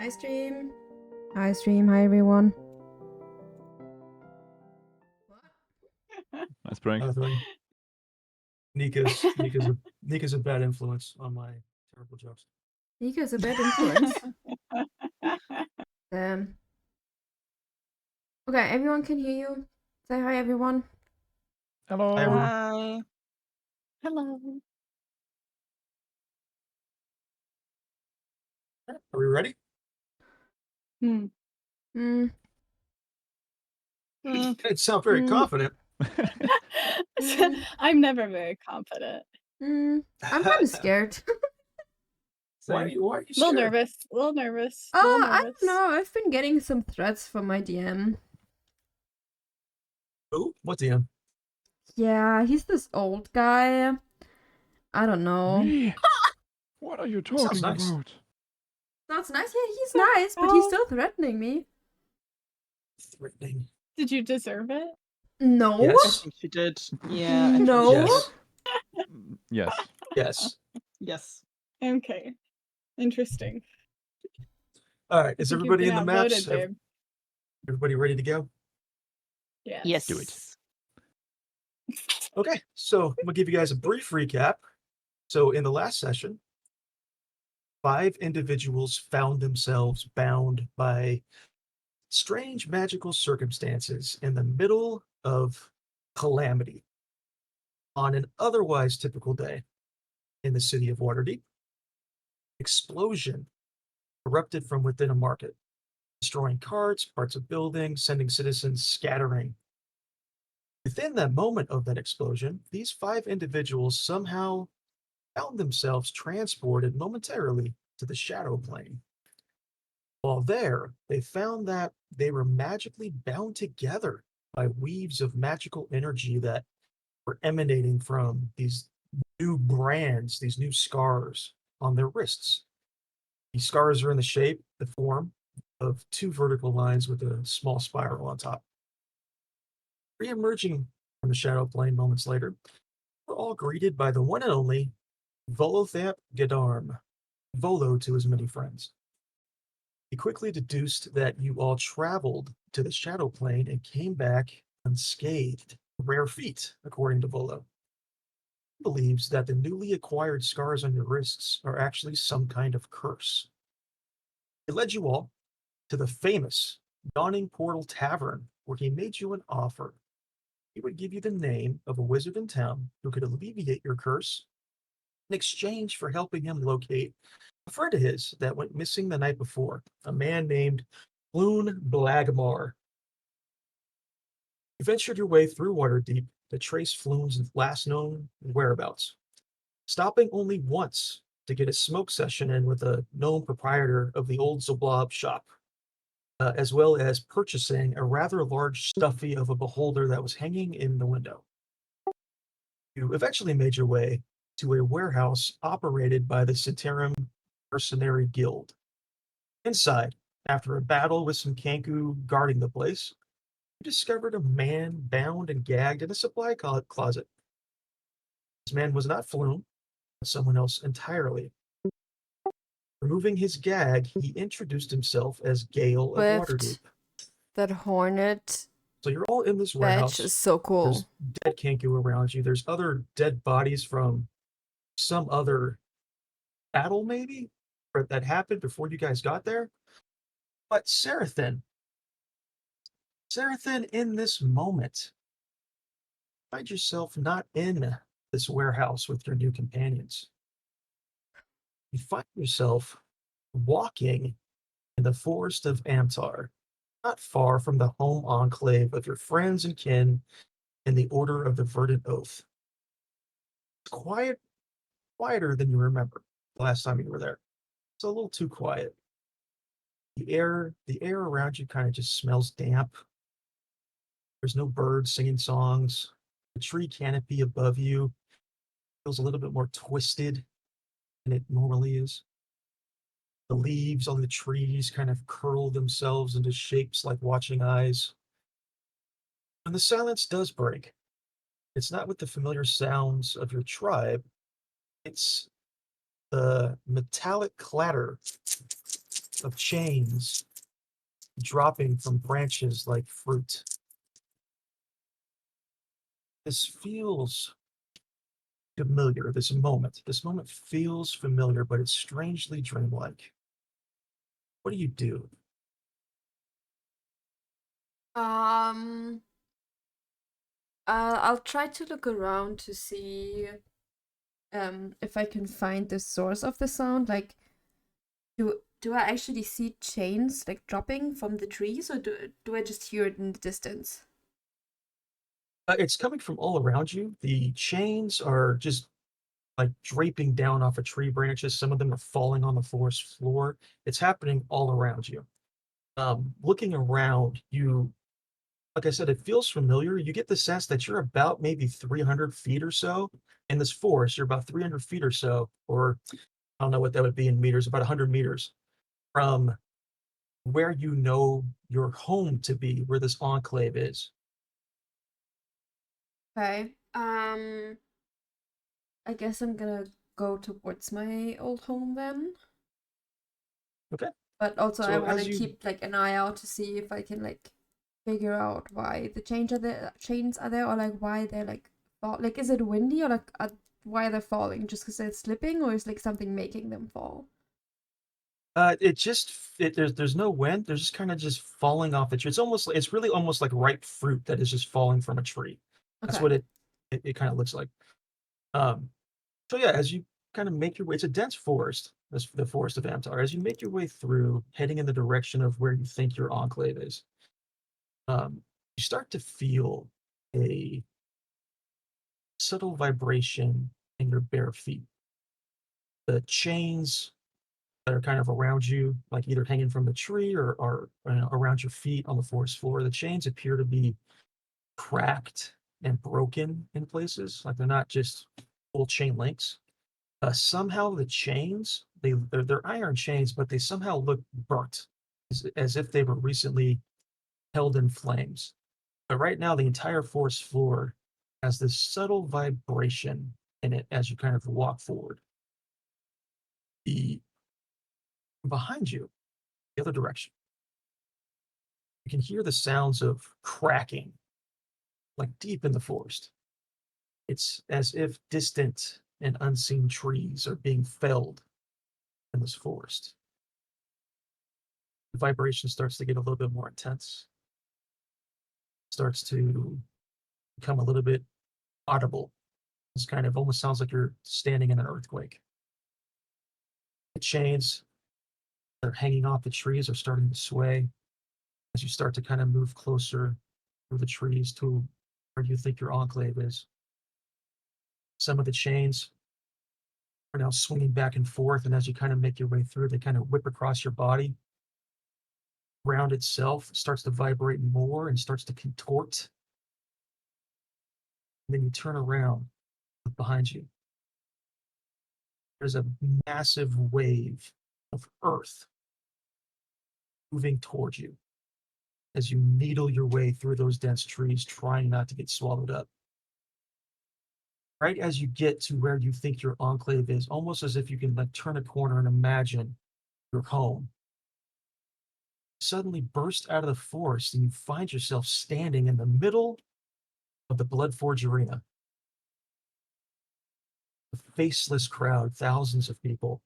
Hi, stream. Hi, stream. Hi, everyone. Nice prank. Nika's a bad influence on my terrible jokes. Nika's a bad influence. Okay, everyone can hear you. Say hi, everyone. Hello. Hi, everyone. Hi. Hello. Are we ready? Hmm. It sounds very confident. I'm never very confident. I'm kind of scared. Why are you A scared? little nervous. A little nervous. I don't know. I've been getting some threats from my DM. Who? What DM? Yeah, he's this old guy. I don't know. Me? What are you talking nice. about? That's nice. Yeah, he's nice, but he's still threatening me. Threatening. Did you deserve it? No. Yes. I think you did. Yeah. I think No. you Yes. Yes. Yes. Yes. Okay. Interesting. All right. Is I think everybody you've in the been maps? outvoted, babe. Everybody ready to go? Yes. Yes. Do it. Okay. So I'm gonna give you guys a brief recap. So in the last session, 5 individuals found themselves bound by strange magical circumstances in the middle of calamity on an otherwise typical day in the city of Waterdeep. Explosion erupted from within a market, destroying carts, parts of buildings, sending citizens scattering. Within that moment of that explosion, these 5 individuals somehow found themselves transported momentarily to the shadow plane. While there, they found that they were magically bound together by weaves of magical energy that were emanating from these new brands, these new scars on their wrists. These scars are in the form of 2 vertical lines with a small spiral on top. Re-emerging from the shadow plane moments later, we're all greeted by the one and only Volothamp Gadarm, Volo to his many friends. He quickly deduced that you all traveled to the shadow plane and came back unscathed. A rare feat, according to Volo. He believes that the newly acquired scars on your wrists are actually some kind of curse. He led you all to the famous Dawning Portal Tavern, where he made you an offer. He would give you the name of a wizard in town who could alleviate your curse in exchange for helping him locate a friend of his that went missing the night before, a man named Floon Blagmaar. You ventured your way through Waterdeep to trace Floon's last known whereabouts, stopping only once to get a smoke session in with a known proprietor of the old Zoblob shop, as well as purchasing a rather large stuffy of a beholder that was hanging in the window. You eventually made your way to a warehouse operated by the Centerum Mercenary Guild. Inside, after a battle with some Kanku guarding the place, you discovered a man bound and gagged in a supply closet. This man was not Floon, but someone else entirely. Removing his gag, he introduced himself as Gale of Waterdeep. That hornet So you're all in this badge warehouse. is so cool. There's dead Kanku around you. There's other dead bodies from some other battle, maybe, or that happened before you guys got there. But Sarathan, in this moment, find yourself not in this warehouse with your new companions. You find yourself walking in the forest of Amtar, not far from the home enclave of your friends and kin in the Order of the Verdant Oath. It's quieter than you remember the last time you were there. It's a little too quiet. The air around you kind of just smells damp. There's no birds singing songs. The tree canopy above you feels a little bit more twisted than it normally is. The leaves on the trees kind of curl themselves into shapes like watching eyes. When the silence does break, it's not with the familiar sounds of your tribe, it's the metallic clatter of chains dropping from branches like fruit. This feels familiar, this moment. This moment feels familiar, but it's strangely dreamlike. What do you do? I'll try to look around to see if I can find the source of the sound. Like, do I actually see chains like dropping from the trees, or do I just hear it in the distance? It's coming from all around you. The chains are just like draping down off of tree branches. Some of them are falling on the forest floor. It's happening all around you. Looking around, like I said, it feels familiar. You get the sense that you're about maybe 300 feet or so in this forest. You're about 300 feet or so, or I don't know what that would be in meters, about 100 meters from where you know your home to be, where this enclave is. Okay. I guess I'm gonna go towards my old home then. Okay. But also I So want as to you keep like an eye out to see if I can like figure out why the chains are there, or like why they're like fall. Like, is it windy, or like why they're falling? Just because they're slipping, or is like something making them fall? there's no wind. There's just kind of just falling off the tree. It's really almost like ripe fruit that is just falling from a tree. That's Okay. what it kind of looks like. Um, so yeah, as you kind of make your way, it's a dense forest, the forest of Amtar. As you make your way through, heading in the direction of where you think your enclave is, you start to feel a subtle vibration in your bare feet. The chains that are kind of around you, like either hanging from the tree or around your feet on the forest floor, the chains appear to be cracked and broken in places. Like they're not just full chain links. Somehow the chains, they're iron chains, but they somehow look burnt, as if they were recently held in flames. But right now, the entire forest floor has this subtle vibration in it as you kind of walk forward. The behind you, the other direction, you can hear the sounds of cracking, like deep in the forest. It's as if distant and unseen trees are being felled in this forest. The vibration starts to get a little bit more intense, starts to become a little bit audible. It's kind of almost sounds like you're standing in an earthquake. The chains that are hanging off the trees are starting to sway as you start to kind of move closer through the trees to where you think your enclave is. Some of the chains are now swinging back and forth, and as you kind of make your way through, they kind of whip across your body. Ground itself starts to vibrate more and starts to contort. And then you turn around, look behind you. There's a massive wave of earth moving towards you as you needle your way through those dense trees, trying not to get swallowed up. Right as you get to where you think your enclave is, almost as if you can like turn a corner and imagine your home, suddenly burst out of the forest and you find yourself standing in the middle of the Bloodforge arena. A faceless crowd, thousands of people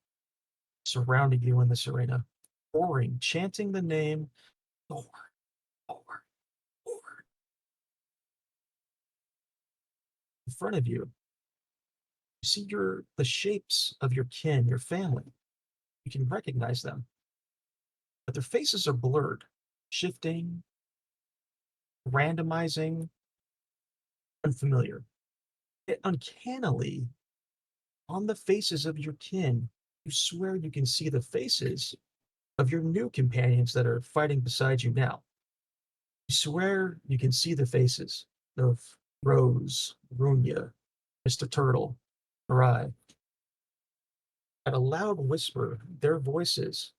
surrounding you in this arena, roaring, chanting the name Thor, Thor, Thor. In front of you, you see the shapes of your kin, your family. You can recognize them, but their faces are blurred, shifting, randomizing, unfamiliar. Yet uncannily, on the faces of your kin, you swear you can see the faces of your new companions that are fighting beside you now. You swear you can see the faces of Rose, Runia, Mr. Turtle, Mirai. At a loud whisper, their voices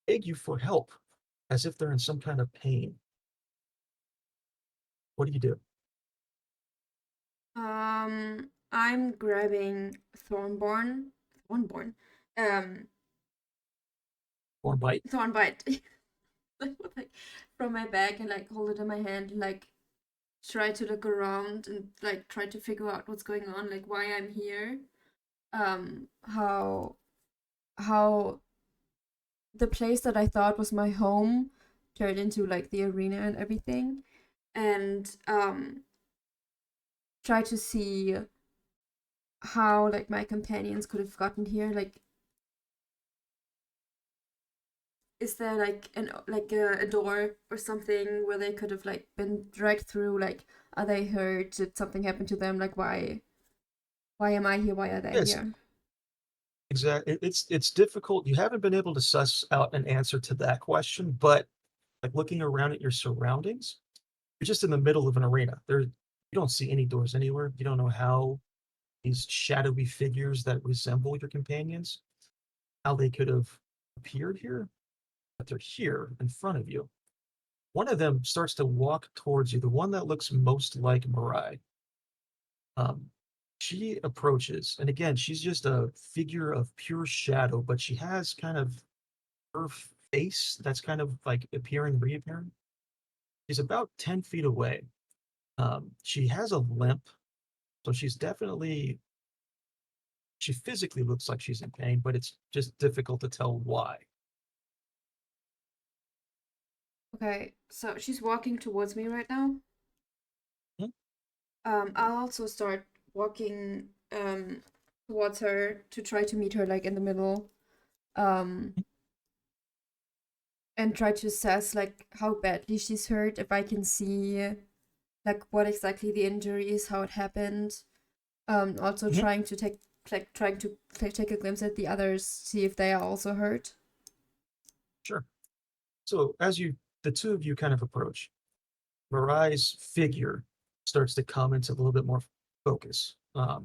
beg you for help, as if they're in some kind of pain. What do you do? I'm grabbing Thornborn. Thornborn. Um, Thorn bite. Thorn bite. Like, from my bag and like hold it in my hand and like try to look around and like try to figure out what's going on, like why I'm here. How the place that I thought was my home turned into like the arena and everything. And try to see how like my companions could have gotten here. Like, is there like a door or something where they could have like been dragged through? Like, are they hurt? Did something happen to them? Like, why am I here? Why are they Yes. here? Exactly. It's difficult. You haven't been able to suss out an answer to that question, but like looking around at your surroundings, you're just in the middle of an arena. You don't see any doors anywhere. You don't know how these shadowy figures that resemble your companions, how they could have appeared here, but they're here in front of you. One of them starts to walk towards you, the one that looks most like Mirai. She approaches, and again, she's just a figure of pure shadow, but she has kind of her face that's kind of like reappearing. She's about 10 feet away. She has a limp, so she physically looks like she's in pain, but it's just difficult to tell why. Okay, so she's walking towards me right now. Hmm? I'll also start walking towards her to try to meet her like in the middle. And try to assess like how badly she's hurt, if I can see like what exactly the injury is, how it happened. Also Mhm. trying to take a glimpse at the others, see if they are also hurt. Sure. So as the two of you kind of approach, Mirai's figure starts to come into a little bit more focus.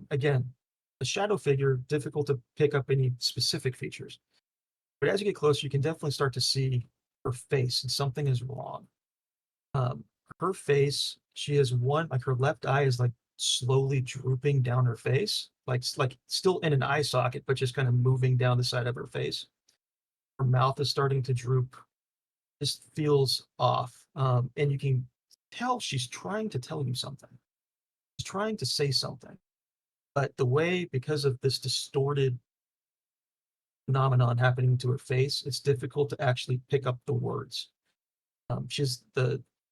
Again, a shadow figure, difficult to pick up any specific features. But as you get closer, you can definitely start to see her face, and something is wrong. Um, Her face, she has like her left eye is like slowly drooping down her face, like still in an eye socket, but just kind of moving down the side of her face. Her mouth is starting to droop. This feels off, and you can tell she's trying to tell you something. She's trying to say something, but because of this distorted phenomenon happening to her face, it's difficult to actually pick up the words.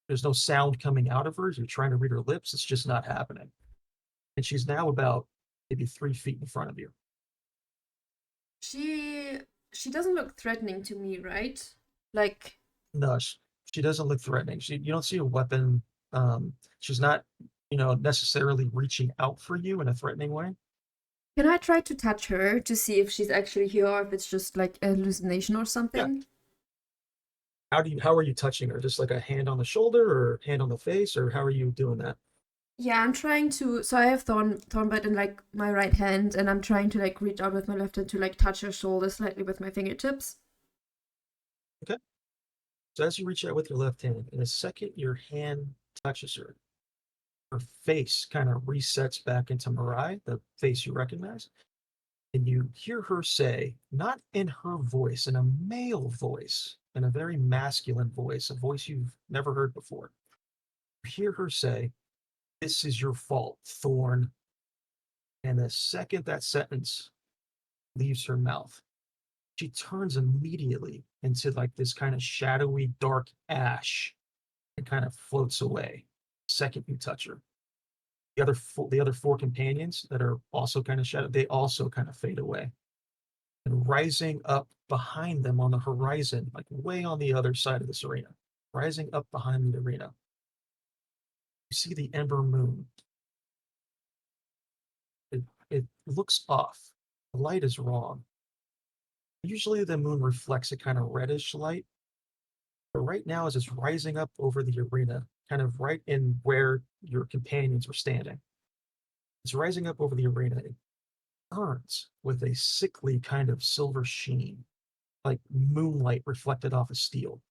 There's no sound coming out of her. You're trying to read her lips. It's just not happening. And she's now about maybe 3 feet in front of you. She doesn't look threatening to me, right? Like, No, she doesn't look threatening. You don't see a weapon. She's not, necessarily reaching out for you in a threatening way. can I try to touch her to see if she's actually here or if it's just like a hallucination or something? How are you touching her? Just like a hand on the shoulder or hand on the face, or how are you doing that? Yeah, I'm trying to. So I have Thornbite in like my right hand, and I'm trying to like reach out with my left hand to like touch her shoulder slightly with my fingertips. Okay. So as you reach out with your left hand, in a second your hand touches her face kind of resets back into Mirai, the face you recognize. And you hear her say, not in her voice, in a male voice, in a very masculine voice, a voice you've never heard before. You hear her say, "This is your fault, Thorn." And the second that sentence leaves her mouth, she turns immediately into like this kind of shadowy, dark ash and kind of floats away the second you touch her. The other four companions that are also kind of shadow, they also kind of fade away. And rising up behind them on the horizon, like way on the other side of this arena, rising up behind the arena, you see the ember moon. It looks off. The light is wrong. Usually the moon reflects a kind of reddish light, but right now as it's rising up over the arena, kind of right in where your companions were standing, it's rising up over the arena. It burns with a sickly kind of silver sheen, like moonlight reflected off of steel.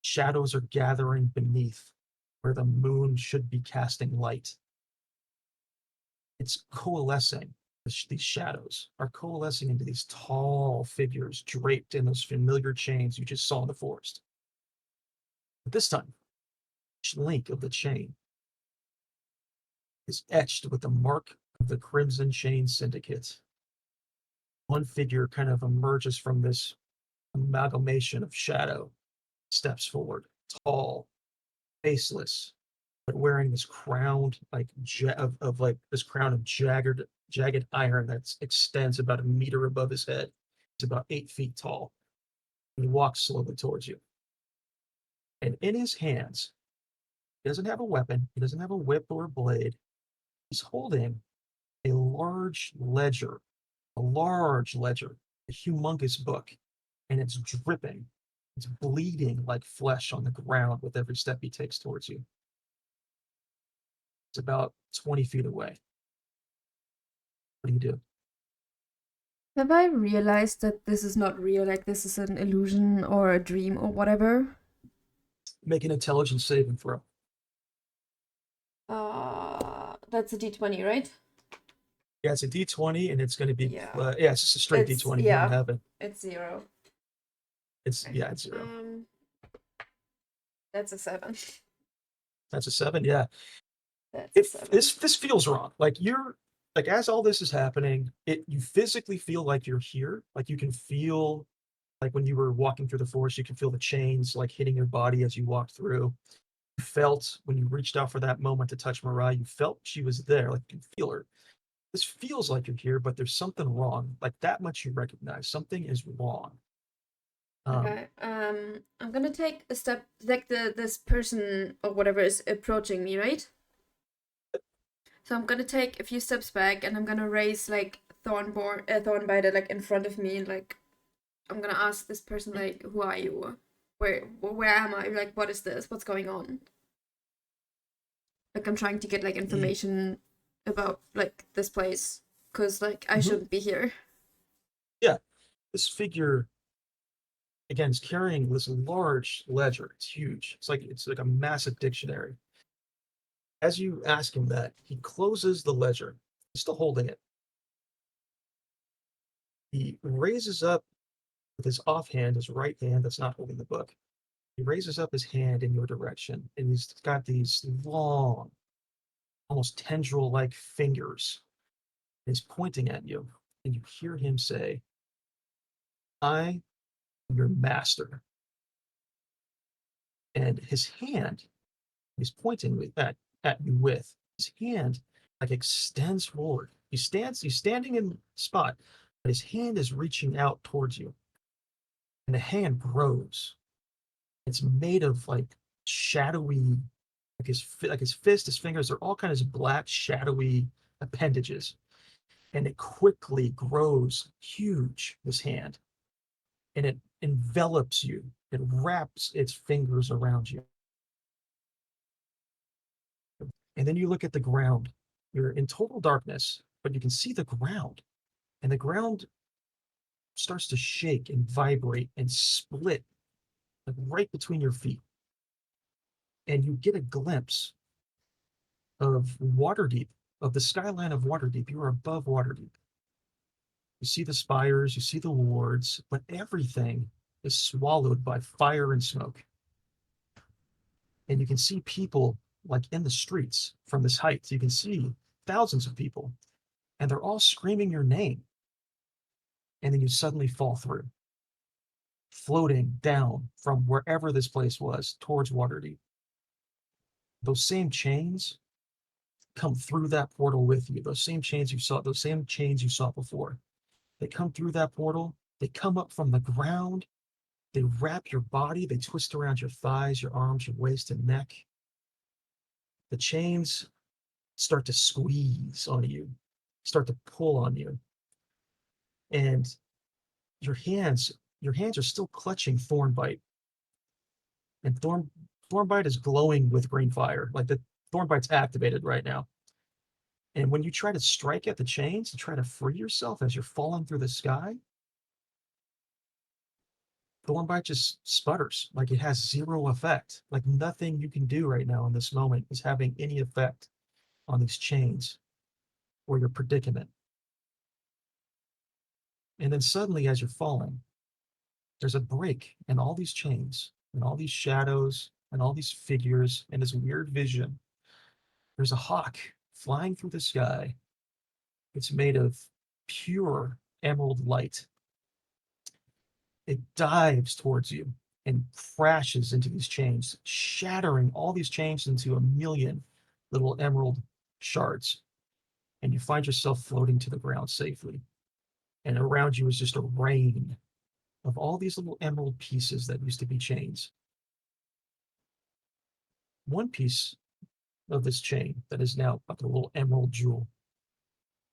Shadows are gathering beneath where the moon should be casting light. It's coalescing these shadows are coalescing into these tall figures draped in those familiar chains you just saw in the forest. But this time, each link of the chain is etched with the mark of the Crimson Chain Syndicate. One figure kind of emerges from this amalgamation of shadow, steps forward, tall, faceless, but wearing this crown of this crown of jagged iron that extends about a meter above his head. It's about 8 feet tall. He walks slowly towards you. And in his hands, he doesn't have a weapon, he doesn't have a whip or a blade. He's holding a large ledger, a humongous book, and it's dripping. It's bleeding like flesh on the ground with every step he takes towards you. It's about 20 feet away. What do you do? Have I realized that this is not real, like this is an illusion or a dream or whatever? Make an intelligence saving throw. That's a d20, right? Yeah, it's a d20, and it's going to be Yeah. It's just a straight d20. You don't have it. It's 0. It's 0. That's a 7. That's a 7. Yeah. That's a 7. This feels wrong. Like you're like as all this is happening, you physically feel like you're here. Like you can feel like when you were walking through the forest, you can feel the chains like hitting your body as you walked through. You felt when you reached out for that moment to touch Mariah, you felt she was there, like you can feel her. This feels like you're here, but there's something wrong. Like that much you recognize. Something is wrong. Okay. I'm gonna take a step, like this person or whatever is approaching me, right? So I'm gonna take a few steps back, and I'm gonna raise like Thornbiter like in front of me, and like I'm gonna ask this person like, "Who are you? Where am I? Like, what is this? What's going on?" Like I'm trying to get like information about like this place, because like I shouldn't be here. Yeah, this figure again is carrying this large ledger. It's huge. It's like a massive dictionary. As you ask him that, he closes the ledger. He's still holding it. He raises up with his offhand, his right hand that's not holding the book. He raises up his hand in your direction, and he's got these long, almost tendril-like fingers. And he's pointing at you, and you hear him say, "I am your master." And his hand, he's pointing at you with, his hand like extends forward. He's standing in the spot, but his hand is reaching out towards you. And the hand grows. It's made of like shadowy, like his fist, his fingers, they're all kinds of black, shadowy appendages. And it quickly grows huge, this hand. And it envelops you. It wraps its fingers around you. And then you look at the ground. You're in total darkness, but you can see the ground. And the ground starts to shake and vibrate and split like right between your feet. And you get a glimpse of Waterdeep, of the skyline of Waterdeep. You are above Waterdeep. You see the spires, you see the wards, but everything is swallowed by fire and smoke. And you can see people like in the streets from this height. You can see thousands of people, and they're all screaming your name. And then you suddenly fall through, floating down from wherever this place was towards Waterdeep. Those same chains come through that portal with you. Those same chains you saw before. They come through that portal. They come up from the ground. They wrap your body. They twist around your thighs, your arms, your waist, and neck. The chains start to squeeze on you, start to pull on you. And your hands are still clutching Thornbite. And Thornbite is glowing with green fire. Like the Thornbite's activated right now. And when you try to strike at the chains to try to free yourself as you're falling through the sky, Thornbite just sputters. Like it has zero effect. Like nothing you can do right now in this moment is having any effect on these chains or your predicament. And then suddenly, as you're falling, there's a break in all these chains and all these shadows and all these figures and this weird vision. There's a hawk flying through the sky. It's made of pure emerald light. It dives towards you and crashes into these chains, shattering all these chains into a million little emerald shards. And you find yourself floating to the ground safely. And around you is just a rain of all these little emerald pieces that used to be chains. One piece of this chain that is now like a little emerald jewel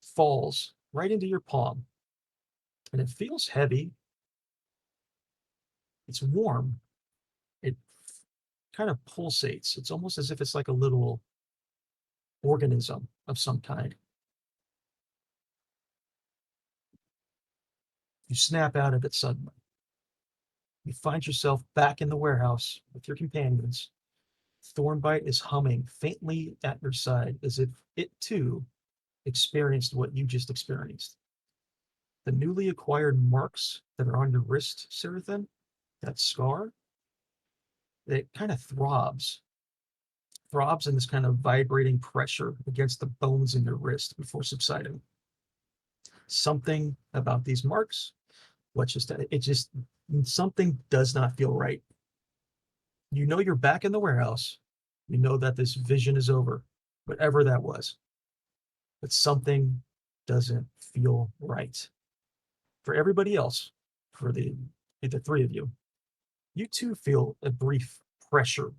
falls right into your palm. And it feels heavy. It's warm. It kind of pulsates. It's almost as if it's like a little organism of some kind. You snap out of it suddenly. You find yourself back in the warehouse with your companions. Thornbite is humming faintly at your side as if it too experienced what you just experienced. The newly acquired marks that are on your wrist, Serathin, that scar, it kind of throbs in this kind of vibrating pressure against the bones in your wrist before subsiding. Something about these marks, something does not feel right. You know you're back in the warehouse. You know that this vision is over, whatever that was. But something doesn't feel right. For everybody else, for the three of you, you too feel a brief pressure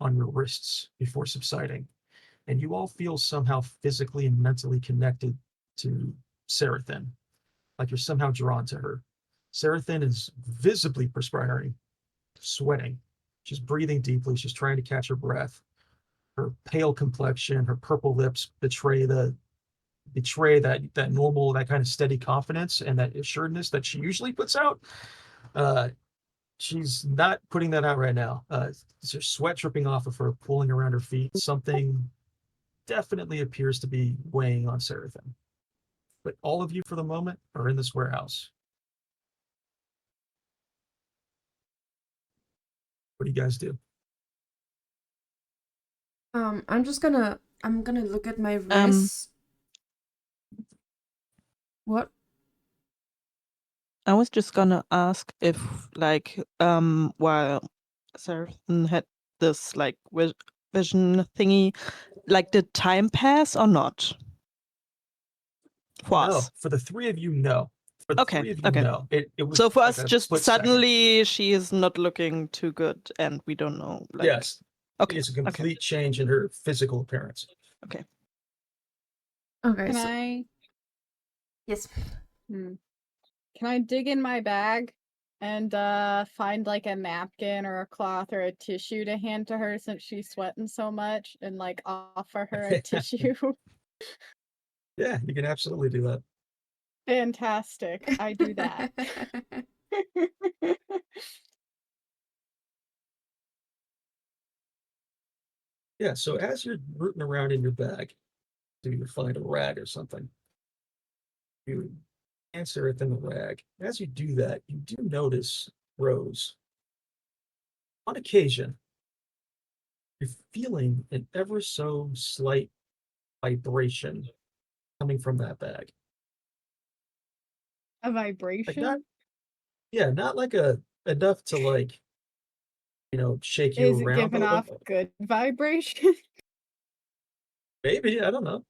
on your wrists before subsiding. And you all feel somehow physically and mentally connected to Serathin, like you're somehow drawn to her. Serathin is visibly perspiring, sweating. She's breathing deeply. She's trying to catch her breath. Her pale complexion, her purple lips betray that normal, that kind of steady confidence and that assuredness that she usually puts out. She's not putting that out right now. There's sweat dripping off of her, pulling around her feet. Something definitely appears to be weighing on Serathin. But all of you, for the moment, are in this warehouse. What do you guys do? I'm gonna look at my wrist. What? I was just gonna ask if, like, while Seraphim had this, like, vision thingy, like, did time pass or not? For No, us. for the three of you, no. For the Okay, three of you, okay. no. It was So for like us, a just split second. suddenly she is not looking too good, and we don't know. Like, Yes, okay, it's a complete change in her physical appearance. okay. Okay. Can so, I? Yes. Can I dig in my bag and find like a napkin or a cloth or a tissue to hand to her since she's sweating so much and like offer her a tissue? Yeah, you can absolutely do that. Fantastic. I do that. Yeah, so as you're rooting around in your bag, do you find a rag or something? You answer it in the rag. As you do that, you do notice, Rose, on occasion, you're feeling an ever so slight vibration coming from that bag. A Like vibration? not like enough to like, shake you Is it around, giving but off good vibration? maybe, I don't know.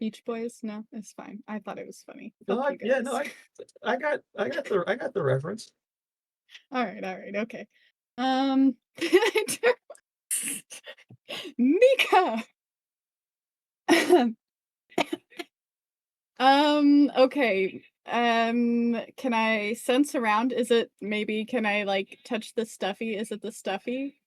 Beach Boys? No, it's fine. I thought it was funny. No, Fuck you yeah, guys. no, I got the reference. All right, okay. Mika. Okay. Can I sense around? Can I like touch the stuffy? Is it the stuffy?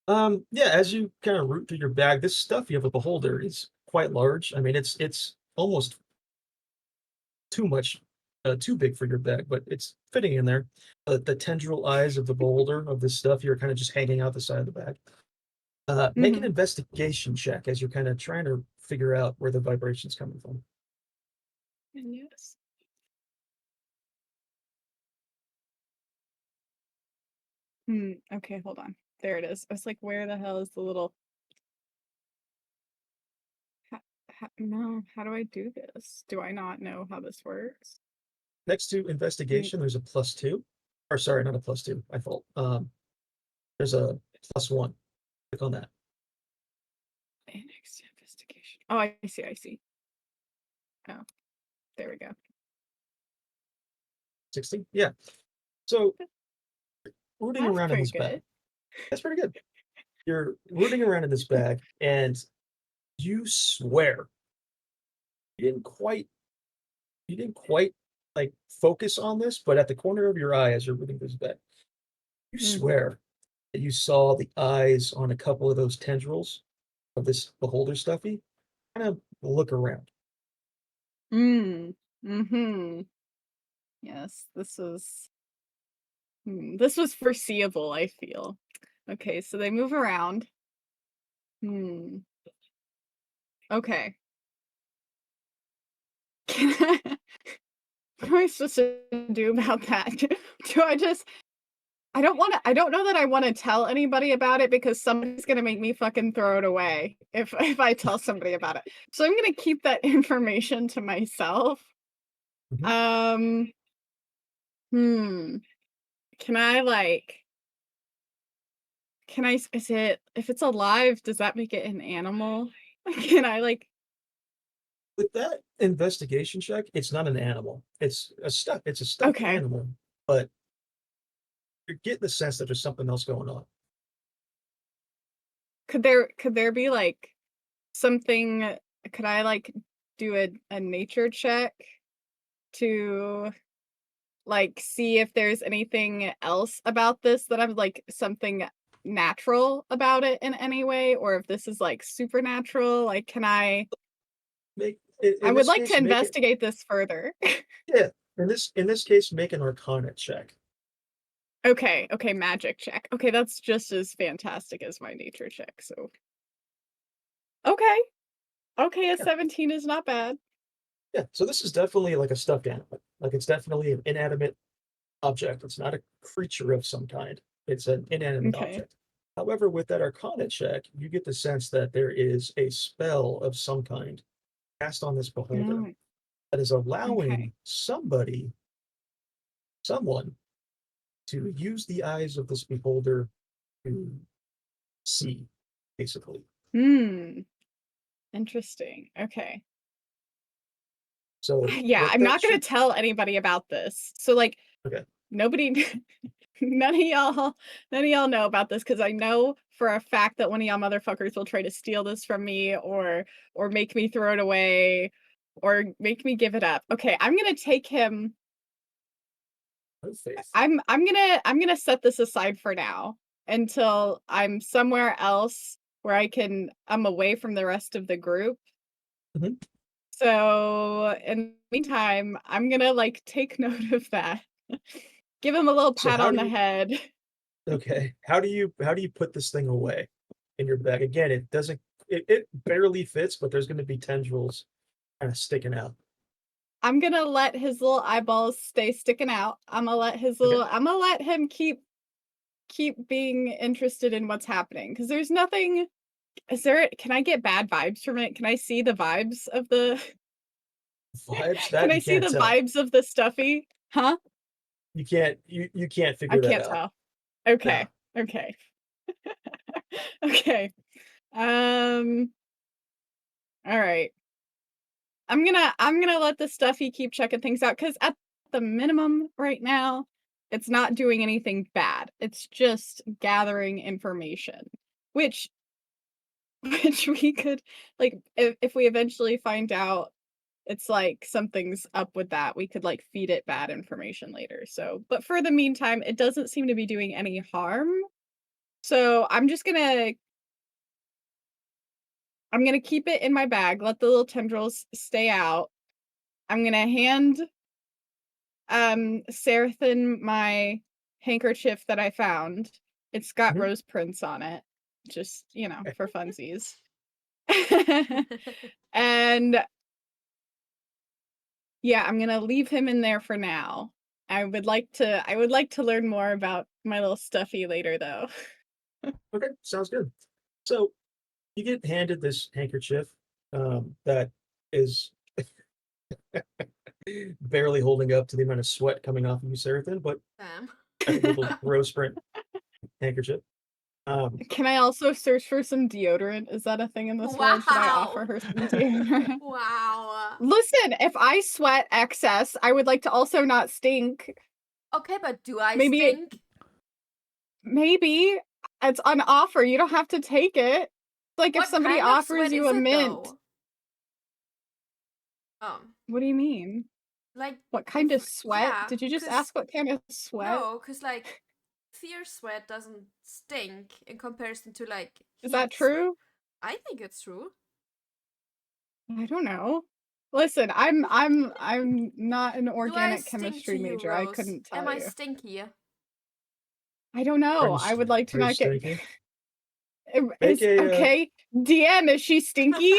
Yeah, as you kind of root through your bag, this stuff you have a beholder is quite large. I mean, it's almost too big for your bag, but it's fitting in there. The tendril eyes of the beholder of this stuff, you're kind of just hanging out the side of the bag. Make an investigation check as you're kind of trying to figure out where the vibration's coming from. Yes. Okay, hold on. There it is. I was like, where the hell is the little... No, how do I do this? Do I not know how this works? Next to investigation, there's a +2. Or sorry, not a +2. I fault. There's a +1. Click on that. Next to investigation. Oh, I see. Oh, there we go. 16? Yeah. So rooting That's around in pretty this good. bag. That's pretty good. You're rooting around in this bag, and you swear you didn't quite like focus on this, but at the corner of your eye as you're rooting through this bag, you swear that you saw the eyes on a couple of those tendrils of this beholder stuffy kind of look around. Yes, this was foreseeable, I feel. Okay, so they move around. Okay. What am I supposed to do about that? Do I just... I don't know that I want to tell anybody about it because somebody's gonna make me fucking throw it away if I tell somebody about it. So I'm gonna keep that information to myself. Can I is it, if it's alive, does that make it an animal? Can I With that investigation check, it's not an animal. It's a stuffed Okay. animal, but you're getting the sense that there's something else going on. Could there be something, could I do a nature check to see if there's anything else about this that I'm something natural about it in any way, or if this is supernatural? Can I I would like to investigate this further. Yeah, in this case, make an Arcana check. Okay, magic check. Okay, that's just as fantastic as my nature check, so. Okay, a 17 is not bad. Yeah, so this is definitely like a stuffed animal. Like it's definitely an inanimate object. It's not a creature of some kind. It's an inanimate Okay. object. However, with that Arcana check, you get the sense that there is a spell of some kind cast on this beholder that is allowing someone to use the eyes of this beholder to see, basically. Interesting. Okay. So Yeah, I'm not gonna tell anybody about this. So Okay. nobody none of y'all know about this, because I know for a fact that one of y'all motherfuckers will try to steal this from me or make me throw it away or make me give it up. Okay, I'm gonna take him. No faith. I'm gonna set this aside for now until I'm somewhere else where I'm away from the rest of the group. Mhm. So in the meantime, I'm gonna take note of that. Give him a little So pat how on do the you- head. Okay. How do you put this thing away in your bag? Again, it barely fits, but there's gonna be tendrils kind of sticking out. I'm gonna let his little eyeballs stay sticking out. I'm gonna let him keep being interested in what's happening, because there's nothing. Can I get bad vibes from it? Can I see the vibes of the Vibes that Can I you see can't the tell. vibes of the stuffy? Huh? You can't figure I that can't out. tell. Okay. Okay. Okay. All right. I'm gonna let the stuffy keep checking things out, because at the minimum right now, it's not doing anything bad. It's just gathering information, which we could if we eventually find out it's something's up with that, we could feed it bad information later. So, but for the meantime, it doesn't seem to be doing any harm. So I'm gonna keep it in my bag, let the little tendrils stay out. I'm gonna hand Sarathan my handkerchief that I found. It's got rose prints on it. just, for funsies. And yeah, I'm gonna leave him in there for now. I would like to learn more about my little stuffy later, though. Okay, sounds good. So you get handed this handkerchief that is barely holding up to the amount of sweat coming off of you, Seraphim, but Damn. a little rose print handkerchief. Can I also search for some deodorant? Is that a thing in this world? Should I offer Wow. her some deodorant? Wow. Listen, if I sweat excess, I would like to also not stink. Okay, but do I Maybe stink? Maybe it's on offer. You don't have to take it. Like if What somebody kind of offers sweat you is a it, mint. though? What do you mean? Like What kind of sweat? yeah, Did you just 'cause- ask what kind of sweat? No, because like fear sweat doesn't stink in comparison to like. Is that heat sweat. true? I think it's true. I don't know. Listen, I'm not an Do I organic stink chemistry to you, major. I Rose? couldn't tell Am I you. stinky? I don't know. Are you I would like to are you not get. stinky? Is okay. DM, is she stinky?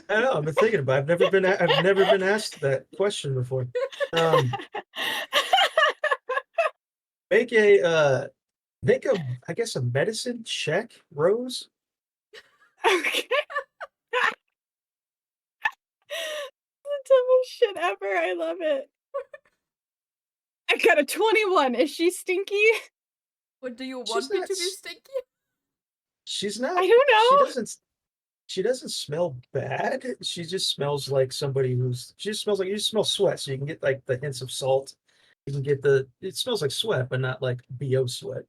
I don't know. I've been thinking about it. I've never been asked that question before. Make a I guess a medicine check, Rose. Okay. The dumbest shit ever. I love it. I got a 21. Is she stinky? What do you She's want me not to be s- stinky? She's not. I don't know. She doesn't smell bad. She just smells like somebody who's. She just smells like you just smell sweat. So you can get like the hints of salt. You can get it smells like sweat, but not like BO sweat.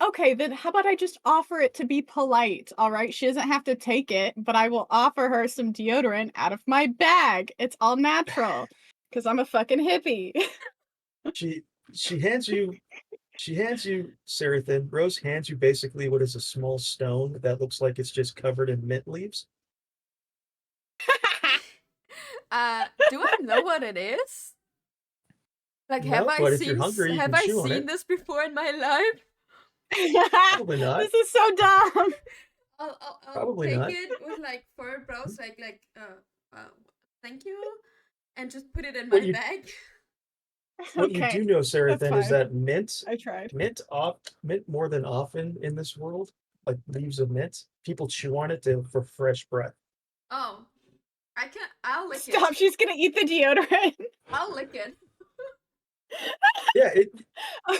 Okay, then how about I just offer it to be polite, all right? She doesn't have to take it, but I will offer her some deodorant out of my bag. It's all natural, because I'm a fucking hippie. She hands you Seraphim. Rose hands you basically what is a small stone that looks like it's just covered in mint leaves. Do I know what it is? Like, have No, I but if you're hungry, you have can I chew on seen it. this before in my life? Probably not. This is so dumb. I'll Probably take not. it with like furrowed brows, thank you, and just put it in What my you- bag. What you Okay, do know, Seraphim, is fine. that mint I tried. mint more than often in this world, like leaves of mint, people chew on it for fresh breath. Oh, I'll lick Stop, it. she's gonna eat the deodorant. I'll lick it. Yeah, Okay.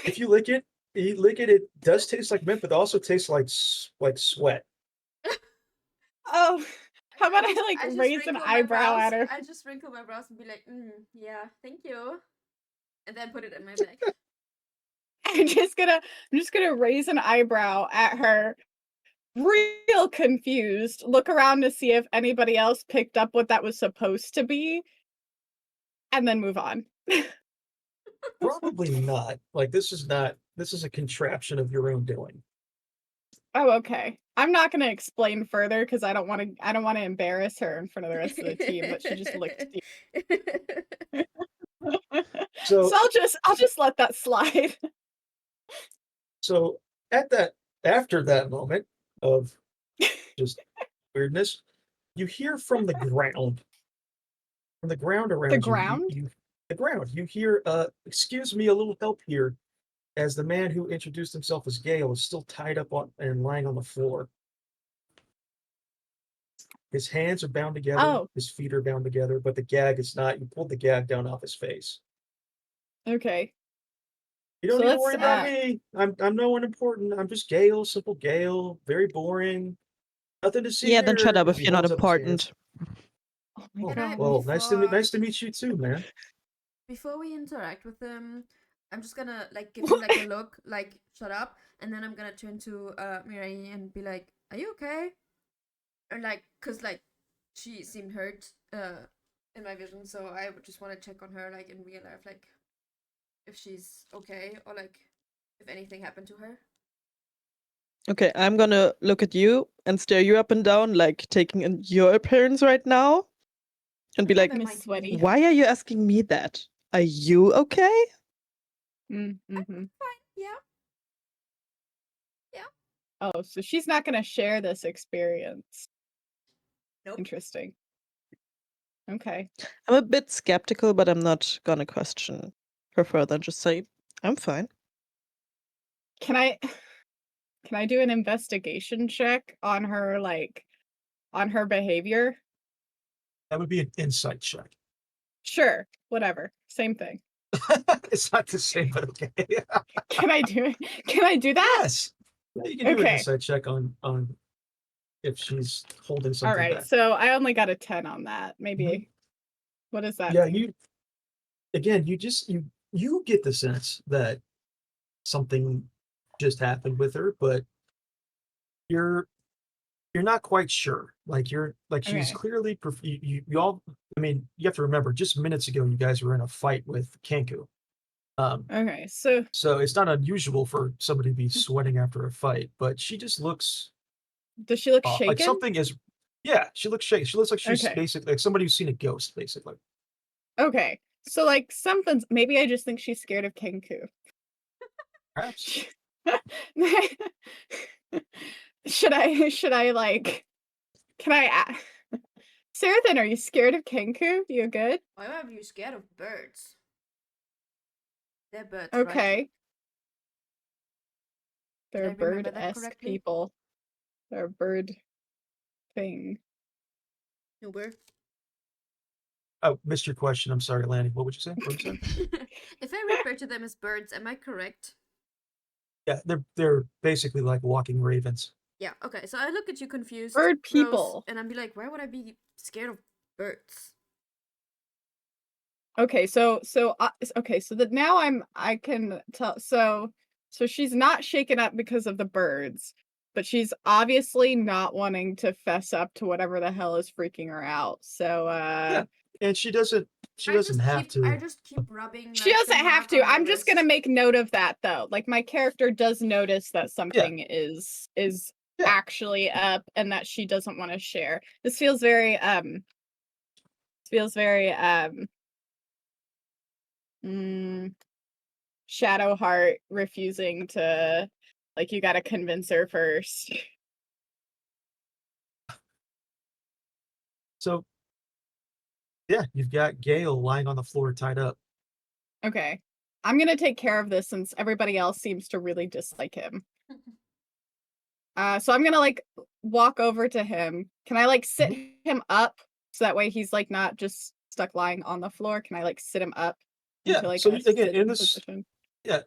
if you lick it, it does taste like mint, but it also tastes like sweat. Oh, how about I I just raise an wrinkle my eyebrow brows. at her? I just wrinkle my brows and be like, yeah, thank you, and then put it in my bag. I'm just gonna raise an eyebrow at her, real confused, look around to see if anybody else picked up what that was supposed to be, and then move on. Probably not. Like this is a contraption of your own doing. Oh, okay. I'm not gonna explain further because I don't want to embarrass her in front of the rest of the team that she just licked you. So So I'll just let that slide. So after that moment of just weirdness, you hear from the ground around The you, ground? the ground. You hear, excuse me, a little help here, as the man who introduced himself as Gale is still tied up on and lying on the floor. His hands are bound together, Oh, his feet are bound together, but the gag is not. You pulled the gag down off his face. okay. You don't So need to let's, worry about me. I'm no one important. I'm just Gale, simple Gale, very boring. Nothing to see Yeah, here. then shut up if He you're not holds up his hands. important. Oh my Oh, Can I- god. well, before- nice to meet you too, man. Before we interact with him, I'm just gonna like give him like a look, like shut up, and then I'm gonna turn to Mirai and be like, "Are you okay?" Or like, cause like she seemed hurt in my vision, so I would just want to check on her like in real life, like if she's okay or like if anything happened to her. Okay, I'm gonna look at you and stare you up and down, like taking in your appearance right now, and be like, That Miss might be Sweaty. me. why are you asking me that? Are you okay? Mm-hmm. Fine. Yeah. Oh, so she's not going to share this experience. Nope. Interesting. Okay. I'm a bit skeptical, but I'm not gonna question her further. Just say, I'm fine. Can I do an investigation check on her, like, on her behavior? That would be an insight check. Sure, whatever. Same thing. It's not the same, but okay. Can I do it? Can I do that? Yes. Yeah, you can do an Okay. insight check on if she's holding All something right. back. So I only got a 10 on that. Maybe. Mhm. What does that Yeah, mean? you get the sense that something just happened with her, but you're not quite sure. Like she's Okay. clearly you all. I mean, you have to remember, just minutes ago, you guys were in a fight with Kenku. Okay. So So it's not unusual for somebody to be sweating after a fight, but she just looks does she look off. Like shaken? something is. Yeah, she looks shaky. She looks like she's Okay. basically like somebody who's seen a ghost, basically. Okay. So like something's maybe I just think she's scared of Kenku. Perhaps. should I like can I Sarathan, are you scared of Kenku? You good? Why are you scared of birds? They're birds, Okay. right? They're Did I remember that bird-esque correctly? people. They're a bird thing. No bird. Oh, missed your question. I'm sorry, Lanny. What would you say? What would you say? If I refer to them as birds, am I correct? Yeah, they're basically like walking ravens. Yeah, okay. So I look at you confused, Bird Rose, people. and I'd be like, why would I be scared of birds? Okay, so that now I can tell. So she's not shaken up because of the birds, but she's obviously not wanting to fess up to whatever the hell is freaking her out. So Yeah, and she doesn't have to. I just keep rubbing. she like, the doesn't have mark to. on my I'm just gonna wrist. make note of that though. Like my character does notice that something is Yeah. actually up and that she doesn't want to share. This feels very Shadowheart refusing to, like, you gotta convince her first. So, yeah, you've got Gale lying on the floor tied up. Okay. I'm gonna take care of this since everybody else seems to really dislike him. So I'm gonna like walk over to him. Can I like sit him up so that way he's like not just stuck lying on the floor? Can I like sit him up Yeah. into like So a again, in sitting this position?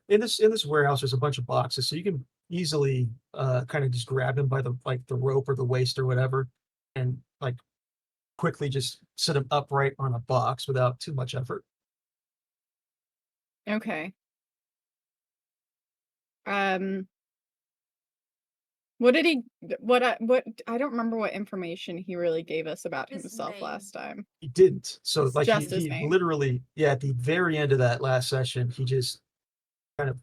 in this warehouse, there's a bunch of boxes, so you can easily kind of just grab him by the rope or the waist or whatever, and like quickly just sit him upright on a box without too much effort. Okay. What did he what I don't remember what information he really gave us about His himself name. last time. He didn't. So It's like just his he name. literally, yeah, at the very end of that last session, he just kind of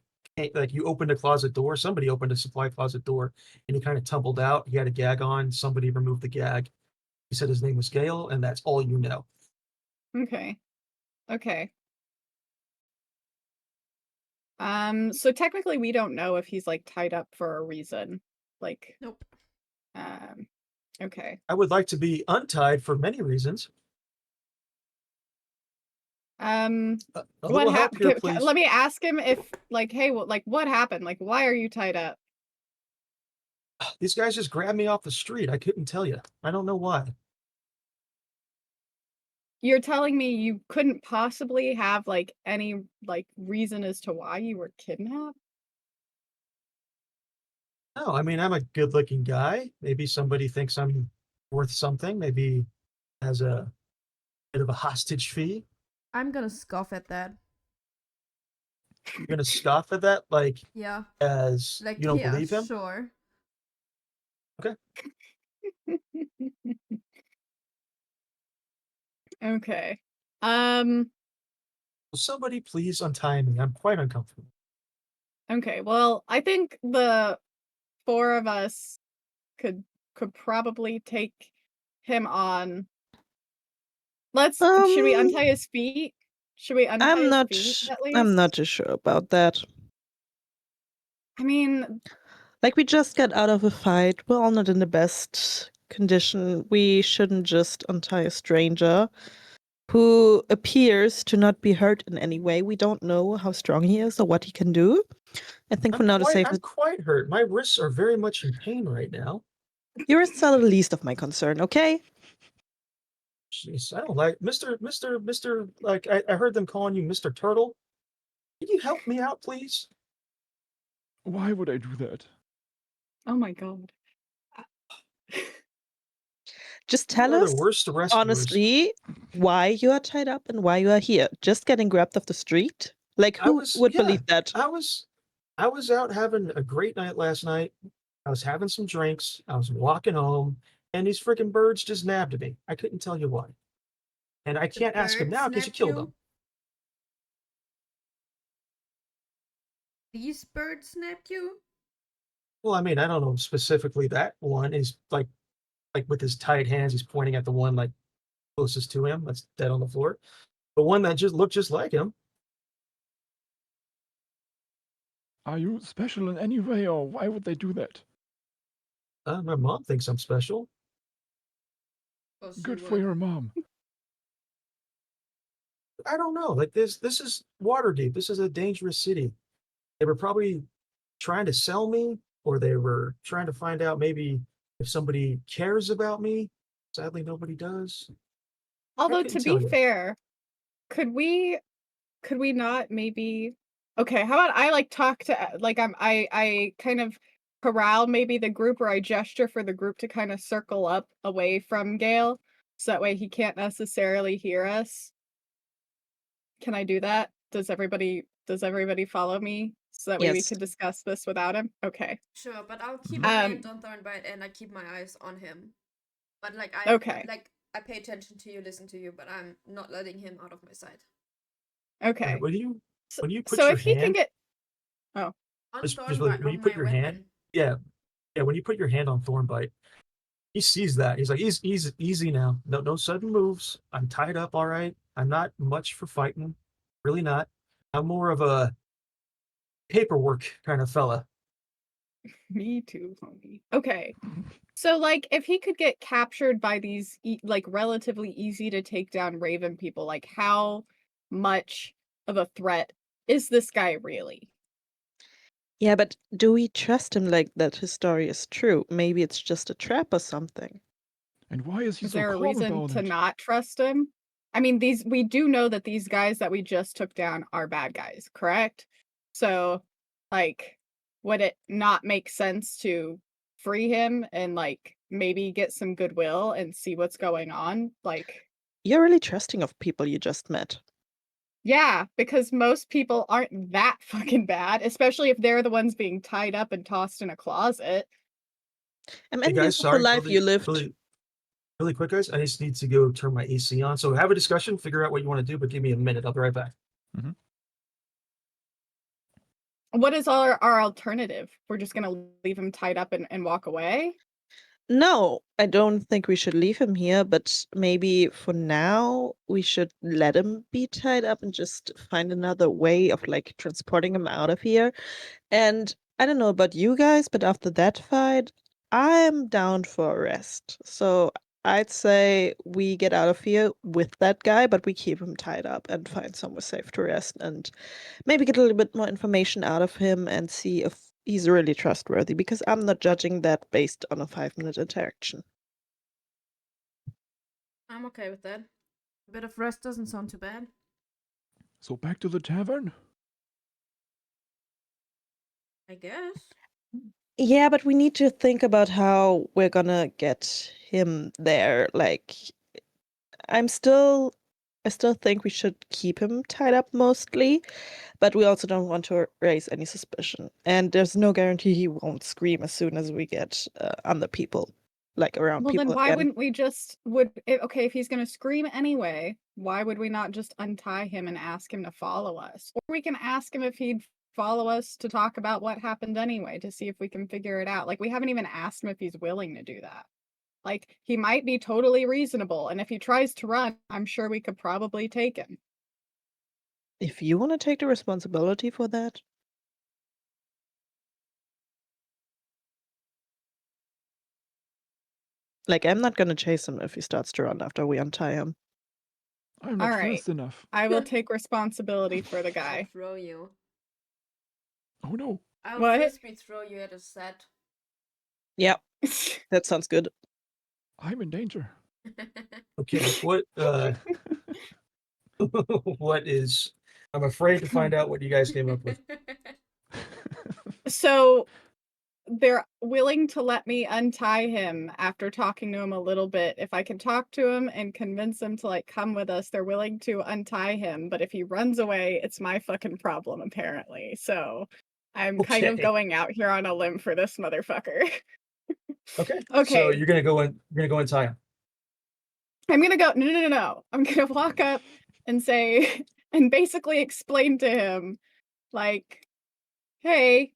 like you opened a closet door, somebody opened a supply closet door, and he kind of tumbled out. He had a gag on, somebody removed the gag. He said his name was Gale, and that's all you know. Okay. Okay. So technically we don't know if he's like tied up for a reason. Like, Nope. okay. I would like to be untied for many reasons. A What little help here, happened? please. Let me ask him if like, hey, what happened? Like, why are you tied up? These guys just grabbed me off the street. I couldn't tell you. I don't know why. You're telling me you couldn't possibly have like any like reason as to why you were kidnapped? No, I mean, I'm a good-looking guy. Maybe somebody thinks I'm worth something. Maybe has a bit of a hostage fee. I'm gonna scoff at that. You're gonna scoff at that, like Yeah. as Like, you don't yeah, believe him? sure. Okay. Will somebody please untie me? I'm quite uncomfortable. Okay. Well, I think the four of us could probably take him on. Should we untie his feet? Should we untie his feet at least? I'm not too sure about that. I mean, Like, we just got out of a fight. We're all not in the best condition. We shouldn't just untie a stranger who appears to not be hurt in any way. We don't know how strong he is or what he can do. I think for now to save I'm it, quite hurt. My wrists are very much in pain right now. your wrists are the least of my concern, okay? Jeez, I don't like Mr. Like I heard them calling you Mr. Turtle. Can you help me out, please? Why would I do that? Oh my god. Just You tell are the us worst rescuers. honestly why you are tied up and why you are here. Just getting grabbed off the street? Like, who would believe that? I was out having a great night last night. I was having some drinks. I was walking home, and these freaking birds just nabbed me. I couldn't tell you why. And I can't ask him bird now because you snapped killed you? them. These birds snapped you? Well, I mean, I don't know specifically that one is like with his tight hands, he's pointing at the one like closest to him that's dead on the floor. The one that just looked just like him. Are you special in any way, or why would they do that? My mom thinks I'm special. Or she Good for would. your mom. I don't know. Like this is Waterdeep. This is a dangerous city. They were probably trying to sell me, or they were trying to find out maybe if somebody cares about me. Sadly, nobody does. Although couldn't to be tell you. fair, could we not maybe okay, how about I like talk to like I kind of corral maybe the group, or I gesture for the group to kind of circle up away from Gale so that way he can't necessarily hear us. Can I do that? Does everybody follow me so that way we Yes. can discuss this without him? Okay. Sure, but I'll keep my hand Um on Thornbite and I keep my eyes on him. But like Okay. I pay attention to you, listen to you, but I'm not letting him out of my sight. Okay. When you put So your if he can hand, get oh, On just Thornbite, when you on put my your hand, weapon. yeah, when you put your hand on Thornbite, he sees that. He's like, he's easy now. No sudden moves. I'm tied up, all right. I'm not much for fighting. Really not. I'm more of a paperwork kind of fella. me too, homie. Okay. So, like, if he could get captured by these, like, relatively easy to take down Raven people, like, how much of a threat is this guy really? Yeah, but do we trust him like that his story is true? Maybe it's just a trap or something. And why is he Is so there a calm reason about to it? not trust him? I mean, we do know that these guys that we just took down are bad guys, correct? So, like, would it not make sense to free him and, like, maybe get some goodwill and see what's going on? Like, You're really trusting of people you just met. yeah, because most people aren't that fucking bad, especially if they're the ones being tied up and tossed in a closet. I'm Hey guys, envious of the sorry, life you lived. really quick, guys. I just need to go turn my AC on. So have a discussion, figure out what you want to do, but give me a minute. I'll be right back. What is our alternative? We're just gonna leave him tied up and walk away? No, I don't think we should leave him here, but maybe for now we should let him be tied up and just find another way of like transporting him out of here. And I don't know about you guys, but after that fight, I'm down for a rest. So I'd say we get out of here with that guy, but we keep him tied up and find somewhere safe to rest and maybe get a little bit more information out of him and see if he's really trustworthy, because I'm not judging that based on a 5-minute interaction. I'm okay with that. A bit of rest doesn't sound too bad. So back to the tavern? I guess. Yeah, but we need to think about how we're gonna get him there. Like, I still think we should keep him tied up mostly, but we also don't want to raise any suspicion. And there's no guarantee he won't scream as soon as we get on the people, like around Well, then people why again. wouldn't we just okay, if he's gonna scream anyway, why would we not just untie him and ask him to follow us? Or we can ask him if he'd follow us to talk about what happened anyway, to see if we can figure it out. Like, we haven't even asked him if he's willing to do that. Like, he might be totally reasonable, and if he tries to run, I'm sure we could probably take him. If you want to take the responsibility for that, Like, I'm not gonna chase him if he starts to run after we untie him. I'm not Alright. fast enough. I will take responsibility for the I'll guy. throw you. Oh no. I'll What? frisbee throw you at a set. Yeah, that sounds good. I'm in danger. Okay, what what is I'm afraid to find out what you guys came up with. So they're willing to let me untie him after talking to him a little bit. If I can talk to him and convince him to like come with us, they're willing to untie him. But if he runs away, it's my fucking problem, apparently. So I'm kind of Okay. going out here on a limb for this motherfucker. Okay. So Okay. you're gonna go and tie him. I'm gonna go, no. I'm gonna walk up and say, and basically explain to him, like, hey,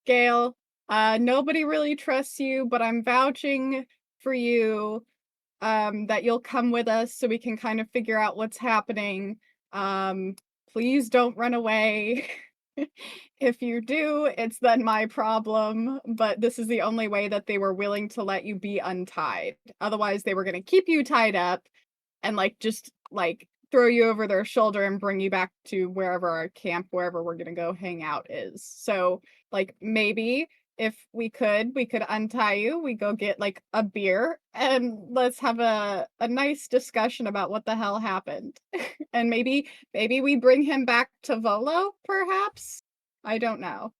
Gale, nobody really trusts you, but I'm vouching for you, that you'll come with us so we can kind of figure out what's happening. Please don't run away. If you do, it's then my problem, but this is the only way that they were willing to let you be untied. Otherwise, they were gonna keep you tied up and, like, just, like, throw you over their shoulder and bring you back to wherever our camp, wherever we're gonna go hang out is. So, like, maybe if we could untie you, we go get, like, a beer, and let's have a nice discussion about what the hell happened. And maybe we bring him back to Volo, perhaps? I don't know.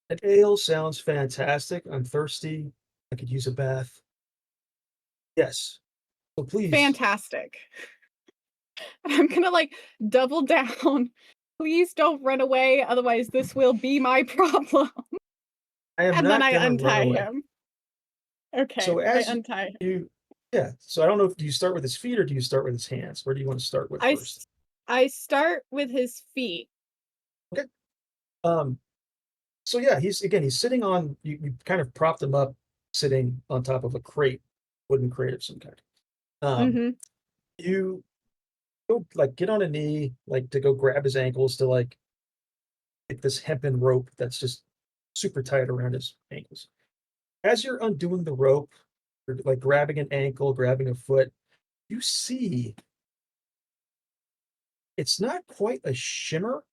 An ale sounds fantastic. I'm thirsty. I could use a bath. Yes. So please. Fantastic. I'm gonna, like, double down. Please don't run away, otherwise this will be my problem. I am And then not I gonna run untie away. him. Okay, So I as untie him. you yeah. So I don't know if do you start with his feet or do you start with his hands? Where do you want to start with first? I start with his feet. Okay. Um so yeah, he's sitting on you kind of propped him up sitting on top of a crate, wooden crate of some kind. Mhm. You go like get on a knee, like to go grab his ankles to like get this hempen rope that's just super tight around his ankles. As you're undoing the rope, you're like grabbing an ankle, grabbing a foot, you see it's not quite a shimmer,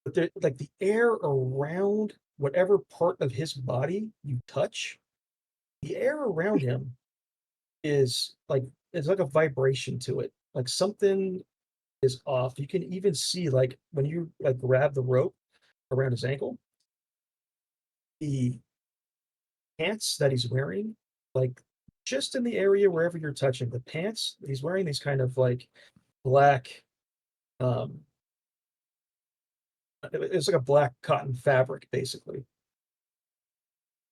but like the air around whatever part of his body you touch, the air around him is like it's like a vibration to it. Like something is off. You can even see like when you like grab the rope around his ankle, the pants that he's wearing, like just in the area wherever you're touching the pants, he's wearing these kind of like black, um, it's like a black cotton fabric basically.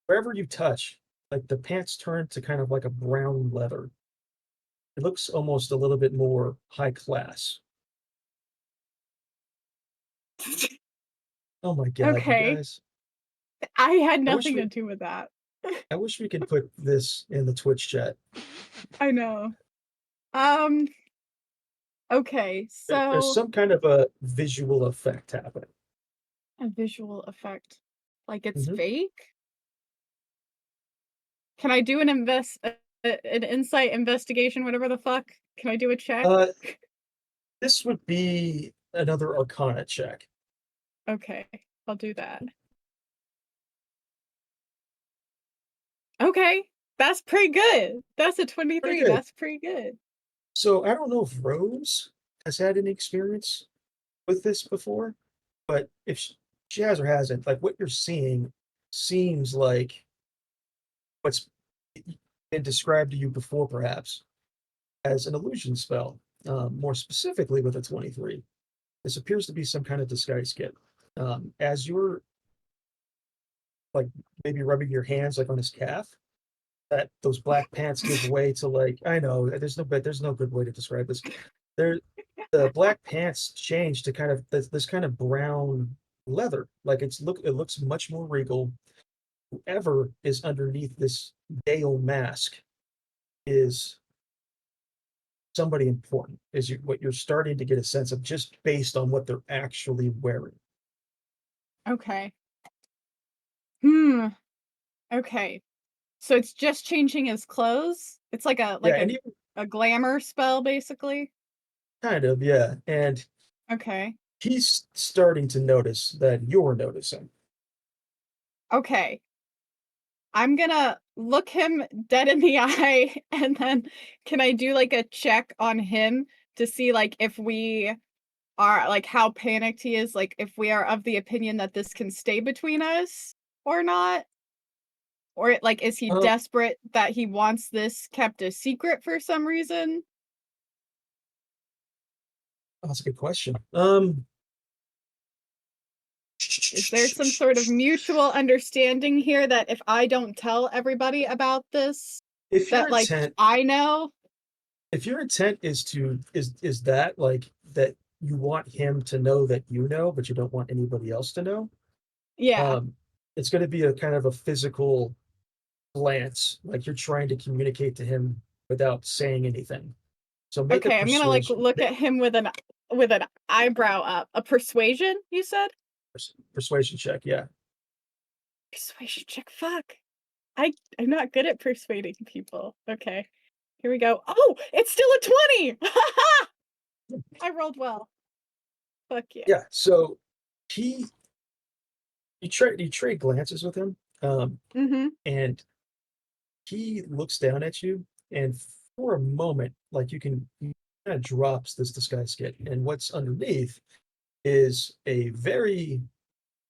Wherever you touch, like the pants turn to kind of like a brown leather. It looks almost a little bit more high class. Oh my god, you Okay. guys! I had I wish nothing we to do with that. I wish we could put this in the Twitch chat. I know. Um, okay, There's so some kind of a visual effect happening. a visual effect. Like it's Mhm. fake? Can I do an an insight investigation, whatever the fuck? Can I do a check? Uh, this would be another Arcana check. Okay, I'll do that. Okay, that's pretty good. That's a 23. Pretty good. That's pretty good. So I don't know if Rose has had any experience with this before, but if she has or hasn't, like what you're seeing seems like what's been described to you before, perhaps as an illusion spell. More specifically, with a 23, this appears to be some kind of disguise kit. As you're like maybe rubbing your hands like on his calf, that those black pants give way to like I know there's no good way to describe this. There, the black pants change to kind of this kind of brown leather. Like it looks much more regal. Whoever is underneath this Gale mask is somebody important. Is what you're starting to get a sense of just based on what they're actually wearing. Okay. Hmm. Okay. So it's just changing his clothes? It's like Yeah, and even a glamour spell, basically? kind of, yeah. And Okay. he's starting to notice that you're noticing. Okay. I'm gonna look him dead in the eye, and then can I do, like, a check on him to see, like, if we are like, how panicked he is, like, if we are of the opinion that this can stay between us or not? Or, like, is he Um, desperate that he wants this kept a secret for some reason? that's a good question. Is there some sort of mutual understanding here that if I don't tell everybody about this, if your that, like, intent I know? if your intent is to is that like that you want him to know that you know, but you don't want anybody else to know, Yeah. um, it's going to be a kind of a physical glance, like you're trying to communicate to him without saying anything. So make a Okay, I'm gonna, like, persuasion look at him with an eyebrow up. A persuasion, you said? persuasion check. Yeah, Persuasion check, fuck. I'm not good at persuading people. Okay, here we go. Oh, it's still a 20! I rolled well. Fuck yeah. yeah. So he you trade glances with him, Mhm. and he looks down at you, and for a moment, like he kind of drops this disguise kit, and what's underneath is a very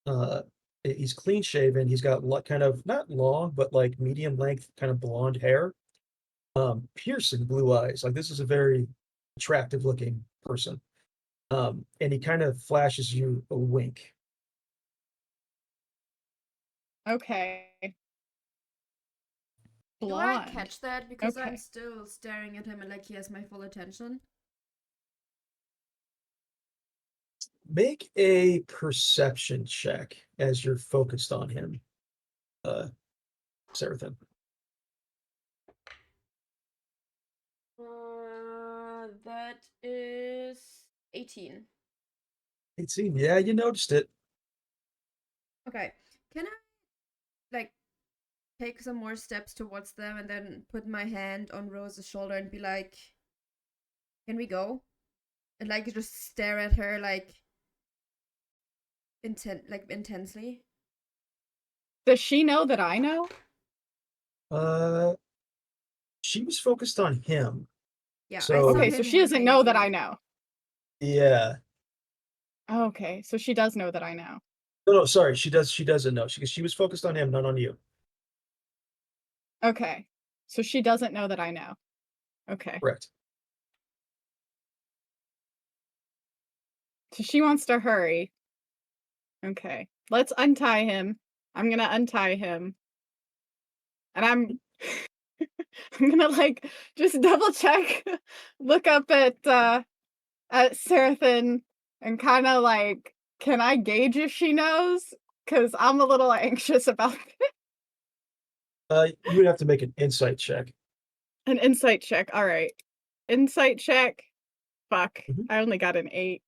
uh he's clean shaven. He's got kind of not long, but like medium length, kind of blonde hair, piercing blue eyes. Like this is a very attractive looking person. And he kind of flashes you a wink. Okay. Do I Blonde. catch that? Because I'm Okay. still staring at him and like he has my full attention. Make a perception check as you're focused on him, Seraphim. That is 18. 18. Yeah, you noticed it. Okay. Can I like take some more steps towards them and then put my hand on Rose's shoulder and be like, "Can we go?" And like just stare at her like intensely. Does she know that I know? Uh, she was focused on him. Yeah, I saw So, Okay, so him she doesn't winking know at that I you. know. yeah. Okay, so she does know that I know. No, no, sorry. She doesn't know. She was focused on him, not on you. Okay. So she doesn't know that I know. Okay. Correct. So she wants to hurry. Okay. Let's untie him. I'm gonna untie him. And I'm gonna like just double check, look up at Seraphim and kinda like, can I gauge if she knows? Because I'm a little anxious about it. You would have to make an insight check. An insight check. All right. Insight check. Fuck. Mhm. I only got an 8.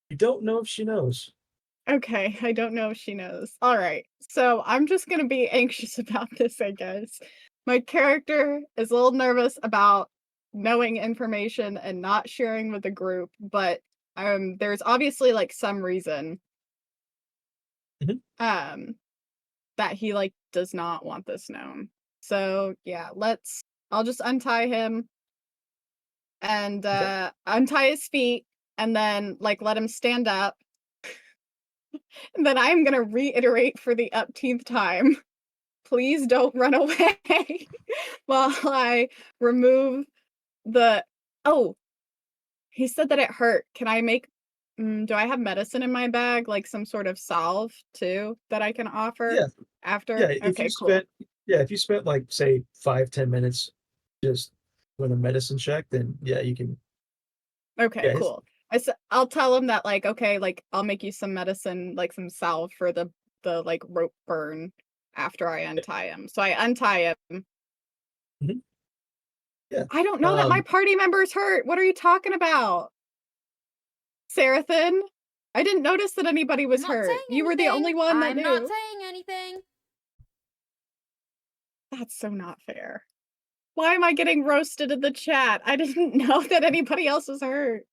You don't know if she knows. Okay, I don't know if she knows. All right. So I'm just going to be anxious about this, I guess. My character is a little nervous about knowing information and not sharing with the group, but there's obviously like some reason Mhm. um that he like does not want this known. So, yeah, I'll just untie him and Okay. untie his feet and then like let him stand up. And then I'm going to reiterate for the upteenth time. Please don't run away while I remove the oh, he said that it hurt. Can I make do I have medicine in my bag, like some sort of salve too that I can offer Yeah. Yeah. after? If you Okay, cool. spent, yeah, if you spent like say 5-10 minutes just doing a medicine check, then yeah, you can. Okay, Yeah. cool. I'll tell him that like okay, like I'll make you some medicine, like some salve for the like rope burn after I untie him. So I untie him. Mhm. Yeah. I don't know that my Um. party member's hurt. What are you talking about? Seraphim? I didn't notice that anybody I'm was not hurt. saying You were the anything. only one that I'm not knew. saying anything. That's so not fair. Why am I getting roasted in the chat? I didn't know that anybody else was hurt.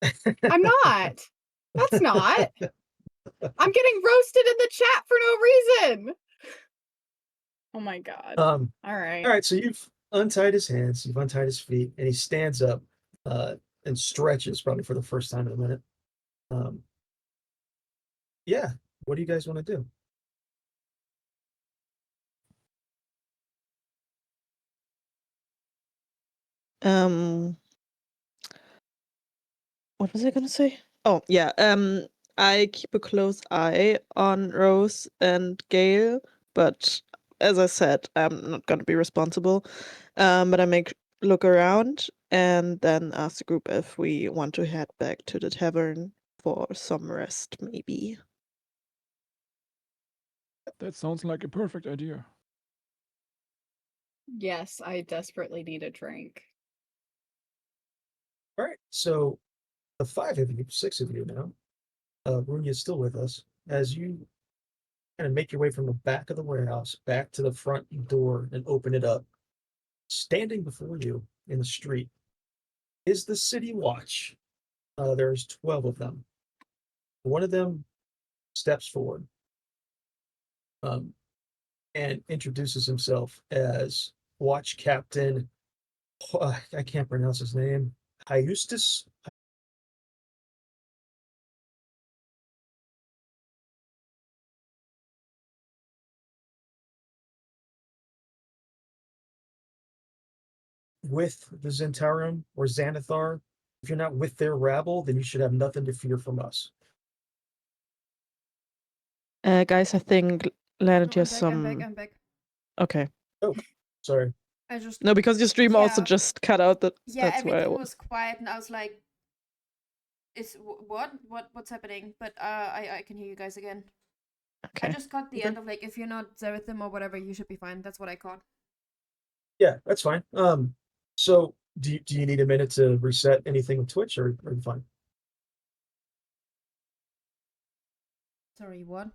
I'm not. That's not. I'm getting roasted in the chat for no reason. Oh my god. All right. All right, so you've untied his hands, you've untied his feet, and he stands up and stretches probably for the first time in a minute. Yeah, what do you guys want to do? What was I gonna say? Oh, yeah. I keep a close eye on Rose and Gale, but as I said, I'm not gonna be responsible. But I make look around and then ask the group if we want to head back to the tavern for some rest, maybe. That sounds like a perfect idea. Yes, I desperately need a drink. All right, so the 5 of you, 6 of you now, Runia is still with us, as you kind of make your way from the back of the warehouse back to the front door and open it up. Standing before you in the street is the city watch. There's 12 of them. One of them steps forward and introduces himself as Watch Captain. I can't pronounce his name. Hyustus. With the Zentarum or Xanathar. If you're not with their rabble, then you should have nothing to fear from us. Guys, I think Lanitee has some. I'm back. Okay. Oh, sorry. I just No, because your stream also Yeah. just cut out. That's why I everything was quiet, and I was like, "Is what's happening?" But I can hear you guys again. Okay. I just got the end of like, if you're not there with them or whatever, you should be fine. That's what I caught. Yeah, that's fine. So do you need a minute to reset anything with Twitch, or are you fine? Sorry, what?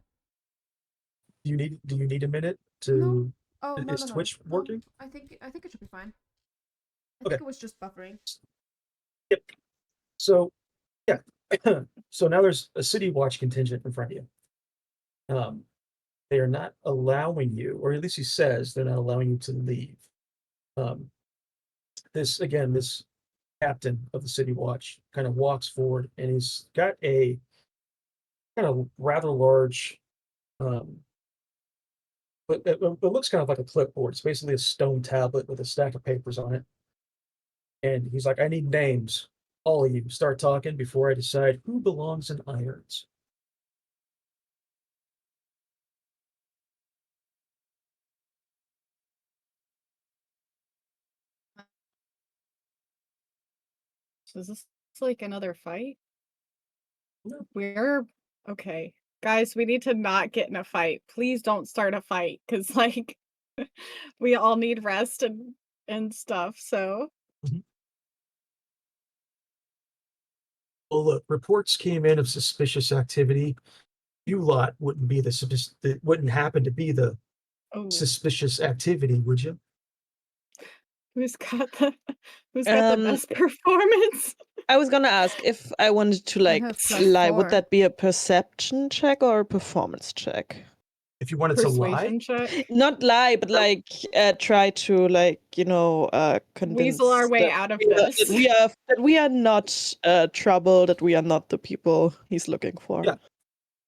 Do you need a minute to? Oh no, Is no. Twitch working? I think it should be fine. I Okay. think it was just buffering. Yep. So yeah. So now there's a city watch contingent in front of you. They are not allowing you, or at least he says they're not allowing you to leave. This captain of the city watch kind of walks forward, and he's got a kind of rather large, but it looks kind of like a clipboard. It's basically a stone tablet with a stack of papers on it. And he's like, I need names. All of you start talking before I decide who belongs in irons. So is this like another fight? No. We're okay. Guys, we need to not get in a fight. Please don't start a fight, because like we all need rest and stuff. So Well, look, reports came in of suspicious activity. You lot wouldn't be that wouldn't happen to be the oh, suspicious activity, would you? who's got the best performance? I was gonna ask if I wanted to like have lie. Would +4. that be a perception check or a performance check? If you wanted to lie, Persuasion check. Not lie, but like try to like convince Weasel our way that out of we are- this. that we are not trouble, that we are not the people he's looking for. Yeah.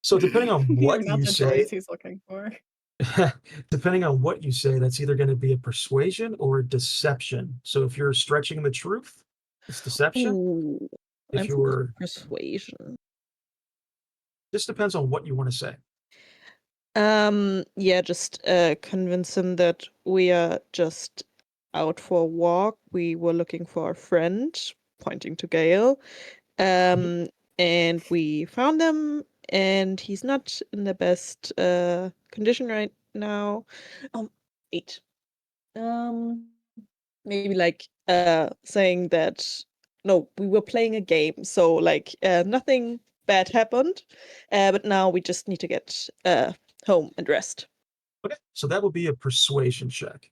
So depending on We are what not you the say, joys he's looking for. depending on what you say, that's either going to be a persuasion or a deception. So if you're stretching the truth, it's deception. Ooh, If I'm you're persuasion. just depends on what you want to say. Yeah, just convince him that we are just out for a walk. We were looking for a friend, pointing to Gale. And we found them, and he's not in the best condition right now. Wait. Maybe like saying that no, we were playing a game, so like nothing bad happened, but now we just need to get home and rest. Okay, so that will be a persuasion check.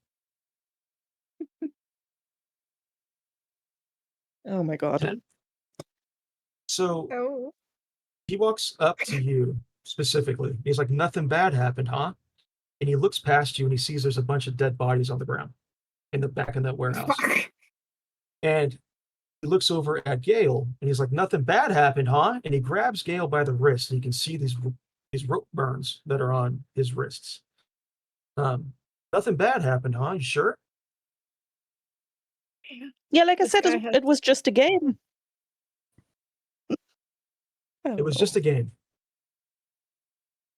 Oh my god. 10. So Oh. he walks up to you specifically. He's like, nothing bad happened, huh? And he looks past you and he sees there's a bunch of dead bodies on the ground in the back of that warehouse. Fuck. And he looks over at Gale and he's like, nothing bad happened, huh? And he grabs Gale by the wrist and you can see these rope burns that are on his wrists. Nothing bad happened, huh? You sure? Yeah, like I This said, guy has- it was just a game. It was just a game.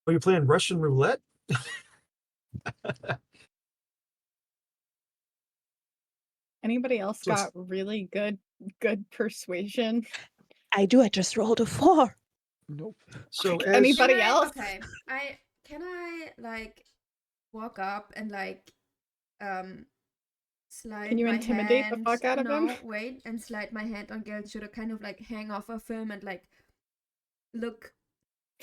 Are you playing Russian roulette? Anybody else So it's- got really good persuasion? I do. I just rolled a 4. Nope. So Like as anybody Can I- else? Okay. Can I like walk up and like slide Can you my intimidate the hand, fuck out of him? No, wait, and slide my hand on Gale's shoulder, kind of like hang off of him and like look,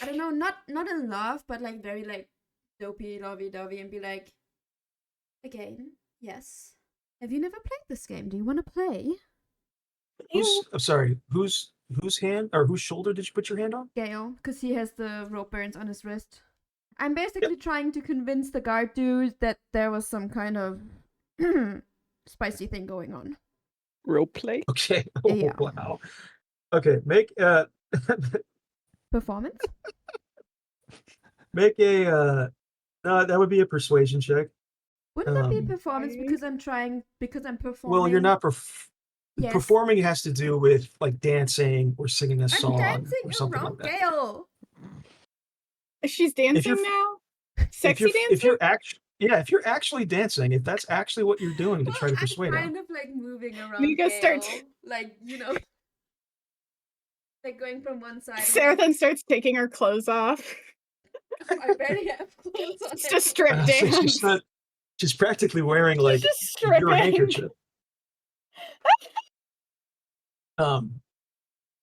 I don't know, not in love, but like very like dopey, lovey-dovey, and be like, again, yes. Have you never played this game? Do you want to play? I'm sorry, whose hand or whose shoulder did you put your hand on? Gale, because he has the rope burns on his wrist. I'm basically trying to convince the guard dude that there was some kind of spicy thing going on. Roleplay. Okay. Yeah. Oh, wow. Okay, make Performance? make a no, that would be a persuasion check. Wouldn't that be Um, performance Okay. because I'm performing? Well, you're not Yes. performing has to do with like dancing or singing a I'm song dancing or something around like that. Gale. She's dancing now? Sexy if you're dancing? if you're actually dancing, if that's actually what you're doing to try to persuade I'm him. kind of like moving around You go Gale, start- like, you know, like going from one side. Sarah then starts taking her clothes off. I barely have clothes on. It's just strip So dance. she's practically wearing like just your stripping. handkerchief.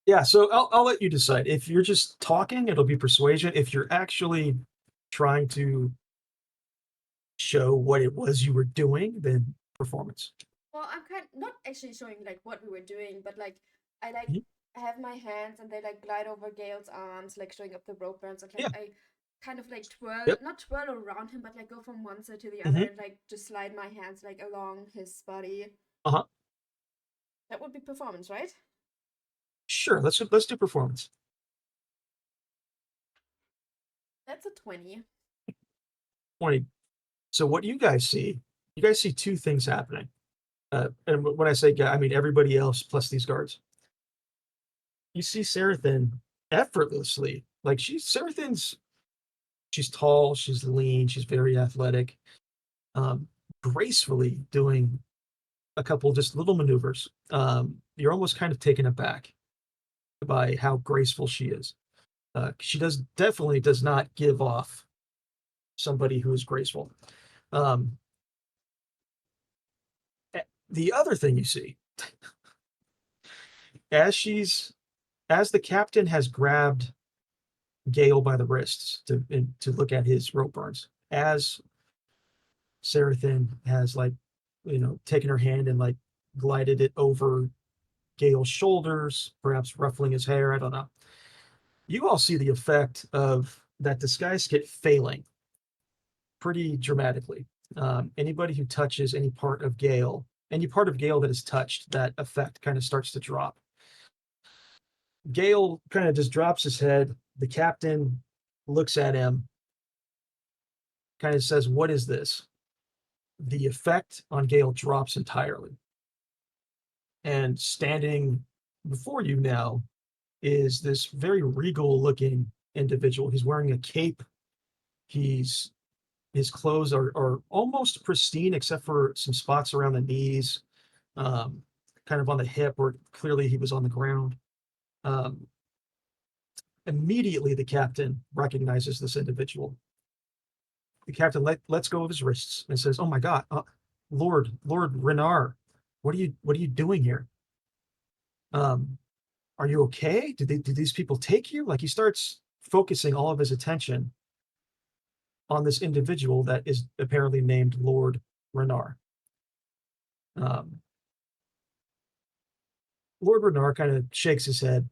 Yeah, so I'll let you decide. If you're just talking, it'll be persuasion. If you're actually trying to show what it was you were doing, then performance. Well, I'm kind not actually showing like what we were doing, but like I like Mhm. have my hands and they like glide over Gale's arms, like showing up the rope burns, and like Yeah. I kind of like twirl, Yep. not twirl around him, but like go from one side to the other Mhm. and like just slide my hands like along his body. Uh-huh. That would be performance, right? Sure, let's do performance. That's a 20. 20. So what you guys see two things happening. And when I say I mean everybody else plus these guards. You see Sarathin effortlessly, like she's tall, she's lean, she's very athletic, gracefully doing a couple just little maneuvers. You're almost kind of taken aback by how graceful she is. She definitely does not give off somebody who is graceful. The other thing you see, as the captain has grabbed Gale by the wrists to look at his rope burns, as Sarathin has taken her hand and like glided it over Gale's shoulders, perhaps ruffling his hair. I don't know. You all see the effect of that disguise kit failing pretty dramatically. Anybody who touches any part of Gale that is touched, that effect kind of starts to drop. Gale kind of just drops his head. The captain looks at him, kind of says, "What is this?" The effect on Gale drops entirely. And standing before you now is this very regal looking individual. He's wearing a cape. His clothes are almost pristine except for some spots around the knees, kind of on the hip where clearly he was on the ground. Immediately the captain recognizes this individual. The captain lets go of his wrists and says, "Oh my God, Lord Renaer, what are you doing here? Are you okay? Did these people take you?" Like he starts focusing all of his attention on this individual that is apparently named Lord Renaer. Lord Renaer kind of shakes his head.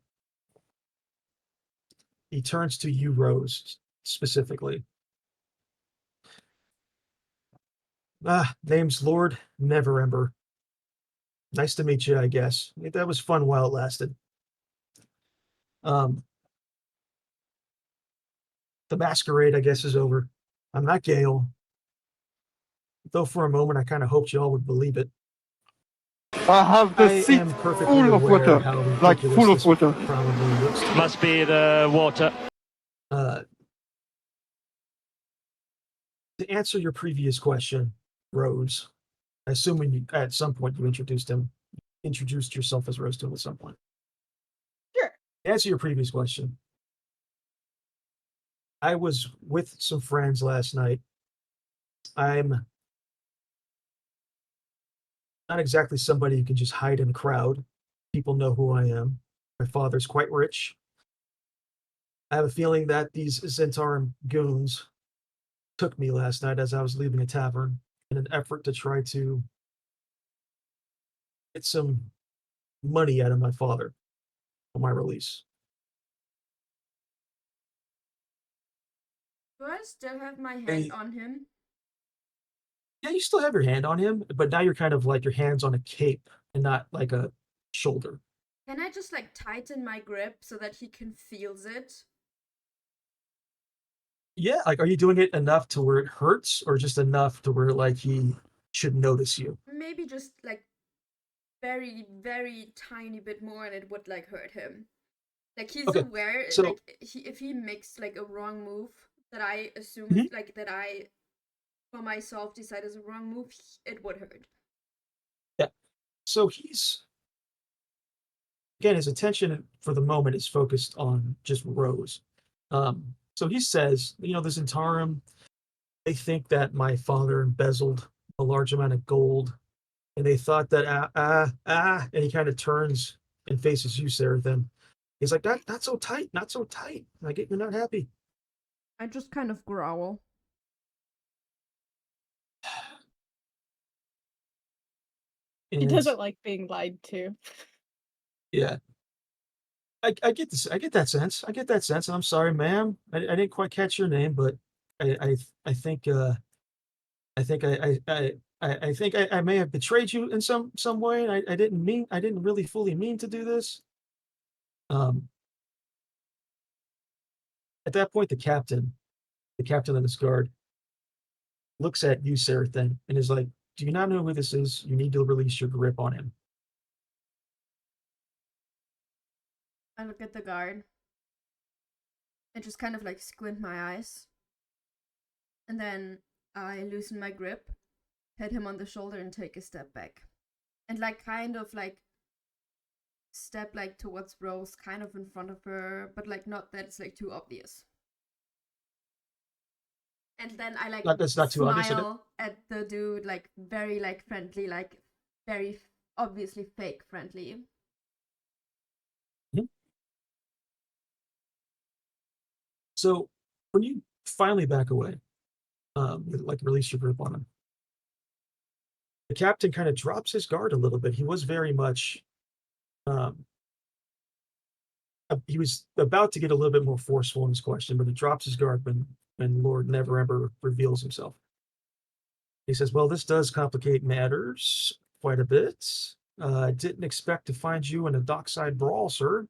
He turns to you, Rose, specifically. Name's Lord Neverember. Nice to meet you, I guess. That was fun while it lasted. The masquerade, I guess, is over. I'm not Gale. Though for a moment I kind of hoped y'all would believe it. I have the I seat am perfectly full of aware water, how like ridiculous full of this water. probably looks to you. Must be the water. To answer your previous question, Rose, assuming you, at some point you introduced yourself as Rose to him at some point. Sure. To answer your previous question, I was with some friends last night. I'm not exactly somebody who can just hide in a crowd. People know who I am. My father's quite rich. I have a feeling that these Zentarum goons took me last night as I was leaving a tavern in an effort to try to get some money out of my father for my release. Do I still have my hand Hey. on him? Yeah, you still have your hand on him, but now you're kind of like your hand's on a cape and not like a shoulder. Can I just like tighten my grip so that he can feels it? Yeah, like, are you doing it enough to where it hurts, or just enough to where like he should notice you? Maybe just like very, very tiny bit more and it would like hurt him. Like he's Okay, aware, so- like if he makes like a wrong move that I assume Mhm. like that I for myself decide is a wrong move, it would hurt. So he's again, his attention for the moment is focused on just Rose. So he says, the Zentarum, they think that my father embezzled a large amount of gold, and they thought that and he kind of turns and faces you, Seraphim. He's like, that not so tight, not so tight. I get you're not happy. I just kind of growl. He And doesn't like being lied to. yeah, I get this. I get that sense. I get that sense. And I'm sorry, ma'am. I didn't quite catch your name, but I think I think I think I may have betrayed you in some way. And I didn't really fully mean to do this. At that point, the captain of this guard, looks at you, Seraphim, and is like, "Do you not know who this is? You need to release your grip on him." I look at the guard and just kind of like squint my eyes. And then I loosen my grip, hit him on the shoulder, and take a step back. And like kind of like step like towards Rose, kind of in front of her, but like not that it's like too obvious. And then I like That's not too obvious, is it? smile at the dude, like very like friendly, like very obviously fake friendly. So when you finally back away, like release your grip on him, the captain kind of drops his guard a little bit. He was very much, he was about to get a little bit more forceful in his question, but he drops his guard when Lord Neverember reveals himself. He says, "Well, this does complicate matters quite a bit. I didn't expect to find you in a dockside brawl, sir."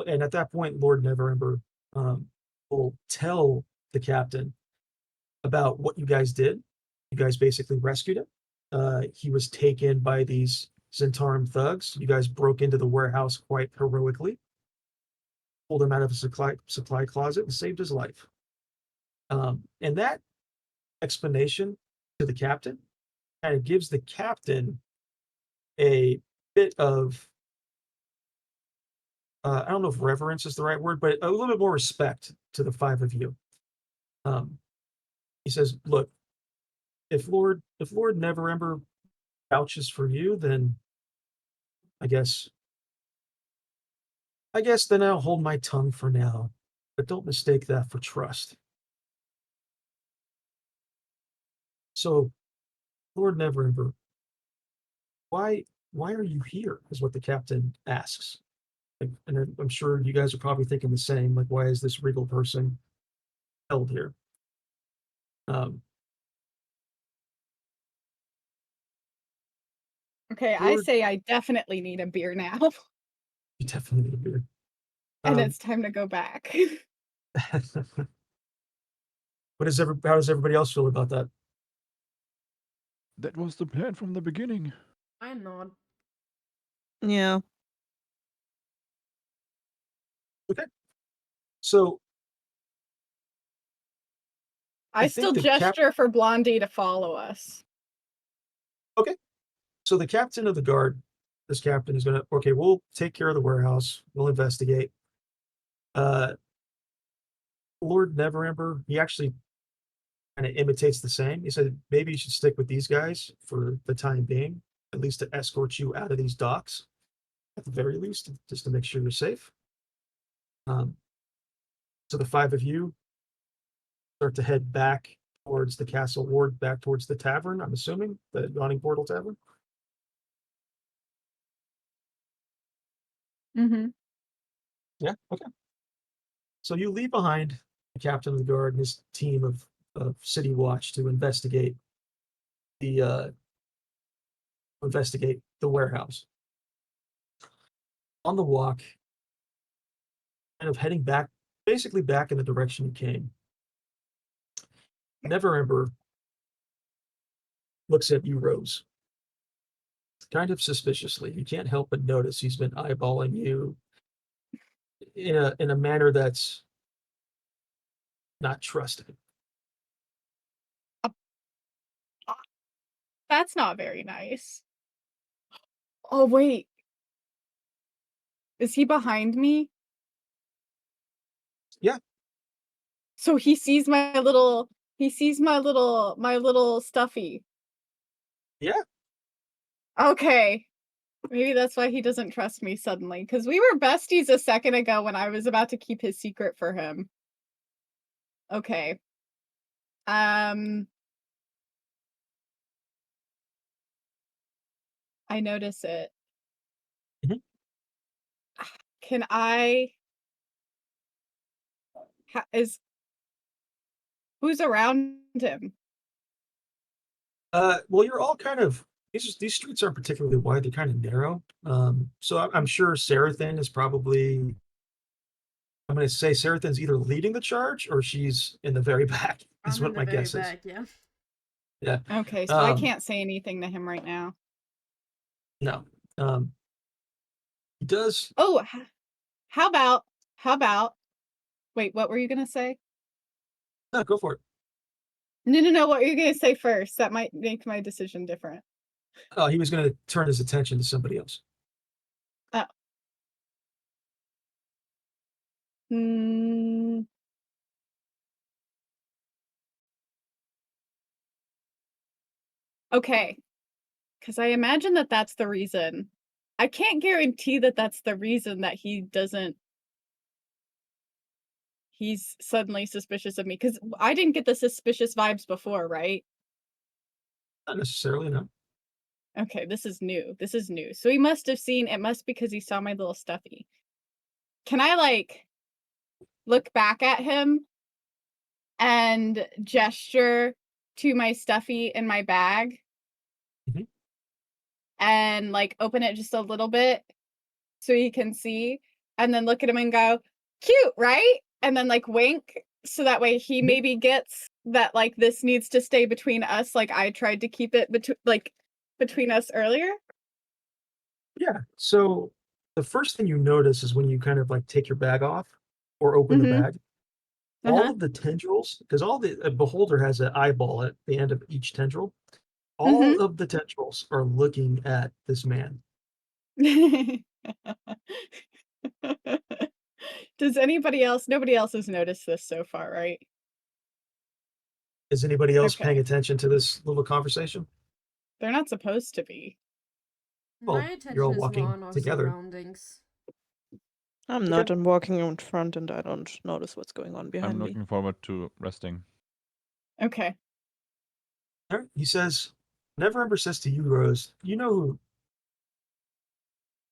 And at that point, Lord Neverember will tell the captain about what you guys did. You guys basically rescued him. He was taken by these Zentarum thugs. You guys broke into the warehouse quite heroically, pulled him out of a supply closet, and saved his life. And that explanation to the captain kind of gives the captain a bit of, I don't know if reverence is the right word, but a little bit more respect to the five of you. He says, "Look, if Lord Neverember vouches for you, then I guess then I'll hold my tongue for now. but don't mistake that for trust. So, Lord Neverember, why are you here? Is what the captain asks. And I'm sure you guys are probably thinking the same. Like, why is this regal person held here? Okay, I Lord- say I definitely need a beer now, You definitely need a beer. and it's time to go back. How does everybody else feel about that? That was the plan from the beginning. I'm not. Yeah. Okay. So I think still the gesture for Blondie to follow us. Okay. So the captain of the guard, this captain is gonna, okay, we'll take care of the warehouse. We'll investigate. Lord Neverember, he actually kind of imitates the same. He said, maybe you should stick with these guys for the time being, at least to escort you out of these docks, at the very least, just to make sure you're safe. So the five of you start to head back towards the castle ward, back towards the tavern, I'm assuming, the Yawning Portal Tavern. Mm-hmm. Yeah, okay. So you leave behind the captain of the guard and his team of city watch to investigate the warehouse. On the walk, kind of heading back, basically back in the direction you came, Neverember looks at you, Rose, kind of suspiciously. You can't help but notice he's been eyeballing you in a manner that's not trusting. That's not very nice. Oh, wait. Is he behind me? Yeah. So he sees my little stuffy. Yeah. Okay. Maybe that's why he doesn't trust me suddenly, because we were besties a second ago when I was about to keep his secret for him. Okay. I notice it. Mhm. Can I who's around him? Well, you're all kind of these streets aren't particularly wide; they're kind of narrow. So I'm sure Sarathan is probably. I'm going to say Sarathan's either leading the charge or she's in the very back. Is I'm what in the my very guess is. back, yeah. Yeah. Okay, so I can't say anything to him right now. No. He does. Oh, how about wait, what were you gonna say? No, go for it. No, what were you gonna say first? That might make my decision different. Oh, he was going to turn his attention to somebody else. Oh. Okay, because I imagine that that's the reason. I can't guarantee that that's the reason that he's suddenly suspicious of me, because I didn't get the suspicious vibes before, right? Not necessarily, no. Okay, this is new. So he must have seen, it must because he saw my little stuffy. Can I, like, look back at him and gesture to my stuffy in my bag? Mhm. And, like, open it just a little bit so he can see, and then look at him and go, "Cute, right?" And then, like, wink, so that way he Mhm. maybe gets that, like, this needs to stay between us, like I tried to keep it between us earlier? Yeah. So the first thing you notice is when you kind of like take your bag off or open the Mhm. bag, all Uh-huh. of the tendrils, because all the a beholder has an eyeball at the end of each tendril. Mhm. All of the tendrils are looking at this man. Does nobody else has noticed this so far, right? Is anybody else paying Okay. attention to this little conversation? They're not supposed to be. Well, My you're all attention is more walking on our together. surroundings. I'm not. I'm walking in front and I don't notice what's going on behind I'm me. looking forward to resting. Okay. Alright, he says, Neverember says to you, Rose, you know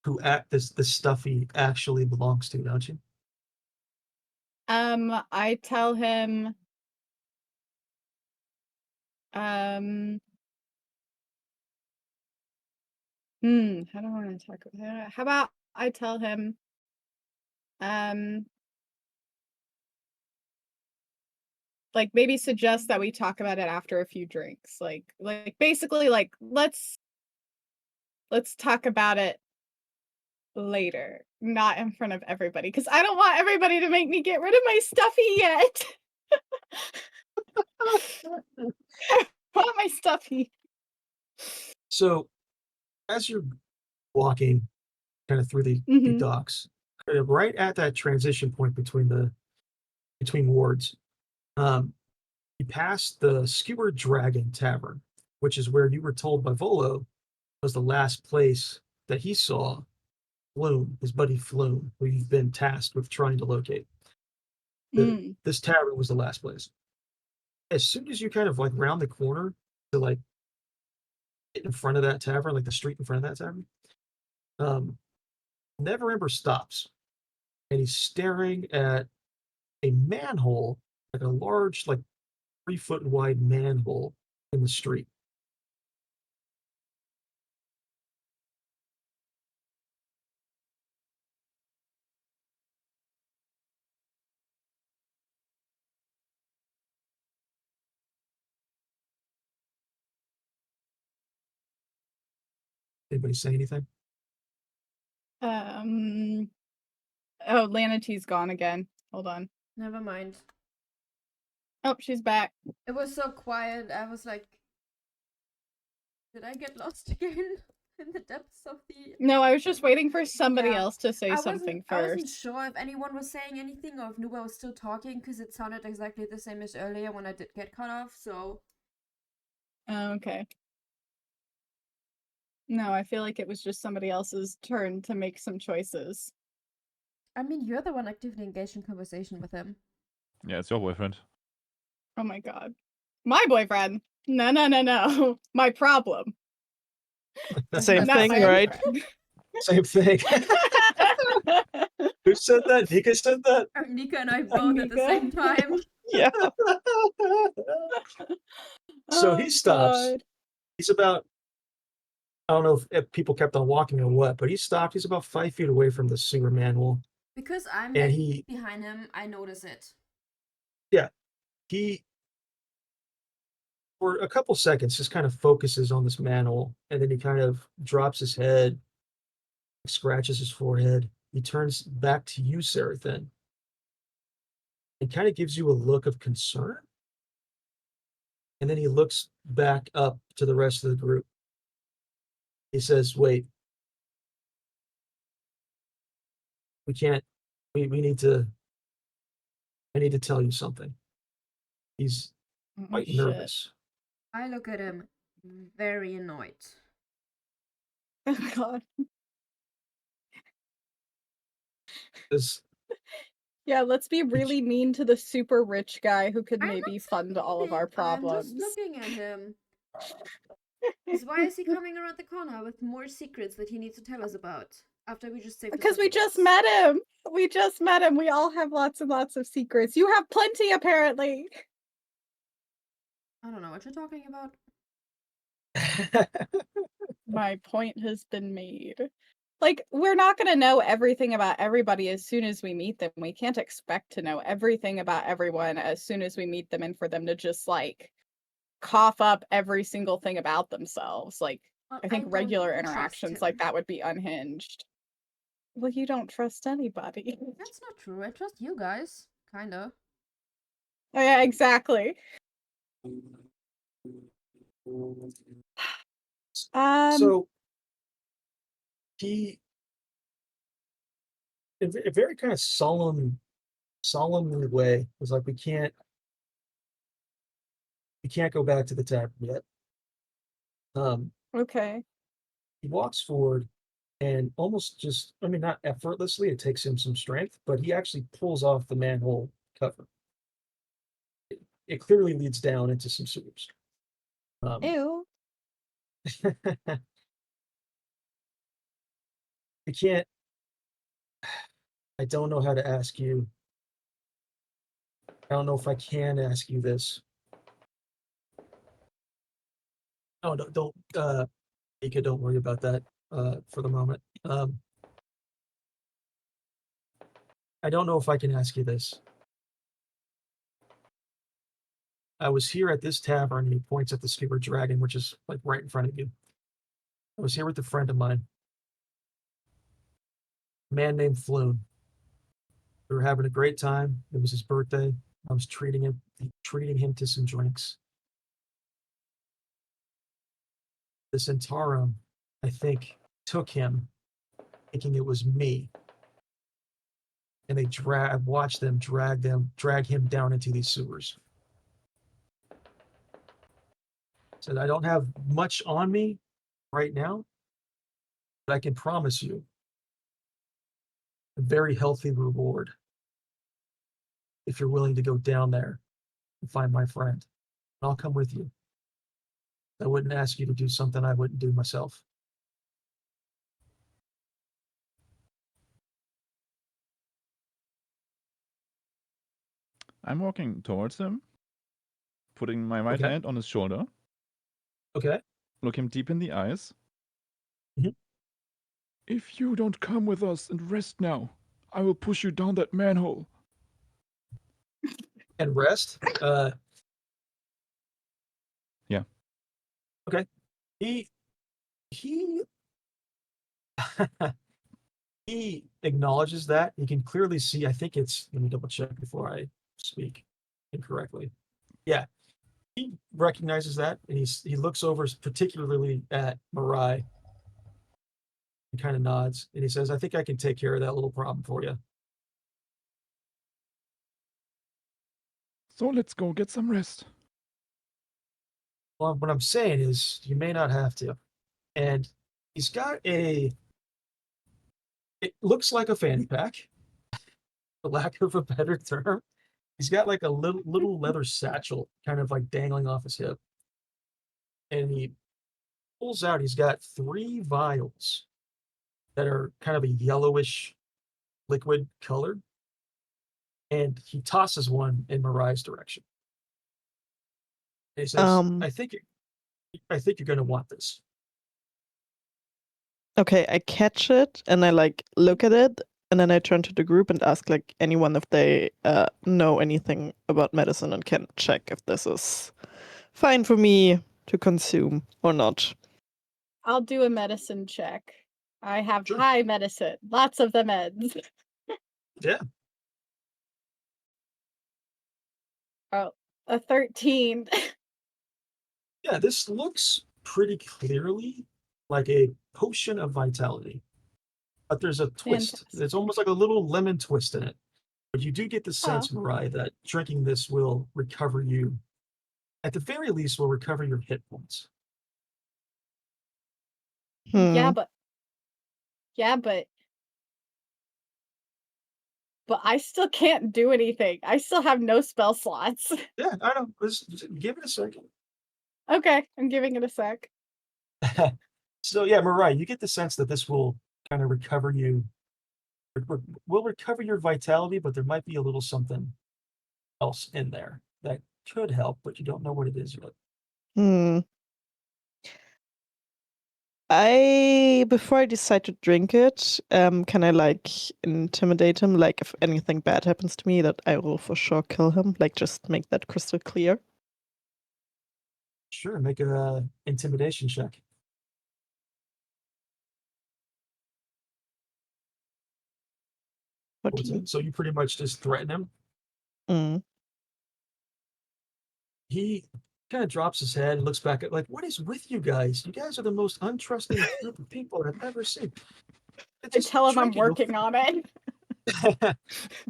who this stuffy actually belongs to, don't you? I tell him, how do I want to talk about it? How about I tell him, like maybe suggest that we talk about it after a few drinks. Like basically like let's talk about it later, not in front of everybody, because I don't want everybody to make me get rid of my stuffy yet. I want my stuffy. So, as you're walking kind of through the Mhm. docks, kind of right at that transition point between wards, you pass the Skewered Dragon Tavern, which is where you were told by Volo was the last place that he saw Floon, his buddy Floon, who you've been tasked with trying to locate. This tavern was the last place. As soon as you kind of like round the corner to like get in front of that tavern, like the street in front of that tavern, Neverember stops and he's staring at a manhole, like a large, like 3 foot wide manhole in the street. Anybody say anything? Oh, Lanitee's gone again. Hold on. Never mind. Oh, she's back. It was so quiet. I was like, did I get lost again in the depths of the? No, I was just waiting for somebody Yeah. else to say I something wasn't first. sure if anyone was saying anything or if Nuba was still talking because it sounded exactly the same as earlier when I did get cut off. So Oh, okay. No, I feel like it was just somebody else's turn to make some choices. I mean, you're the one actively engaged in conversation with him. Yeah, it's your boyfriend. Oh my god. My boyfriend. No. My problem. Same Not thing, my right? boyfriend. Same thing. Who said that? Nika said that? Nika and I both at the Nika. same time. Yeah. So Oh, he stops. God. He's about, I don't know if people kept on walking or what, but he stopped. He's about 5 feet away from the sewer manhole. Because I'm And like behind him, I notice it. he, for a couple seconds, just kind of focuses on this manhole. And then he kind of drops his head, scratches his forehead. He turns back to you, Sarathan, and kind of gives you a look of concern. And then he looks back up to the rest of the group. He says, wait, we can't, we need to, I need to tell you something. He's Oh, quite shit. nervous. I look at him, very annoyed. Oh, God. This, Yeah, let's be really mean to the super rich guy who could I'm maybe not fund all of our anything. I'm problems. just looking at him. Because why is he coming around the corner with more secrets that he needs to tell us about? After we just saved Because we just met him. We just met him. We all have lots and lots of secrets. You have plenty, apparently. I don't know what you're talking about. My point has been made. Like, we're not going to know everything about everybody as soon as we meet them. We can't expect to know everything about everyone as soon as we meet them and for them to just, like, cough up every single thing about themselves. Like, I think regular interactions like that would be unhinged. Well, you don't trust anybody. That's not true. I trust you guys. Kinda. Oh, yeah, exactly. So he, in a very kind of solemnly way, was like, we can't go back to the tavern yet. Okay. He walks forward and almost just, I mean, not effortlessly, it takes him some strength, but he actually pulls off the manhole cover. It clearly leads down into some sewers. Ew. I can't, I don't know how to ask you. I don't know if I can ask you this. Oh, no, don't, Mika, don't worry about that for the moment. I don't know if I can ask you this. I was here at this tavern, and he points at the Skewer Dragon, which is like right in front of you. I was here with a friend of mine, a man named Floon. We were having a great time. It was his birthday. I was treating him to some drinks. The Centarum, I think, took him, thinking it was me. And I watched them drag him down into these sewers. Said, I don't have much on me right now, but I can promise you a very healthy reward if you're willing to go down there and find my friend. I'll come with you. I wouldn't ask you to do something I wouldn't do myself. I'm walking towards him, putting my right Okay. hand on his shoulder, Okay. look him deep in the eyes. Mhm. If you don't come with us and rest now, I will push you down that manhole. And rest. Yeah. Okay. He he acknowledges that. He can clearly see. I think it's. Let me double check before I speak incorrectly. Yeah, he recognizes that, and he looks over particularly at Mirai. He kind of nods, and he says, "I think I can take care of that little problem for you." So let's go get some rest. Well, what I'm saying is, you may not have to. And he's got it looks like a fanny pack, for lack of a better term. He's got like a little leather satchel kind of like dangling off his hip. And he pulls out, he's got 3 vials that are kind of a yellowish liquid color. And he tosses one in Marai's direction. And he says, I think you're gonna want this. Okay, I catch it and I like look at it and then I turn to the group and ask like anyone if they know anything about medicine and can check if this is fine for me to consume or not. I'll do a medicine check. I have Sure. high medicine, lots of the meds. Yeah. Oh, a 13. Yeah, this looks pretty clearly like a potion of vitality. But there's a twist. Fantastic. There's almost like a little lemon twist in it. But you do get the sense, Mirai, that drinking this will recover you, at the very least, will recover your hit points. Yeah, but I still can't do anything. I still have no spell slots. Yeah, I know. Just give it a second. Okay, I'm giving it a sec. So yeah, Mirai, you get the sense that this will kind of recover you. Will recover your vitality, but there might be a little something else in there that could help, but you don't know what it is yet. Before I decide to drink it, can I like intimidate him? Like if anything bad happens to me, that I will for sure kill him. Like just make that crystal clear. Sure, make a intimidation check. So you pretty much just threaten him. Mm. He kind of drops his head and looks back at like, what is with you guys? You guys are the most untrusting group of people I've ever seen. I tell him I'm working on it.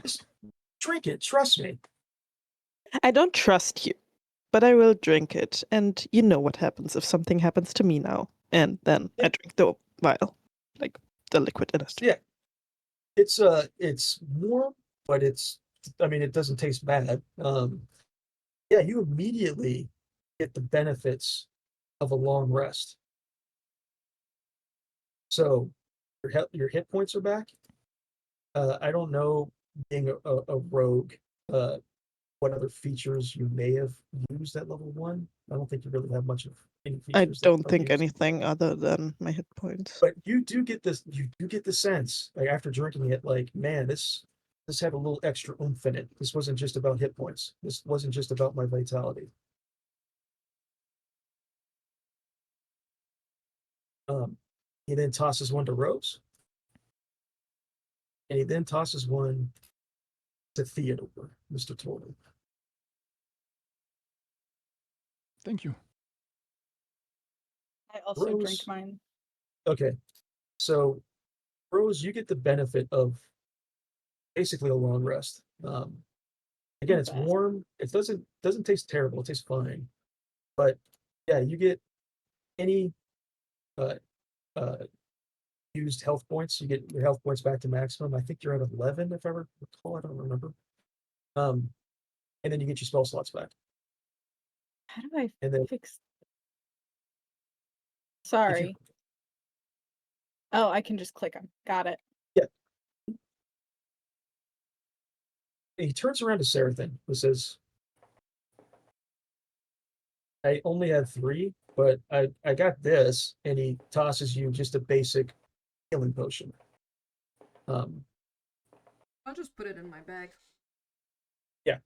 Just drink it, trust me. I don't trust you, but I will drink it. And you know what happens if something happens to me now. And then I drink the vial. Like, the liquid in it. Yeah. It's warm, but it doesn't taste bad. Yeah, you immediately get the benefits of a long rest. So your hit points are back. I don't know, being a rogue, what other features you may have used at level 1. I don't think you really have much of any I features that don't are think used. anything other than my hit points. But you do get the sense, like after drinking it, like, man, this had a little extra oomph in it. This wasn't just about hit points. This wasn't just about my vitality. He then tosses one to Rose, and he then tosses one to Theodore, Mr. Tortle. Thank you. I also drink Rose. mine. Okay, so Rose, you get the benefit of basically a long rest. Again, it's Okay. warm. It doesn't taste terrible. It tastes fine, but yeah, you get any uh, uh, used health points. You get your health points back to maximum. I think you're at 11, if I recall. I don't remember. And then you get your spell slots back. How do I And then fix? if you, Sorry. Oh, I can just click them. Got it. yeah, he turns around to Seraphim, who says, "I only had 3, but I got this." And he tosses you just a basic healing potion. I'll just put it in my bag. Yeah.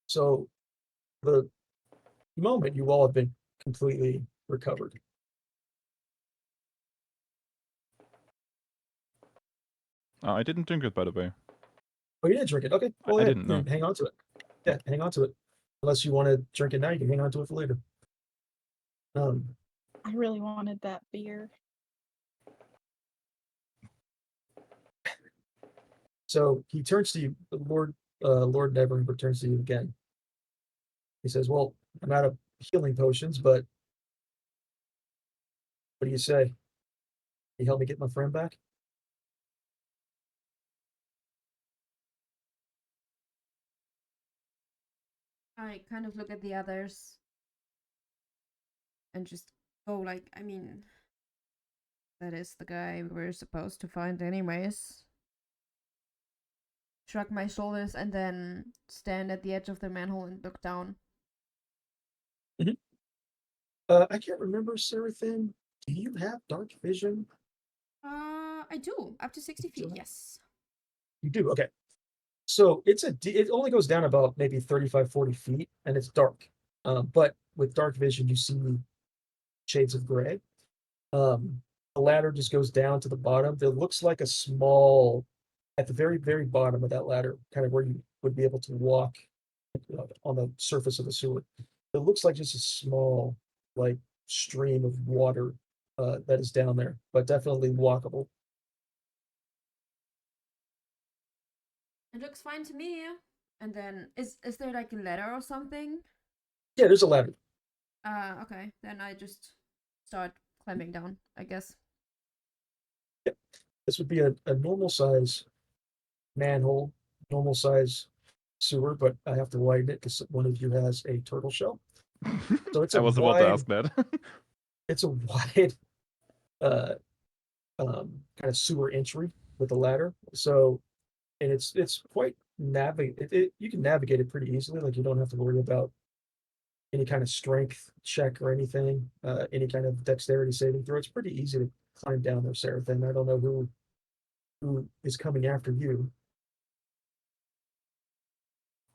So the moment you all have been completely recovered. I didn't drink it, by the way. Oh, you didn't drink it. Okay. Well, I yeah, didn't know. hang on to it. Yeah, hang on to it. Unless you want to drink it now, you can hang on to it for later. I really wanted that beer. So he turns to you, Lord Neverember turns to you again. He says, "Well, I'm out of healing potions, but what do you say? Can you help me get my friend back?" I kind of look at the others and just go like, I mean, that is the guy we're supposed to find anyways. Shrug my shoulders and then stand at the edge of the manhole and look down. I can't remember, Seraphim. Do you have dark vision? I do. Up to 60 feet, yes. You do. Okay. So it only goes down about maybe 35, 40 feet, and it's dark. But with dark vision, you see shades of gray. The ladder just goes down to the bottom. There looks like a small, at the very, very bottom of that ladder, kind of where you would be able to walk on the surface of the sewer. It looks like just a small, like, stream of water that is down there, but definitely walkable. It looks fine to me. And then is there like a ladder or something? Yeah, there's a ladder. Okay. Then I just start climbing down, I guess. Yep. This would be a normal size manhole, normal size sewer, but I have to widen it because one of you has a turtle shell. So it's I a was about to wide, ask that. it's a wide uh kind of sewer entry with a ladder. So, and it's quite you can navigate it pretty easily. Like, you don't have to worry about any kind of strength check or anything, any kind of dexterity saving throw. It's pretty easy to climb down there, Seraphim. I don't know who is coming after you.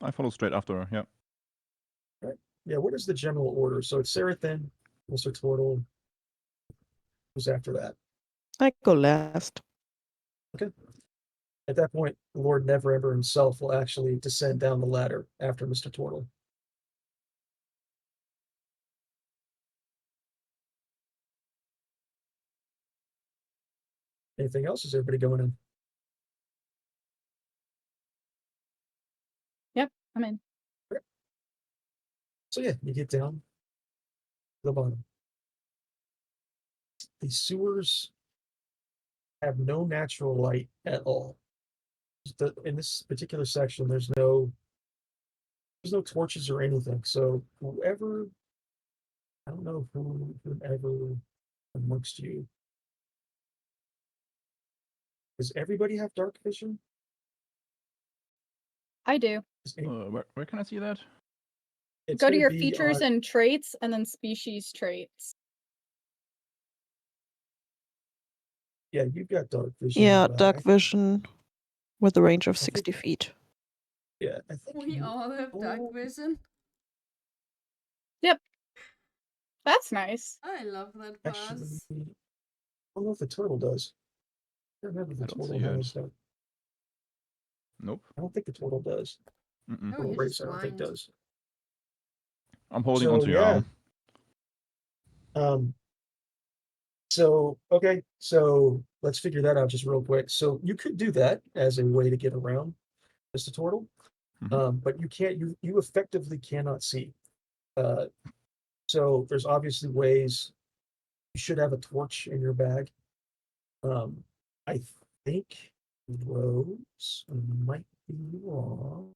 I follow straight after her, yeah. Right? Yeah, what is the general order? So it's Seraphim, Mr. Tortle. Who's after that? I go last. Okay. At that point, Lord Neverember himself will actually descend down the ladder after Mr. Tortle. Anything else? Is everybody going in? Yep, I'm in. So yeah, you get down to the bottom. the sewers have no natural light at all. In this particular section, there's no torches or anything. So whoever, I don't know whoever amongst you, does everybody have dark vision? I do. Where can I see that? It's Go to gonna your be features on- and traits, and then species traits. yeah, you've got dark vision. Yeah, but dark I- vision with a range of I think- 60 feet. Yeah, I think We you all have dark all- vision. That's nice. I love that Actually, pass. I don't know if the turtle does. I don't remember if the I don't turtle see it. has that. Nope. I don't think the turtle does. Mm-mm. Oh, Turtle you're just race, I don't think blind. does. I'm holding So, onto your yeah. arm. Okay, so let's figure that out just real quick. So you could do that as a way to get around Mr. Turtle, Mhm. but you can't. You effectively cannot see. So there's obviously ways. You should have a torch in your bag. I think Rose might be wrong.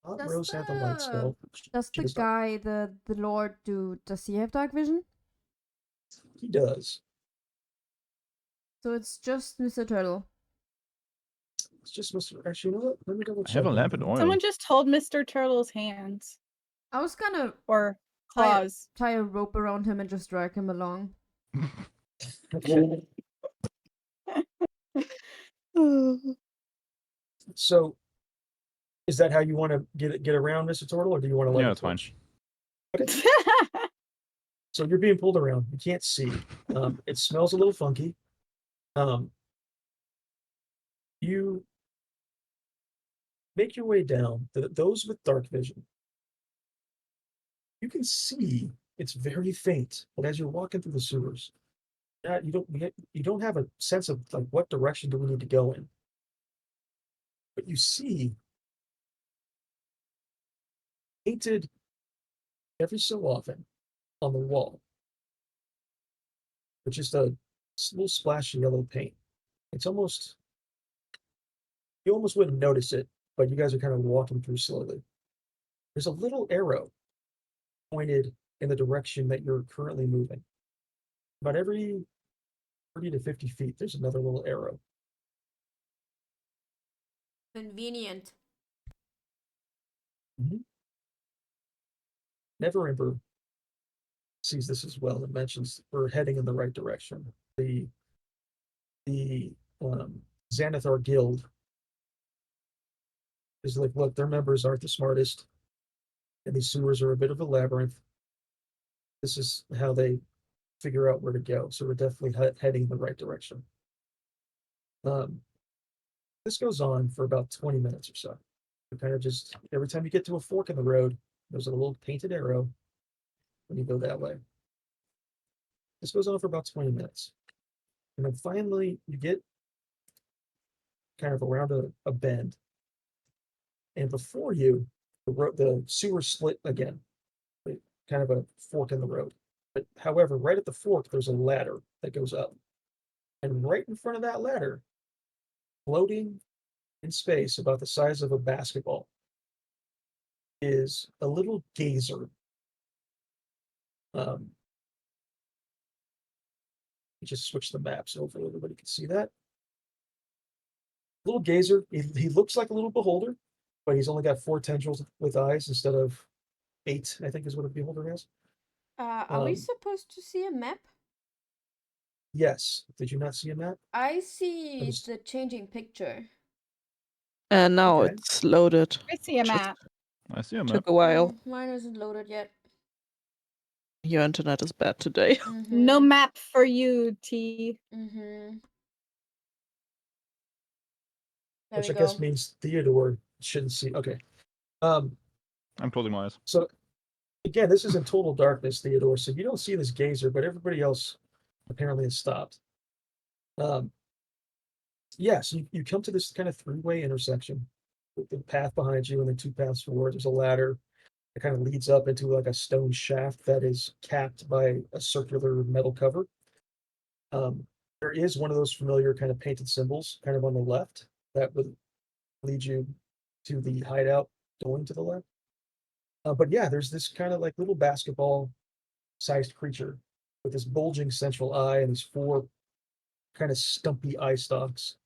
Does Rose had the light spell. Does She the does not. guy, the Lord, does he have dark vision? He does. So it's just Mr. Turtle. It's just Mr. Actually, you know what? Let me double I check. have a lamp and oil. Someone just hold Mr. Turtle's hands I was gonna or tie, claws. tie a rope around him and just drag him along. Okay. So, is that how you want to get around, Mr. Turtle, or do you want to light Yeah, a it's fine. torch? So you're being pulled around. You can't see. It smells a little funky. You make your way down. Those with dark vision, you can see it's very faint, but as you're walking through the sewers, you don't have a sense of like what direction do we need to go in. But you see painted every so often on the wall, with just a little splash of yellow paint. It's almost you almost wouldn't notice it, but you guys are kind of walking through slowly. There's a little arrow pointed in the direction that you're currently moving. About every 30 to 50 feet, there's another little arrow. Convenient. Neverember sees this as well and mentions we're heading in the right direction. The Xanathar Guild is like, look, their members aren't the smartest, and these sewers are a bit of a labyrinth. This is how they figure out where to go. So we're definitely heading in the right direction. This goes on for about 20 minutes or so. You kind of just every time you get to a fork in the road, there's a little painted arrow when you go that way. This goes on for about 20 minutes. And then finally you get kind of around a bend. And before you, the sewer split again, kind of a fork in the road. But however, right at the fork, there's a ladder that goes up. And right in front of that ladder, floating in space about the size of a basketball, is a little gazer. Just switch the map so hopefully everybody can see that. Little gazer. He looks like a little beholder, but he's only got 4 tendrils with eyes instead of 8, I think is what a beholder has. Are we supposed to see a map? Yes. Did you not see a map? I see just- the changing picture. And now Okay. it's loaded. I see a map. I see a map. Took a while. Mine isn't loaded yet. Your internet is bad today. No map for you, T. There Which we I guess go. means Theodore shouldn't see. Okay. I'm closing my eyes. So again, this is in total darkness, Theodore. So you don't see this gazer, but everybody else apparently has stopped. Yeah, so you come to this kind of 3-way intersection with the path behind you and then 2 paths forward. There's a ladder that kind of leads up into like a stone shaft that is capped by a circular metal cover. There is one of those familiar kind of painted symbols kind of on the left that would lead you to the hideout going to the left. But yeah, there's this kind of like little basketball sized creature with this bulging central eye and these 4 kind of stumpy eye stalks,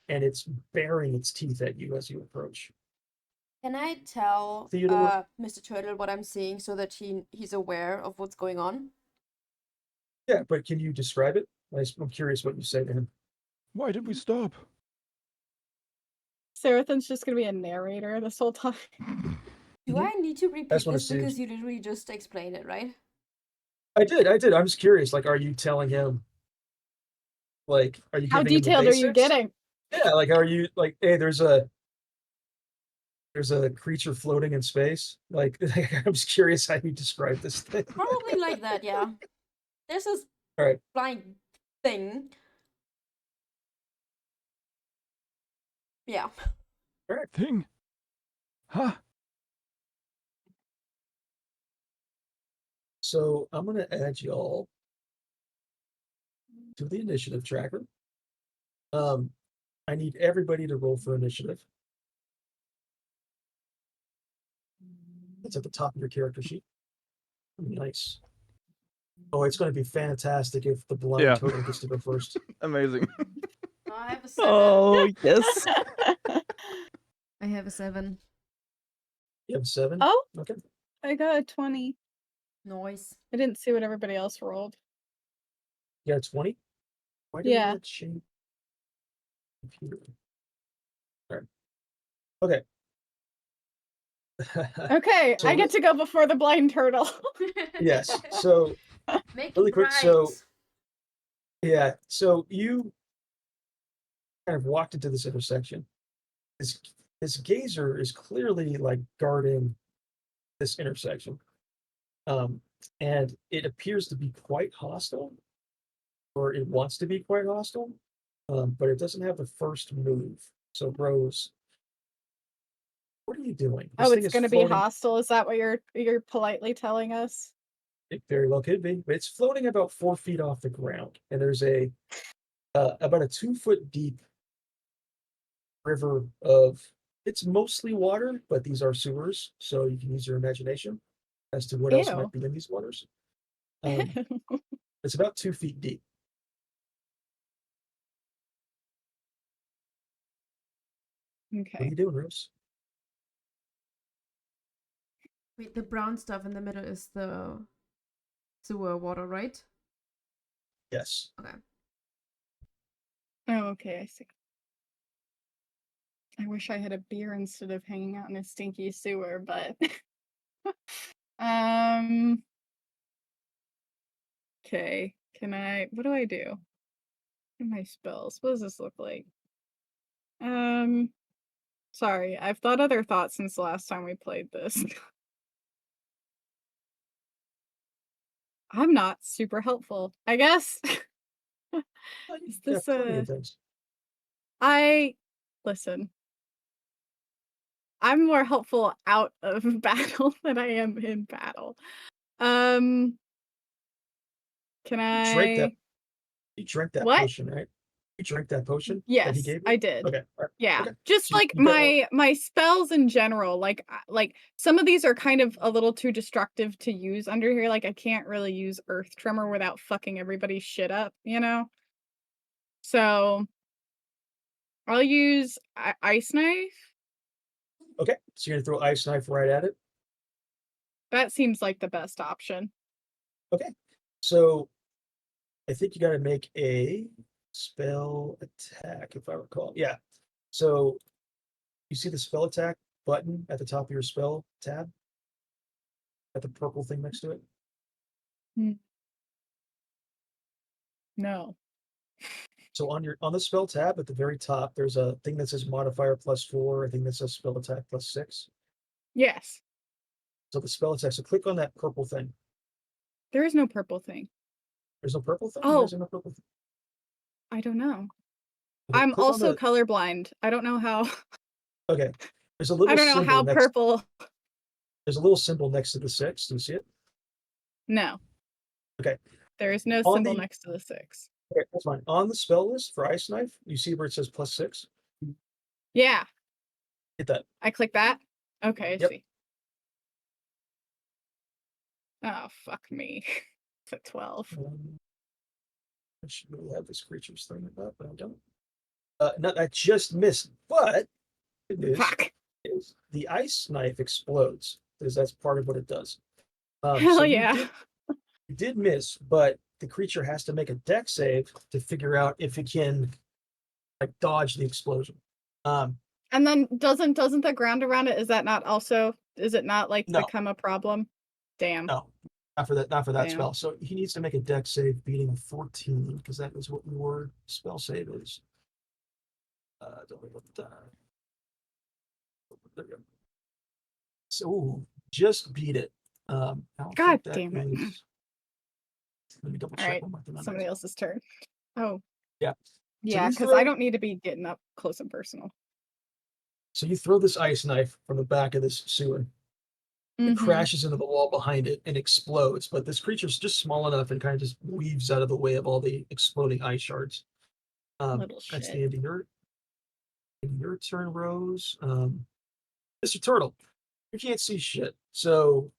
and it's baring its teeth at you as you approach. Can I tell Theodore? Mr. Turtle what I'm seeing so that he's aware of what's going on? Yeah, but can you describe it? I'm curious what you say to him. Why did we stop? Seraphim's just gonna be a narrator this whole time. Do I need to repeat That's what it this because seems. you literally just explained it, right? I did. I'm just curious. Like, are you telling him? Like, are you How giving him the detailed are you basics? getting? Yeah, like, are you like, hey, there's a creature floating in space? Like, I'm just curious how you describe this thing. Probably like that, yeah. There's this All right. blind thing. Yeah. All right. Thing? Huh? So I'm gonna add y'all to the initiative tracker. I need everybody to roll for initiative. It's at the top of your character sheet. Nice. Oh, it's going to be fantastic if the blind Yeah. totem gets to go first. Amazing. I have a 7. Oh, yes. I have a 7. You have 7? Oh, Okay. I got a 20. Noise. I didn't see what everybody else rolled. You got a 20? Why did Yeah. that change? Computer. All right. Okay. Okay, So I get to go before the blind turtle. Yes. So Make really it quick. right. So yeah. So you kind of walked into this intersection. This gazer is clearly like guarding this intersection, and it appears to be quite hostile, or it wants to be quite hostile, but it doesn't have the first move. So Rose, what are you doing? This Oh, thing it's is gonna be floating. hostile. Is that what you're politely telling us? It very well could be, but it's floating about 4 feet off the ground, and there's about a 2 foot deep river of. It's mostly water, but these are sewers, so you can use your imagination as to what else Ew. might be in these waters. It's about 2 feet deep. What are Okay. you doing, Rose? Wait, the brown stuff in the middle is the sewer water, right? Yes. Okay. Oh, okay, I see. I wish I had a beer instead of hanging out in a stinky sewer, but okay. What do I do? What are my spells? What does this look like? Sorry, I've thought other thoughts since the last time we played this. I'm not super helpful, I guess. Is this plenty of things. Listen. I'm more helpful out of battle than I am in battle. Can I? You drank that What? potion, right? You drank that potion that he Yes, gave you? I did. Okay. All right. Yeah, Okay. just So like you got one. my spells in general, like some of these are kind of a little too destructive to use under here. Like I can't really use Earth Tremor without fucking everybody's shit up, you know? So I'll use Ice Knife. Okay. So you're gonna throw ice knife right at it. That seems like the best option. Okay. So I think you got to make a spell attack, if I recall. Yeah. So you see the spell attack button at the top of your spell tab? Got the purple thing next to it? No. So on the spell tab at the very top, there's a thing that says modifier +4, a thing that says spell attack +6. Yes. So the spell attack. So click on that purple thing. There is no purple thing. There's no purple thing? Oh. Why is there no purple thing? I don't know. Okay, I'm click on also the. colorblind. I don't know how. Okay. There's a little I don't know symbol how next. purple. There's a little symbol next to the 6. Do you see it? No. Okay. There is no On symbol the- next to the 6. Okay, that's fine. On the spell list for Ice Knife, you see where it says +6? Yeah, Hit that. I click that. Okay, I Yep. see. Oh, fuck me. It's at 12. I should really have this creature's thing up, but I don't. No, I just missed. But good news Fuck. is the Ice Knife explodes, because that's part of what it does. Hell So yeah. you did miss, but the creature has to make a dex save to figure out if it can like dodge the explosion. And then doesn't the ground around it, is it not like No. become a problem? Damn. No, not for that Damn. spell. So he needs to make a dex save beating a 14, because that is what your spell save is. Don't worry about that. There we go. So just beat it. I don't God think that damn it. is- Let me double check Alright, one more thing. on somebody this. else's turn. Oh. Yeah. Yeah, you because throw- I don't need to be getting up close and personal. So you throw this ice knife from the back of this sewer. It Mhm. crashes into the wall behind it and explodes, but this creature's just small enough and kind of just weaves out of the way of all the exploding ice shards. Little That's shit. the end of your turn, Rose. Mr. Turtle, you can't see shit. So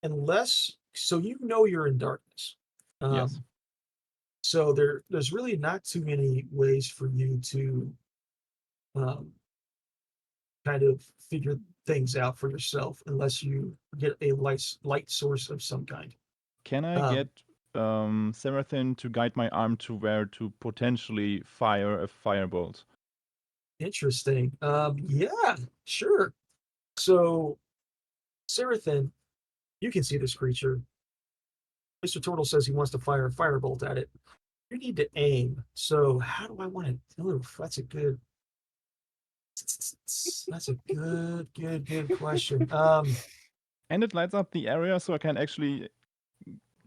unless you know you're in darkness. Yes. So there's really not too many ways for you to kind of figure things out for yourself unless you get a light source of some kind. Can I get Seraphim to guide my arm to where to potentially fire a firebolt? Interesting. Yeah, sure. So, Seraphim, you can see this creature. Mr. Turtle says he wants to fire a firebolt at it. You need to aim. So, how do I want to? Oh, that's a good question. And it lights up the area so I can actually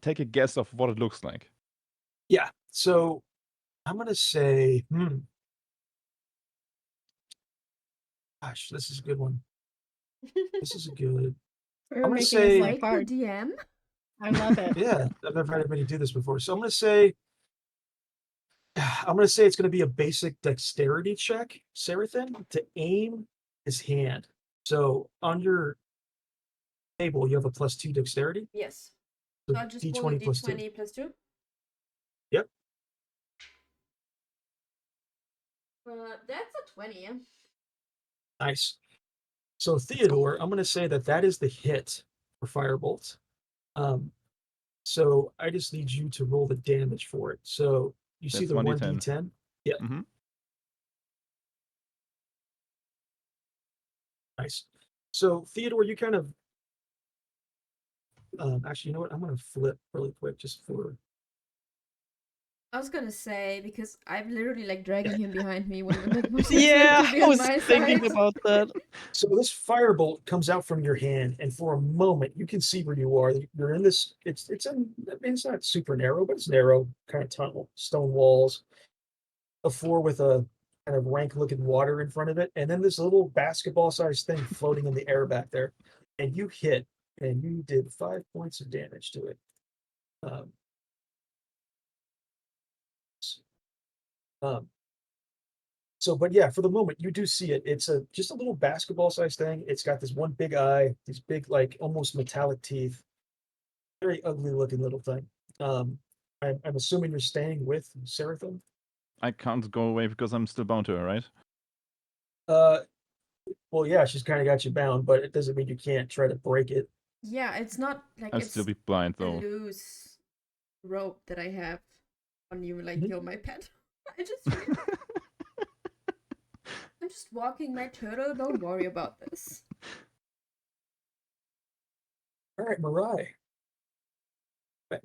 take a guess of what it looks like. Yeah. So, I'm gonna say, gosh, this is a good one. This is a good. We're I'm gonna making say- his Like life the hard. DM. I love it. Yeah, I've never had anybody do this before. So I'm gonna say it's gonna be a basic dexterity check, Seraphim, to aim his hand. So on your table, you have a +2 dexterity. Yes. So So I'll just roll a D20 +2. d20 +2. Yep. That's a 20. Nice. So Theodore, I'm gonna say that is the hit for Firebolt. So I just need you to roll the damage for it. So you see That's the 1d10. 1d10? Yeah. Mm-hmm. Nice. So Theodore, you kind of actually, you know what? I'm gonna flip really quick just for I was gonna say, because I'm literally like dragging him behind me, wouldn't it make more sense Yeah, to be I on was my thinking side? about that. So this firebolt comes out from your hand, and for a moment you can see where you are. You're in this. It's I mean, it's not super narrow, but it's narrow, kind of tunnel, stone walls, a floor with a kind of rank-looking water in front of it, and then this little basketball-sized thing floating in the air back there. And you hit, and you did 5 points of damage to it. Um, um, So, but yeah, for the moment, you do see it. It's just a little basketball-sized thing. It's got this one big eye, these big, like almost metallic teeth. Very ugly-looking little thing. I'm assuming you're staying with Seraphim. I can't go away because I'm still bound to her, right? Well, yeah, she's kind of got you bound, but it doesn't mean you can't try to break it. Yeah, it's not like I'll it's still be blind a though. loose rope that I have on you, like Mhm. you're my pet. I'm just walking my turtle. Don't worry about this. All right, Mirai.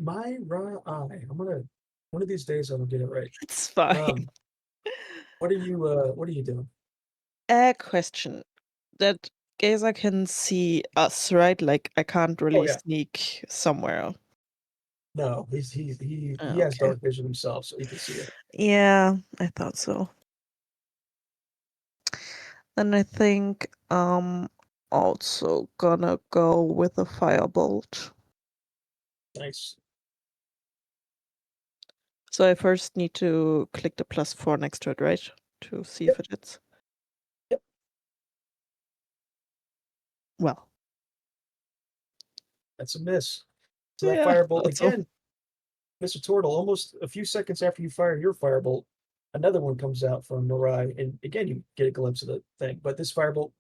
Mirai. I'm gonna one of these days I'm gonna get it right. It's fine. What are you doing? A question. That Gazer can see us, right? Like I can't really yeah. sneak somewhere. No, he Oh, has okay. dark vision himself, so he can see it. Yeah, I thought so. Then I think also gonna go with a firebolt. Nice. So I first need to click the +4 next to it, right? To see if it hits. Yep. Well. That's a miss. So that Yeah, firebolt that's all. again, Mr. Turtle, almost a few seconds after you fire your firebolt, another one comes out from Mirai, and again you get a glimpse of the thing. But this firebolt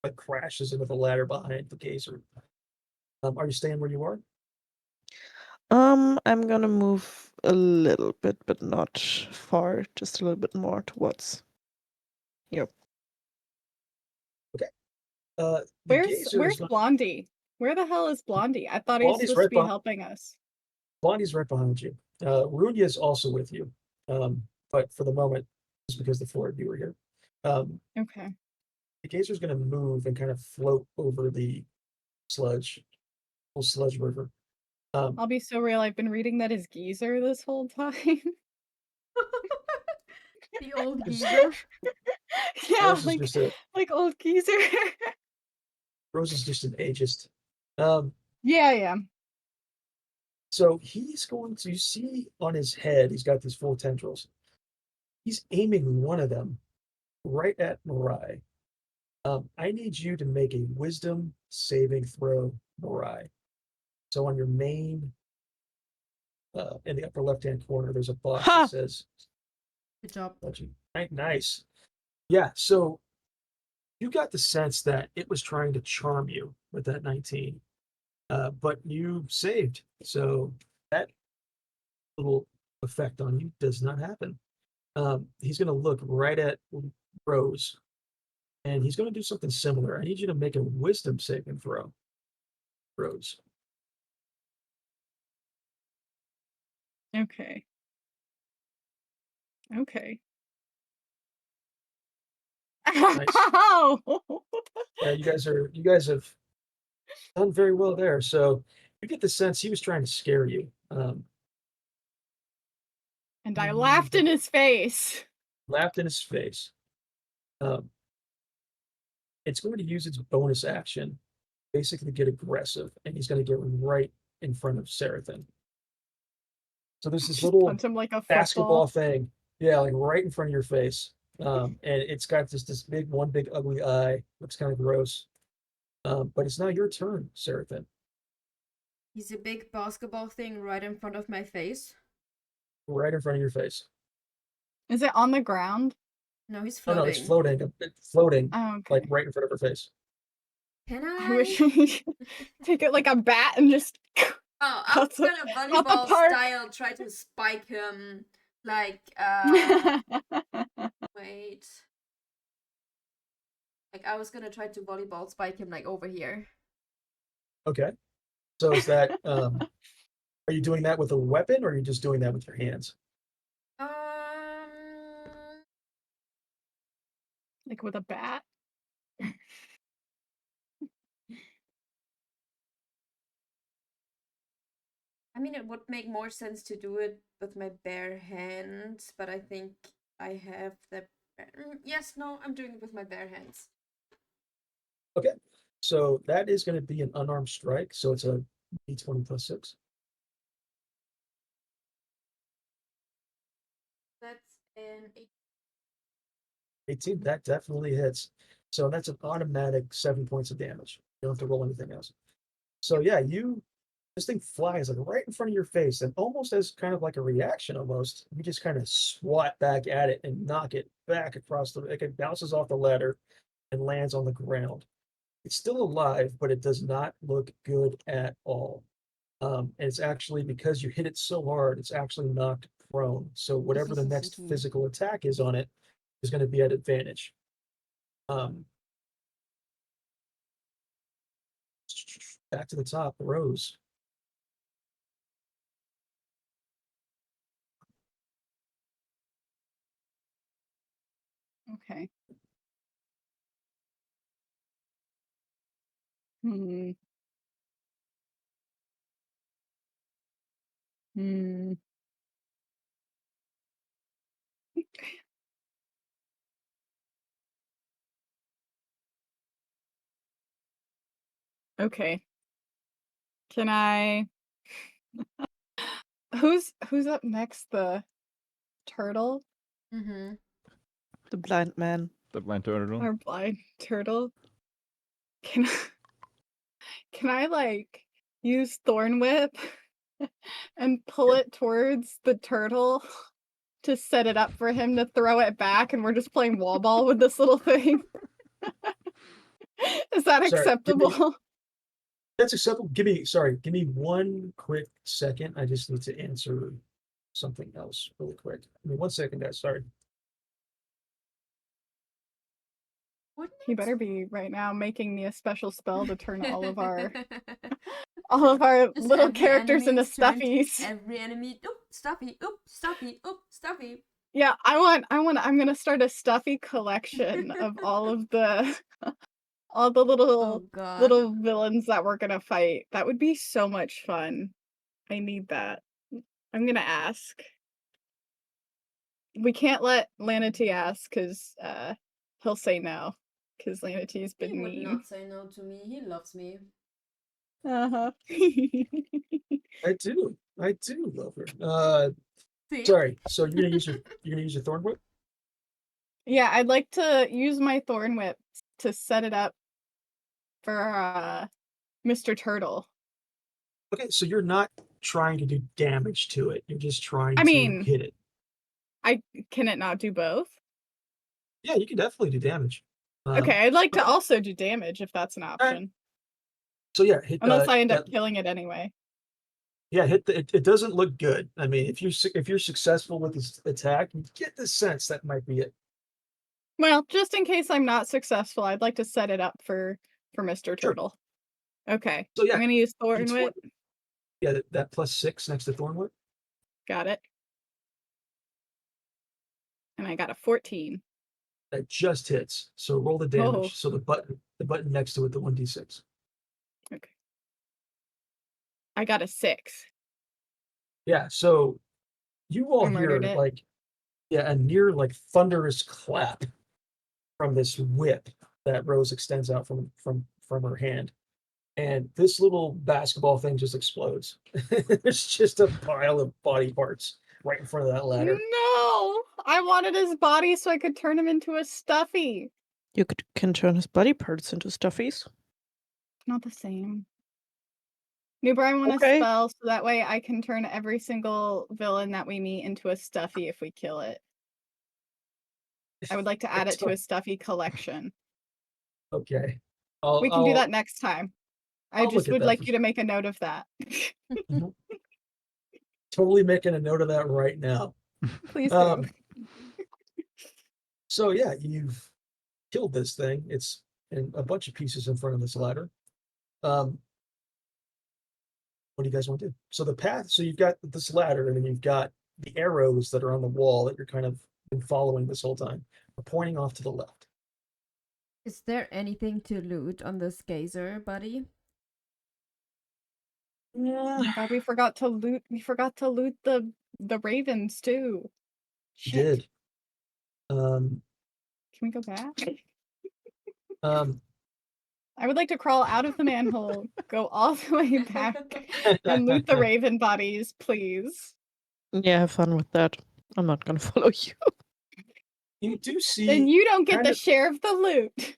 like crashes into the ladder behind the gazer. Are you staying where you are? I'm gonna move a little bit, but not far, just a little bit more towards. Yep. The Where's gazer is not. Blondie? Where the hell is Blondie? I thought he was Blondie's supposed to right be behind. helping us. Blondie's right behind you. Runia is also with you, but for the moment, just because the four of you are here, Okay. the gazer's going to move and kind of float over the sludge, whole sludge river. I'll be so real. I've been reading that as geezer this whole time. The old geezer. Yeah, Rose is just a like old geezer. Rose is just an ageist. Yeah. So he's going to see on his head. He's got these full tendrils. He's aiming one of them right at Mirai. I need you to make a wisdom saving throw, Mirai. So on your main, in the upper left-hand corner, there's a box Ha! that says Good job. Nice. Yeah, so you got the sense that it was trying to charm you with that 19, but you saved. So that little effect on you does not happen. He's going to look right at Rose, and he's going to do something similar. I need you to make a wisdom saving throw, Rose. Okay. Nice. Ow! Yeah, you guys have done very well there. So you get the sense he was trying to scare you. And I laughed in his face. Laughed in his face. It's going to use its bonus action, basically get aggressive, and he's going to get right in front of Seraphim. So there's this Just little punch him like a basketball football. thing, yeah, like right in front of your face, and it's got just this big ugly eye. Looks kind of gross. But it's now your turn, Seraphim. He's a big basketball thing right in front of my face. Right in front of your face. Is it on the ground? No, he's Oh floating. no, it's floating. It's floating, Oh, okay. like right in front of her face. Can I? I wish I take it like a bat and just. Oh, I'm Out the- gonna out the volleyball park. style try to spike him. Like, wait. Like, I was gonna try to volleyball spike him, like, over here. Okay. So is that are you doing that with a weapon, or are you just doing that with your hands? Like with a bat? I mean, it would make more sense to do it with my bare hands, but I think I have the. Yes, no, I'm doing it with my bare hands. Okay. So that is going to be an unarmed strike. So it's a d20 plus 6. That's an 18. That definitely hits. So that's an automatic 7 points of damage. You don't have to roll anything else. So yeah, this thing flies like right in front of your face, and almost as kind of like a reaction, almost you just kind of swat back at it and knock it back across it bounces off the ladder and lands on the ground. It's still alive, but it does not look good at all. And it's actually, because you hit it so hard, it's actually knocked prone. So whatever the next physical attack is on it is going to be at advantage. Back to the top, Rose. Okay. Hmm. Okay. Can I? Who's up next? The turtle, Mm-hmm. The blind man. The blind turtle. our blind turtle, can can I like use Thorn Whip and pull it towards the turtle to set it up for him to throw it back, and we're just playing wall ball with this little thing? Is that Sorry, acceptable? That's acceptable. Give me one quick second. I just need to answer something else really quick. Give me 1 second, guys. Sorry. Wouldn't He it? better be right now making me a special spell to turn all of our Just little every characters enemy into is turned- stuffies. Every enemy. Oop, stuffy. Oop, stuffy. Oop, stuffy. Yeah, I'm gonna start a stuffy collection of all the Oh little god. villains that we're gonna fight. That would be so much fun. I need that. I'm gonna ask. We can't let Lanitee ask because he'll say no. Because Lanity's He been would mean. not say no to me. He loves me. Uh-huh. I do love her. See? Sorry. So you're gonna use your Thorn Whip? Yeah, I'd like to use my Thorn Whip to set it up for Mr. Turtle. Okay, so you're not trying to do damage to it. You're just trying I to mean- hit it. Can it not do both? Yeah, you can definitely do damage. Okay, I'd like to okay. also do damage if that's an option. So yeah, hit Unless I end up that- killing it anyway. Yeah, it doesn't look good. I mean, if you're successful with this attack, you get the sense that might be it. Well, just in case I'm not successful, I'd like to set it up for Mr. Sure. Turtle. Okay. So yeah, I'm gonna use Thorn D20. Whip. Yeah, that +6 next to Thorn Whip. Got it. And I got a 14. That just hits. So roll the damage. Oh. So the button next to it, the 1d6. Okay. I got a 6. Yeah, so you all I hear murdered it. like a near like thunderous clap from this whip that Rose extends out from her hand. And this little basketball thing just explodes. There's just a pile of body parts right in front of that ladder. No! I wanted his body so I could turn him into a stuffy. You can turn his body parts into stuffies. Not the same. Noober, I want Okay. a spell so that way I can turn every single villain that we meet into a stuffy if we kill it. I would like to add it to a stuffy collection. Okay. We can do that next time. I I'll just look at would that like for you to make a note of that. Totally making a note of that right now. Please do. So yeah, you've killed this thing. It's in a bunch of pieces in front of this ladder. What do you guys want to do? So the path, so you've got this ladder, and then you've got the arrows that are on the wall that you're kind of been following this whole time, are pointing off to the left. Is there anything to loot on this gazer, buddy? Oh my god, we forgot to loot the ravens too. You Shit. did. Can we go back? Um, I would like to crawl out of the manhole, go all the way back, and loot the raven bodies, please. Yeah, have fun with that. I'm not gonna follow you. you do see. Then you don't get kind the of- share of the loot.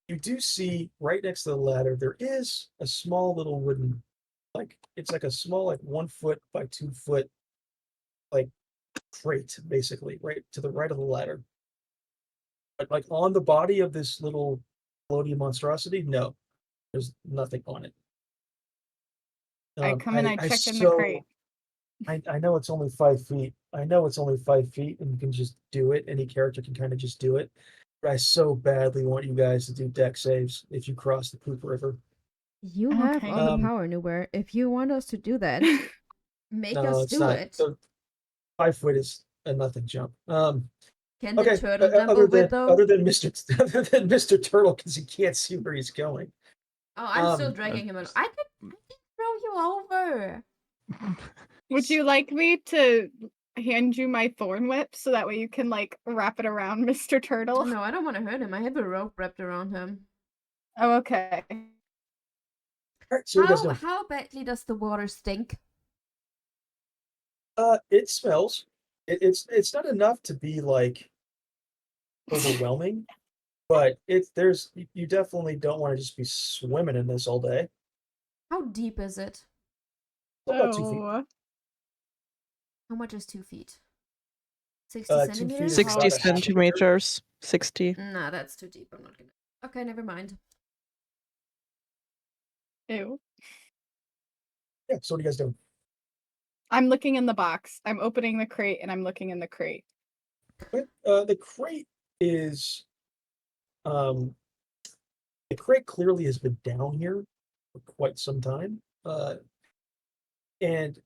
You do see right next to the ladder, there is a small little wooden, it's like a small, 1 foot by 2 foot, crate, basically, right to the right of the ladder. But on the body of this little floaty monstrosity, no, there's nothing on it. I come and I check in the crate. I know it's only 5 feet. I know it's only 5 feet, and you can just do it. Any character can kind of just do it. But I so badly want you guys to do deck saves if you cross the poop river. You have Okay. all the power, Noober. If you want us to do that, make No, us it's do not. it. So 5 foot is a nothing jump. Can the Okay. turtle jump over it though? Other than Mr. Turtle, because he can't see where he's going. Oh, I'm still um, dragging him. I can throw you over. Would you like me to hand you my thorn whip so that way you can wrap it around Mr. Turtle? No, I don't want to hurt him. I have a rope wrapped around him. Oh, okay. All right, so what are you guys doing? How badly does the water stink? It smells. It's not enough to be like overwhelming, but you definitely don't want to just be swimming in this all day. How deep is it? About 2 feet. Oh, How much is 2 feet? 60 2 feet centimeters? is 60 about a half a meter. centimeters. 60. Nah, that's too deep. I'm not gonna. Okay, never mind. ew. Yeah. So what are you guys doing? I'm looking in the box. I'm opening the crate and I'm looking in the crate. The crate is um the crate clearly has been down here for quite some time. And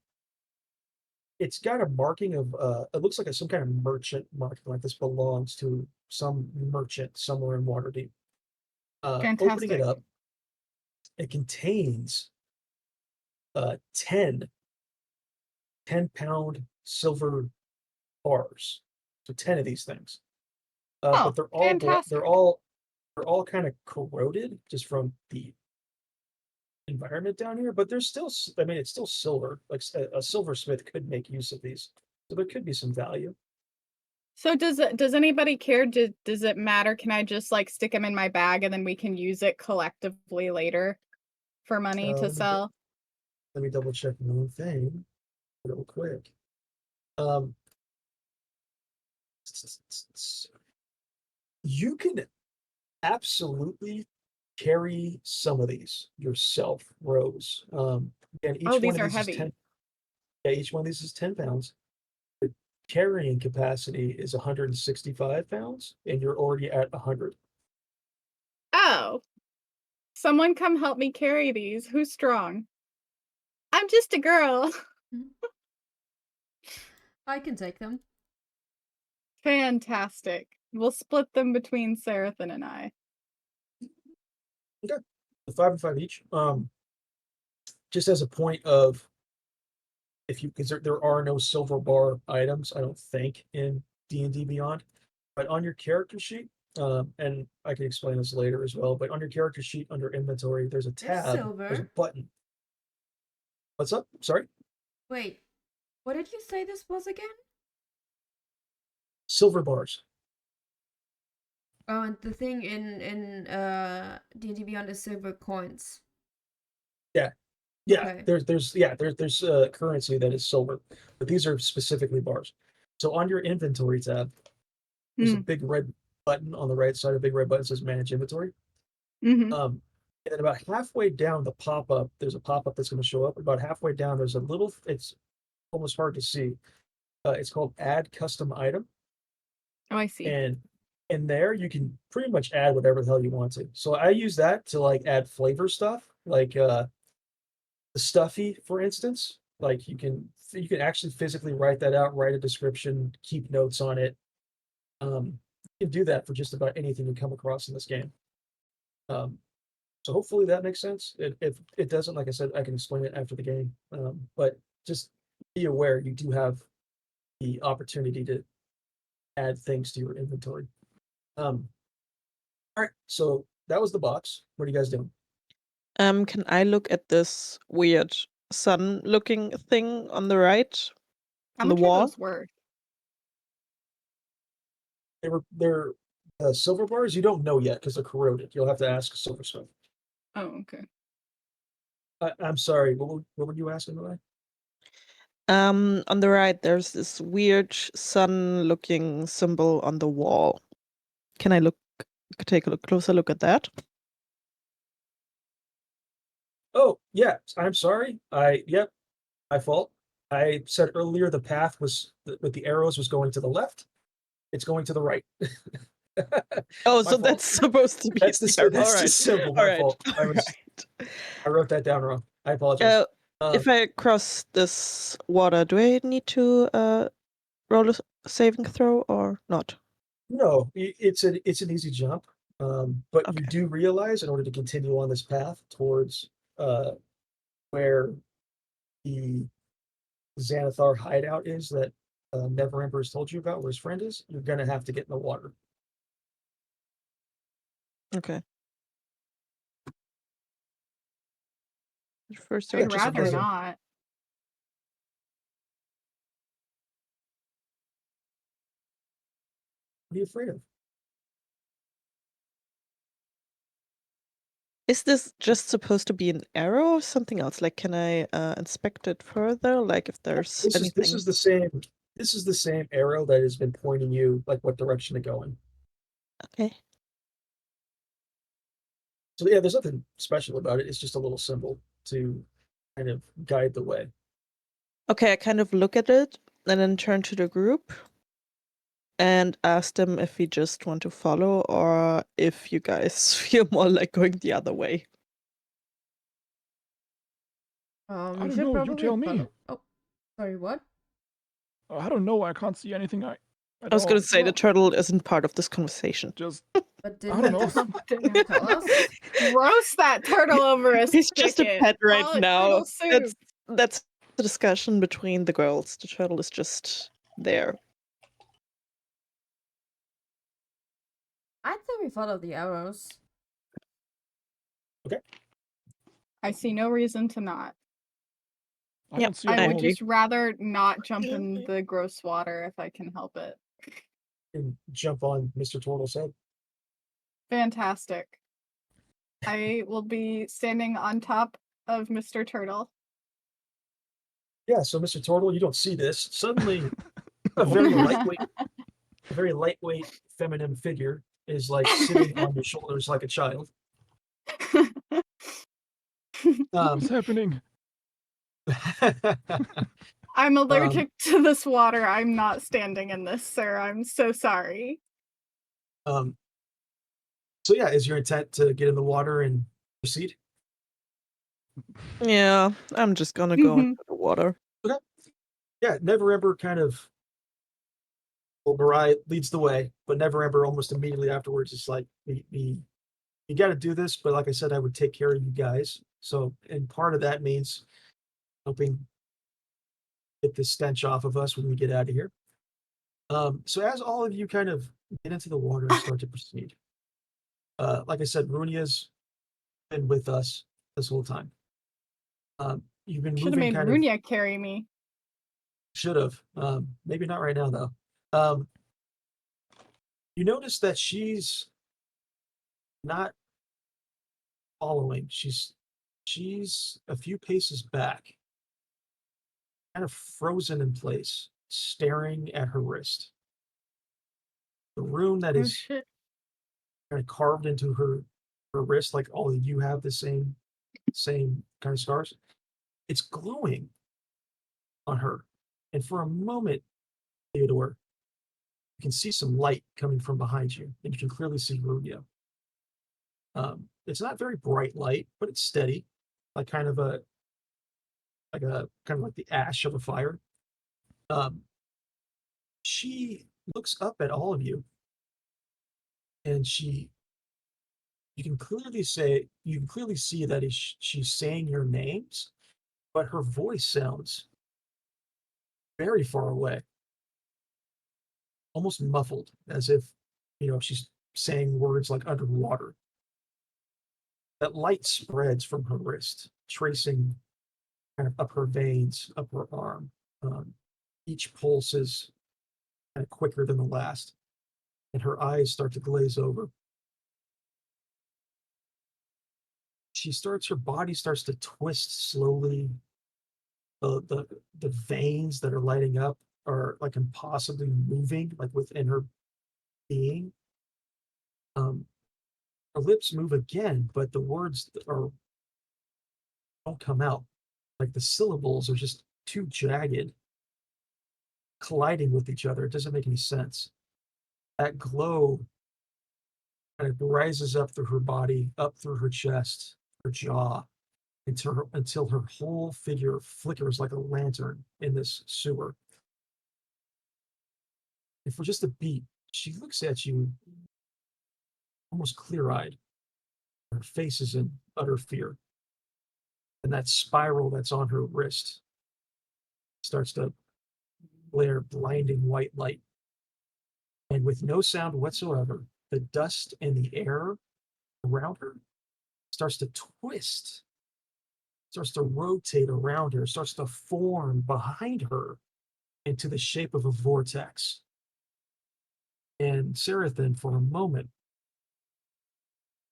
it's got a marking of it looks like some kind of merchant marking, like this belongs to some merchant somewhere in Waterdeep. Opening it Fantastic. up, it contains 10 10-pound silver bars. So 10 of these things. Oh, But fantastic. they're all kind of corroded just from the environment down here, but there's still, I mean, it's still silver. Like a silversmith could make use of these, so there could be some value. So does anybody care? Does it matter? Can I just like stick them in my bag and then we can use it collectively later for money to sell? Let me double check one thing real quick. You can absolutely carry some of these yourself, Rose. And each Oh, one these of are these is heavy. 10. Yeah, each one of these is 10 pounds. The carrying capacity is 165 pounds, and you're already at 100. Oh, someone come help me carry these. Who's strong? I'm just a girl. I can take them. Fantastic. We'll split them between Serathan and I. Okay, 5 and 5 each. Just as a point of, if you, because there are no silver bar items, I don't think, in D&D Beyond, but on your character sheet, and I can explain this later as well, but on your character sheet under inventory, there's a There's tab, there's a silver. button. What's up? Sorry? Wait, what did you say this was again? Silver bars. Oh, and the thing in D&D Beyond is silver coins. Yeah. Okay. There's currency that is silver, but these are specifically bars. So on your inventory tab, there's a big red button on the right side. A big red button says manage inventory. Mm-hmm. And then about halfway down the pop-up, there's a pop-up that's going to show up. About halfway down, there's a little, it's almost hard to see. It's called add custom item. Oh, I see. And in there, you can pretty much add whatever the hell you want to. So I use that to like add flavor stuff, like the stuffy, for instance. Like you can actually physically write that out, write a description, keep notes on it. You can do that for just about anything you come across in this game. So hopefully that makes sense. If it doesn't, like I said, I can explain it after the game. But just be aware you do have the opportunity to add things to your inventory. All right, so that was the box. What are you guys doing? Can I look at this weird sun-looking thing on the right? How On the much are wall? those worth? They're silver bars. You don't know yet because they're corroded. You'll have to ask a silversmith. Oh, okay. I'm sorry. What were you asking, Ryan? On the right, there's this weird sun-looking symbol on the wall. Can I take a closer look at that? Oh, yeah. I'm sorry. Yep, my fault. I said earlier the path was with the arrows was going to the left. It's going to the right. Oh, My so fault. that's supposed to be That's there. that's All the right. symbol. All My right. fault. All right. I wrote that down wrong. I apologize. If I cross this water, do I need to roll a saving throw or not? No, it's an easy jump. But you Okay. do realize in order to continue on this path towards where the Xanathar hideout is that Neverember has told you about, where his friend is, you're gonna have to get in the water. Okay. First, Yeah, I'd just so you rather guys know. not. What are you afraid of? Is this just supposed to be an arrow or something else? Like, can I inspect it further? Like, if there's This anything. is the same. This is the same arrow that has been pointing you like what direction to go in. Okay. So yeah, there's nothing special about it. It's just a little symbol to kind of guide the way. Okay, I kind of look at it and then turn to the group and ask them if we just want to follow or if you guys feel more like going the other way. We I don't should know, you probably tell me. follow. Oh, sorry, what? I don't know. I can't see anything. I was going to say the Well- turtle isn't part of this conversation. Just But I don't know. didn't tell us. Roast that turtle over a He's just a spigot. pet right Call it now. turtle soup. That's the discussion between the girls. The turtle is just there. I think we follow the arrows. I see no reason to not. I Yep, don't see a I would hole. just rather not jump in the gross water if I can help it. And jump on Mr. Turtle's head. Fantastic. I will be standing on top of Mr. Turtle. Yeah, so Mr. Turtle, you don't see this. Suddenly a Oh, very please. lightweight feminine figure is like sitting on your shoulders like a child. What's happening? I'm allergic to this water. I'm not standing in this, sir. I'm so sorry. So yeah, is your intent to get in the water and proceed? Yeah, I'm just gonna go into the water. Yeah, Neverember kind of, well, Mariah leads the way, but Neverember almost immediately afterwards is like, you got to do this, but like I said, I would take care of you guys. So, and part of that means helping get the stench off of us when we get out of here. So as all of you kind of get into the water and start to proceed, like I said, Runia's been with us this whole time. You've been Should have moving made kind Runia carry me. Should have. Maybe not right now though. You notice that she's not following. She's a few paces back, kind of frozen in place, staring at her wrist. The rune that Oh is shit. kind of carved into her wrist, like all of you have the same kind of scars. It's glowing on her, and for a moment, Theodore, you can see some light coming from behind you, and you can clearly see Runia. It's not very bright light, but it's steady, like kind of like the ash of a fire. She looks up at all of you, and you can clearly see that she's saying your names, but her voice sounds very far away, almost muffled, as if she's saying words like underwater. That light spreads from her wrist, tracing kind of up her veins, up her arm. Each pulse is kind of quicker than the last, and her eyes start to glaze over. Her body starts to twist slowly. The veins that are lighting up are like impossibly moving, like within her being. Her lips move again, but the words don't come out. Like the syllables are just too jagged, colliding with each other. It doesn't make any sense. That glow kind of rises up through her body, up through her chest, her jaw, until her whole figure flickers like a lantern in this sewer. And for just a beat, she looks at you almost clear-eyed. Her face is in utter fear. And that spiral that's on her wrist starts to glare blinding white light. And with no sound whatsoever, the dust in the air around her starts to twist, starts to rotate around her, starts to form behind her into the shape of a vortex. And Sarathan, for a moment,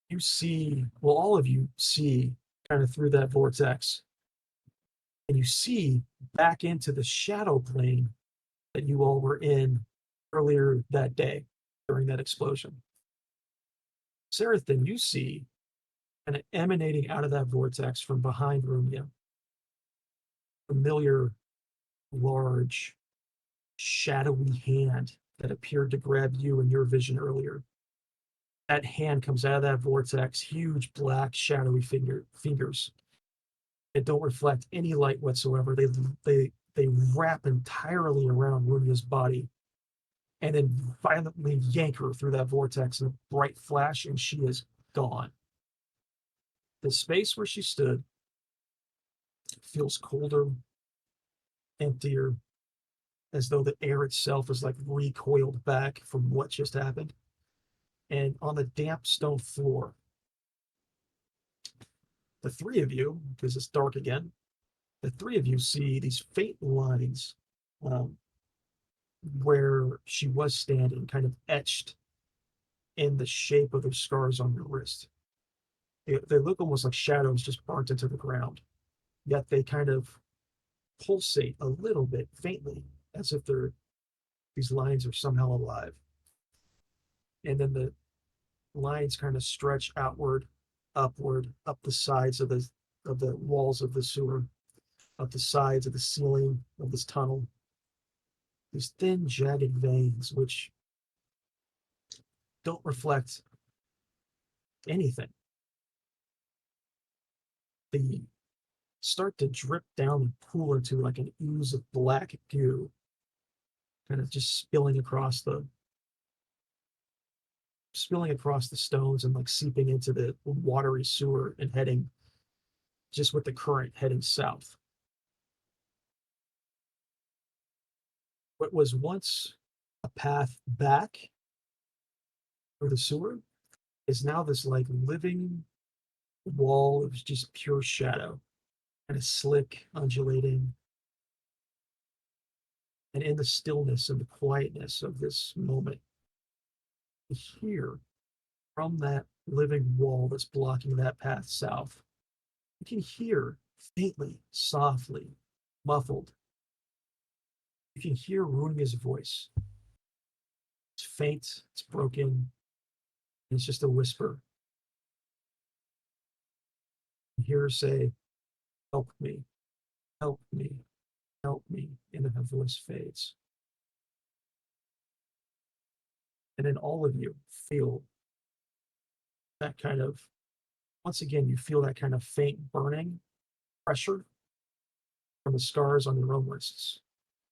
you see, well, all of you see kind of through that vortex, and you see back into the shadow plane that you all were in earlier that day during that explosion. Sarathan, you see kind of emanating out of that vortex from behind Runia, familiar, large, shadowy hand that appeared to grab you in your vision earlier. That hand comes out of that vortex, huge, black, shadowy fingers that don't reflect any light whatsoever. They wrap entirely around Runia's body and then violently yank her through that vortex in a bright flash, and she is gone. The space where she stood feels colder, emptier, as though the air itself is like recoiled back from what just happened. And on the damp stone floor, the three of you, because it's dark again, the three of you see these faint lines where she was standing, kind of etched in the shape of the scars on your wrist. They look almost like shadows just burnt into the ground, yet they kind of pulsate a little bit faintly, as if these lines are somehow alive. And then the lines kind of stretch outward, upward, up the sides of the walls of the sewer, up the sides of the ceiling of this tunnel. These thin, jagged veins which don't reflect anything. They start to drip down and pool into like an ooze of black goo, kind of just spilling across the stones and like seeping into the watery sewer and heading just with the current heading south. What was once a path back through the sewer is now this like living wall of just pure shadow, kind of slick, undulating. And in the stillness and the quietness of this moment, you hear from that living wall that's blocking that path south, you can hear faintly, softly, muffled. You can hear Runia's voice. It's faint, it's broken, and it's just a whisper. You hear her say, "Help me, help me, help me," and then her voice fades. And then all of you feel that kind of, once again, you feel that kind of faint burning pressure from the scars on your own wrists,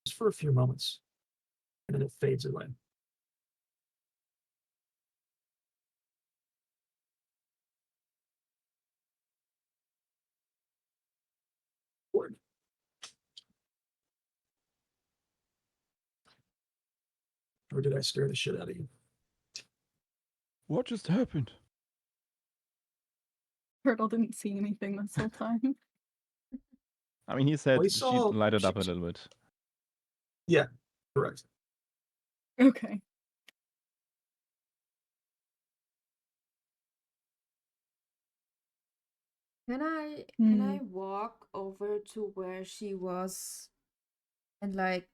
just for a few moments, and then it fades away. Word. Or did I scare the shit out of you? What just happened? Turtle didn't see anything this whole time. I mean, he said We she saw- lighted she- up a little bit. Yeah, correct. Okay. Can I walk over to where she was and like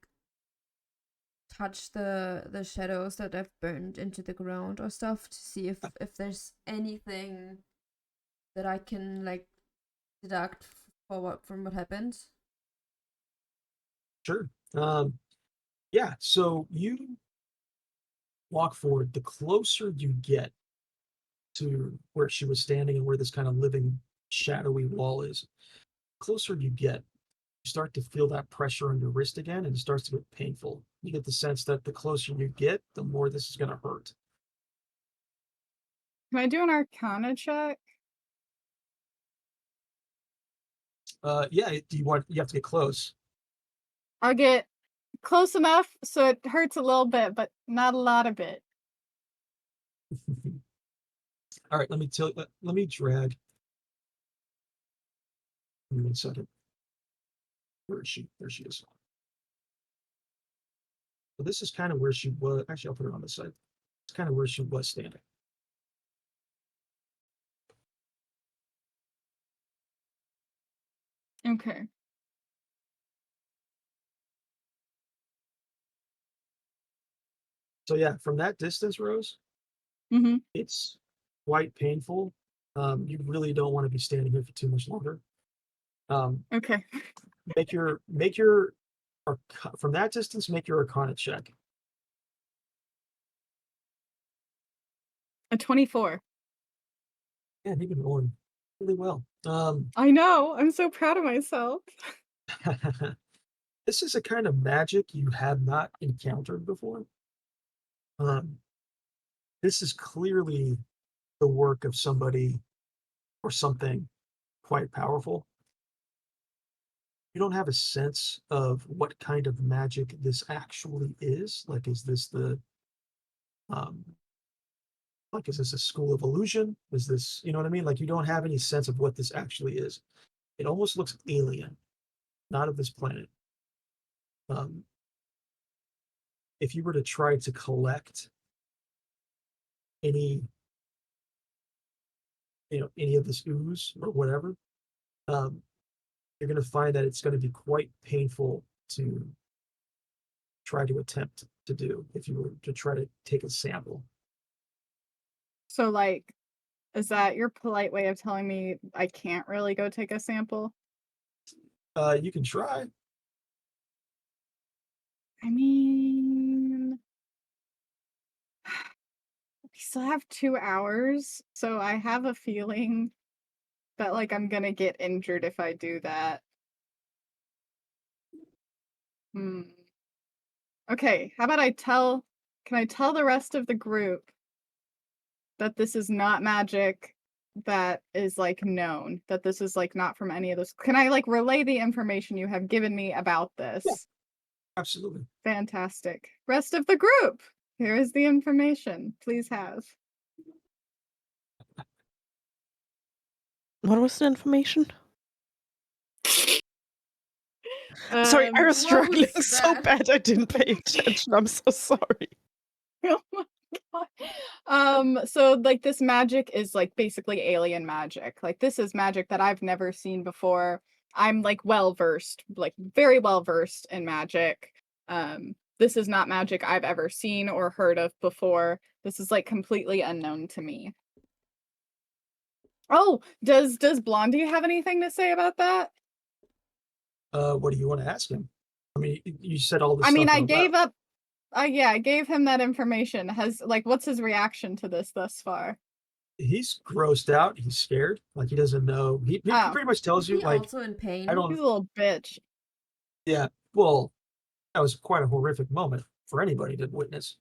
touch the shadows that I've burned into the ground or stuff to see if there's anything that I can like deduct from what happened? Sure. Yeah, so you walk forward. The closer you get to where she was standing and where this kind of living shadowy wall is, closer you get, you start to feel that pressure on your wrist again, and it starts to get painful. You get the sense that the closer you get, the more this is going to hurt. Can I do an Arcana check? Yeah, you have to get close. I'll get close enough so it hurts a little bit, but not a lot of it. All right, let me drag. Give me 1 second. Where is she? There she is. So this is kind of where she was. Actually, I'll put her on the side. It's kind of where she was standing. Okay. So yeah, from that distance, Rose, Mm-hmm. it's quite painful. You really don't want to be standing here for too much longer. Okay. Make your from that distance, make your Arcana check. A 24. Yeah, you've been rolling really well. I know. I'm so proud of myself. This is a kind of magic you have not encountered before. This is clearly the work of somebody or something quite powerful. You don't have a sense of what kind of magic this actually is. Like, is this is this a school of illusion? Is this, you know what I mean? Like, you don't have any sense of what this actually is. It almost looks alien, not of this planet. If you were to try to collect any of this ooze or whatever, you're going to find that it's going to be quite painful to try to attempt to do if you were to try to take a sample. So, like, is that your polite way of telling me I can't really go take a sample? You can try. I mean, we still have 2 hours, so I have a feeling that, like, I'm gonna get injured if I do that. Okay, how about can I tell the rest of the group that this is not magic that is, like, known, that this is, like, not from any of those? Can I, like, relay the information you have given me about this? Yeah. Absolutely. Fantastic. Rest of the group, here is the information. Please have. What was the information? Sorry, I was what struggling was so that? bad I didn't pay attention. I'm so sorry. Oh my god. So, like, this magic is, like, basically alien magic. Like, this is magic that I've never seen before. I'm, like, well-versed, like, very well-versed in magic. This is not magic I've ever seen or heard of before. This is, like, completely unknown to me. Oh, does Blondie have anything to say about that? What do you want to ask him? I mean, you said all this I mean, stuff I out gave loud. up. Yeah, I gave him that information. What's his reaction to this thus far? He's grossed out. He's scared. Like, he doesn't know. He Oh, pretty much tells Is you, he like, also in pain? I he's don't. a little bitch. Yeah. Well, that was quite a horrific moment for anybody to witness.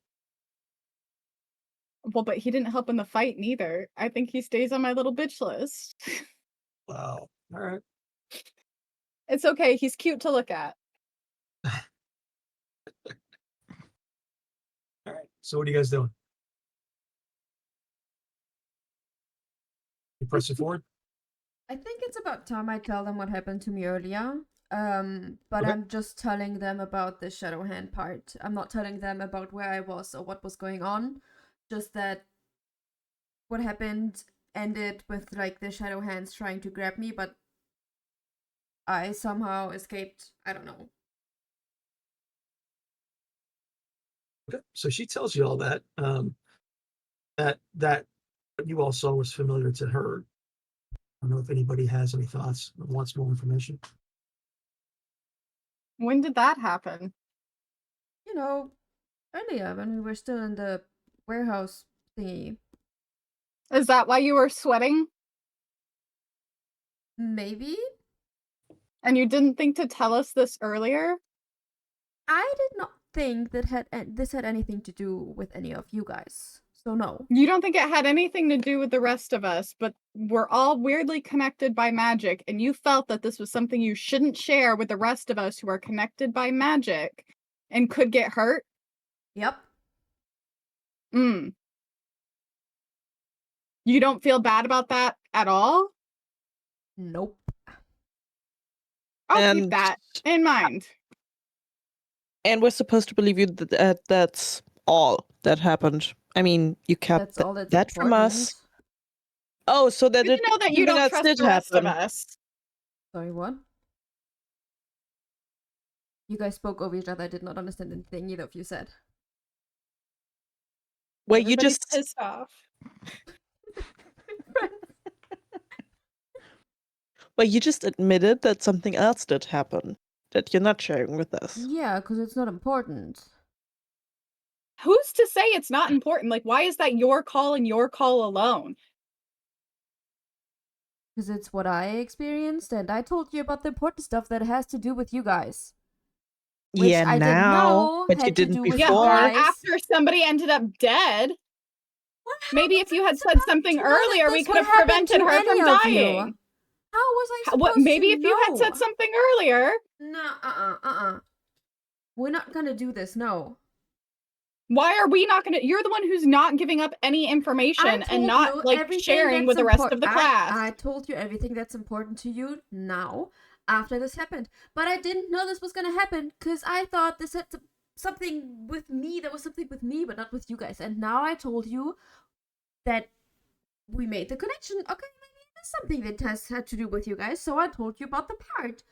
Well, but he didn't help in the fight neither. I think he stays on my little bitch list. Wow. All right. It's okay. He's cute to look at. All right. So what are you guys doing? You pressing forward? I think it's about time I tell them what happened to me earlier. But Okay. I'm just telling them about the shadow hand part. I'm not telling them about where I was or what was going on. Just that what happened ended with, like, the shadow hands trying to grab me, but I somehow escaped. I don't know. Okay. So she tells you all that. That what you all saw was familiar to her. I don't know if anybody has any thoughts or wants more information. When did that happen? You know, earlier when we were still in the warehouse thingy. Is that why you were sweating? Maybe? And you didn't think to tell us this earlier? I did not think that this had anything to do with any of you guys. So no. You don't think it had anything to do with the rest of us, but we're all weirdly connected by magic, and you felt that this was something you shouldn't share with the rest of us who are connected by magic and could get hurt? Yep. You don't feel bad about that at all? Nope. I'll keep And- that in mind. And we're supposed to believe you that that's all that happened. I mean, you kept That's all that's that from us. important. Oh, so that Good to know that you don't trust did the rest of happen. us. Sorry, what? You guys spoke over each other. I did not understand anything either of you said. Well, you Everybody's just pissed off. admitted that something else did happen that you're not sharing with us. Yeah, because it's not important. Who's to say it's not important? Like, why is that your call and your call alone? Because it's what I experienced, and I told you about the important stuff that has to do with you guys. Which Yeah, I didn't now, know but you had to didn't do with Yeah, you before. but guys. after somebody ended up dead, What maybe happened? if you I had was said supposed something to know that earlier, we this could would have happen prevented to her from any of you. dying. How was I supposed What? Maybe to if you had said know? something earlier. No, We're not gonna do this, no. Why are we not gonna? You're the one who's not giving up any information and not like sharing with the rest of the class. I told you everything that's important to you now, after this happened. But I didn't know this was gonna happen, because I thought this had something with me, there was something with me, but not with you guys. And now I told you that we made the connection. Okay, maybe there's something that has had to do with you guys, so I told you about the part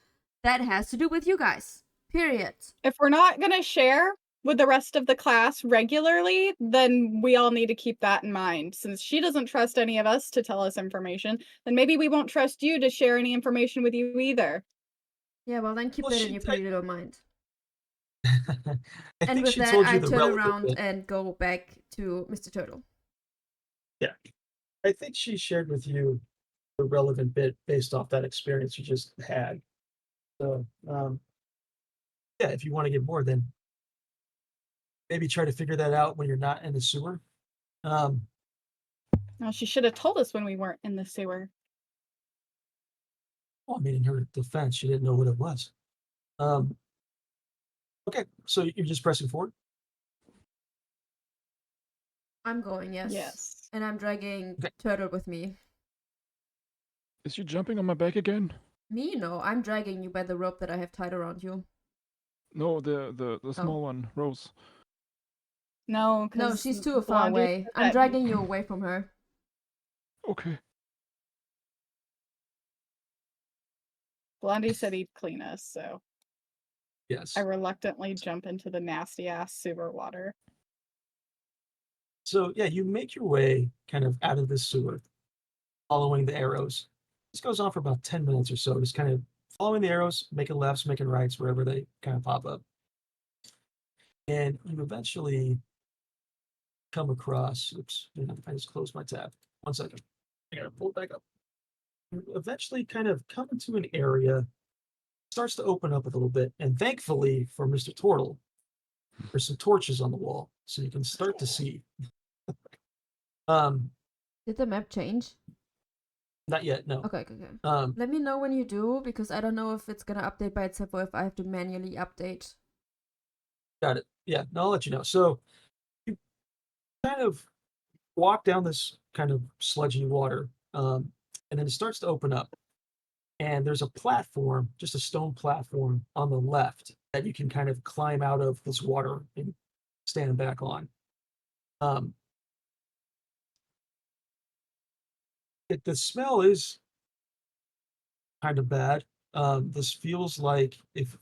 that has to do with you guys. Period. If we're not gonna share with the rest of the class regularly, then we all need to keep that in mind. Since she doesn't trust any of us to tell us information, then maybe we won't trust you to share any information with you either. Yeah, well then keep that in your pretty little mind. I And think with she that, told you I the turn relevant around bit. and go back to Mr. Turtle. Yeah. I think she shared with you the relevant bit based off that experience you just had. So, yeah, if you want to get more, then maybe try to figure that out when you're not in the sewer. Well, she should have told us when we weren't in the sewer. Well, I mean, in her defense, she didn't know what it was. Okay, so you're just pressing forward? I'm going, yes. Yes. And I'm dragging Okay. Turtle with me. Is she jumping on my back again? Me? No, I'm dragging you by the rope that I have tied around you. No, the small one, Rose. No, No, she's too far Blondie away. said I'm that- dragging you away from her. Okay. Blondie said he'd clean us, so Yes. I reluctantly jump into the nasty ass sewer water. So yeah, you make your way kind of out of this sewer, following the arrows. This goes on for about 10 minutes or so, just kind of following the arrows, making lefts, making rights, wherever they kind of pop up. And you eventually come across, oops, I just closed my tab. 1 second. I gotta pull it back up. You eventually kind of come into an area, starts to open up a little bit, and thankfully for Mr. Turtle, there's some torches on the wall, so you can start to see. Did the map change? Not yet, no. Okay. Let me know when you do, because I don't know if it's gonna update by itself or if I have to manually update. Got it. Yeah, no, I'll let you know. So you kind of walk down this kind of sludgy water, and then it starts to open up. And there's a platform, just a stone platform on the left that you can kind of climb out of this water and stand back on. The smell is kind of bad. This feels like if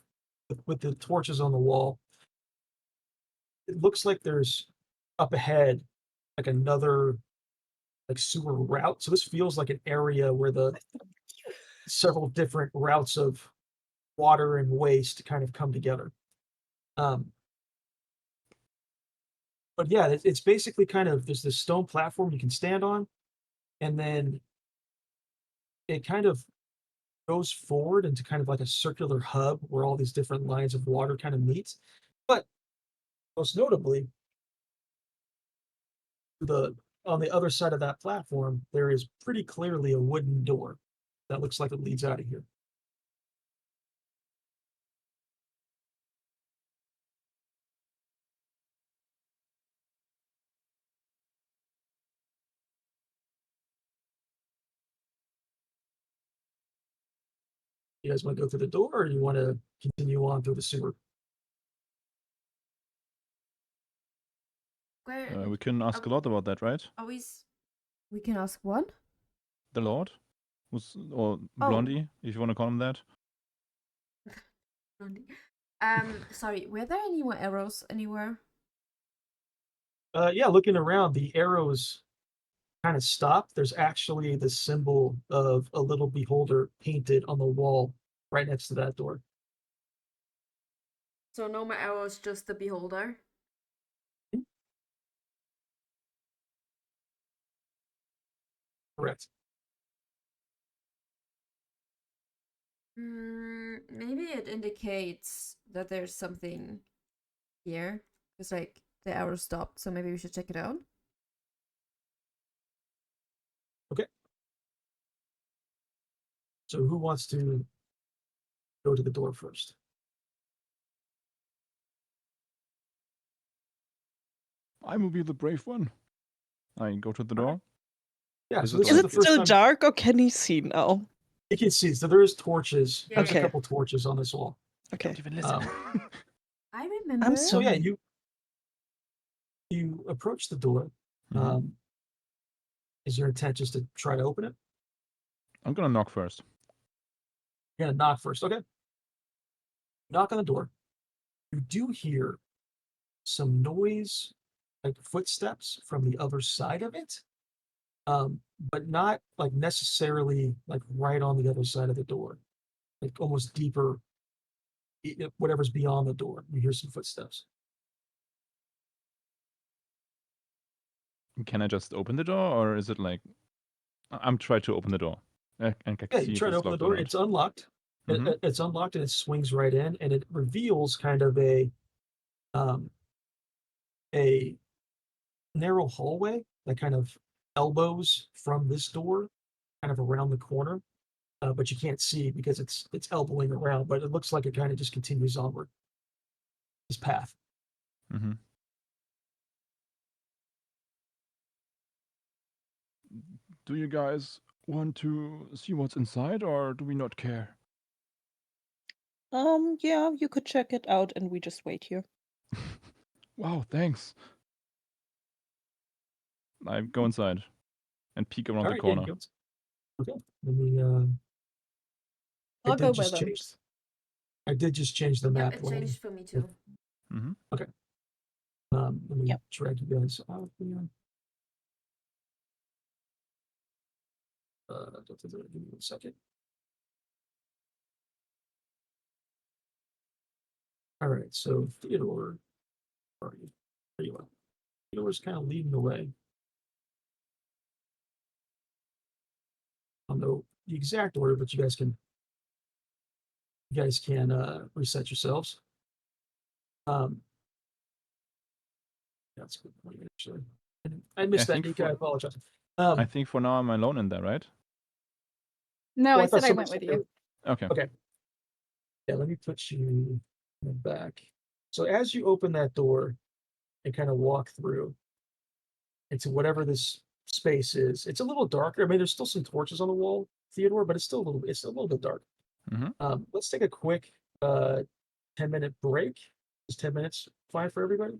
with the torches on the wall, it looks like there's up ahead like another like sewer route. So this feels like an area where the several different routes of water and waste kind of come together. But yeah, it's basically kind of there's this stone platform you can stand on, and then it kind of goes forward into kind of like a circular hub where all these different lines of water kind of meet. But most notably, on the other side of that platform, there is pretty clearly a wooden door that looks like it leads out of here. You guys want to go through the door, or you want to continue on through the sewer? Where We can ask a lot about that, right? always we can ask what? The Lord? Or Oh. Blondie, if you want to call him that. Sorry, were there any more arrows anywhere? Yeah, looking around, the arrows kind of stop. There's actually the symbol of a little beholder painted on the wall right next to that door. So no more arrows, just the beholder. Correct. Maybe it indicates that there's something here. Because like the arrow stopped, so maybe we should check it out. Okay. So who wants to go to the door first? I will be the brave one. I go to the door. Yeah, Is so it this Is is like- the it first still time dark or can he see now? you can see. So there is torches. Yeah. There's Okay. a couple torches on this wall. Okay. Don't even listen. I remember. I'm So yeah, sorry. you approach the door. Mhm. Is your intent just to try to open it? I'm gonna knock first. You're gonna knock first. Okay. Knock on the door. You do hear some noise, like footsteps from the other side of it, but not like necessarily like right on the other side of the door, like almost deeper, whatever's beyond the door. You hear some footsteps. Can I just open the door, or is it like I'm trying to open the door? And I can Yeah, see you if try to it's open the locked or door. not. It's unlocked. Mhm. It's unlocked and it swings right in, and it reveals kind of um, a narrow hallway that kind of elbows from this door, kind of around the corner. But you can't see because it's elbowing around. But it looks like it kind of just continues onward. This path. Mhm. Do you guys want to see what's inside, or do we not care? Yeah, you could check it out and we just wait here. Wow, thanks. I go inside and peek around All the right, yeah, corner. okay. Let me. I I'll did go just with him. change. I did just change the Yep, map. it Lenny. changed for me too. Mm-hmm. Let me Yep. drag you guys out here. Give me 1 second. All right, so Theodore, where are you? There you are. Theodore's kind of leading the way. I don't know the exact order, but you guys can reset yourselves. That's a good point, actually. I missed I that, think Nika. I for- apologize. I think for now I'm alone in there, right? No, Oh, I thought said I somebody went with said you. Okay. Okay. Yeah, let me put you in the back. So as you open that door and kind of walk through into whatever this space is, it's a little darker. I mean, there's still some torches on the wall, Theodore, but it's a little bit dark. Mm-hmm. Let's take a quick 10-minute break. Is 10 minutes fine for everybody?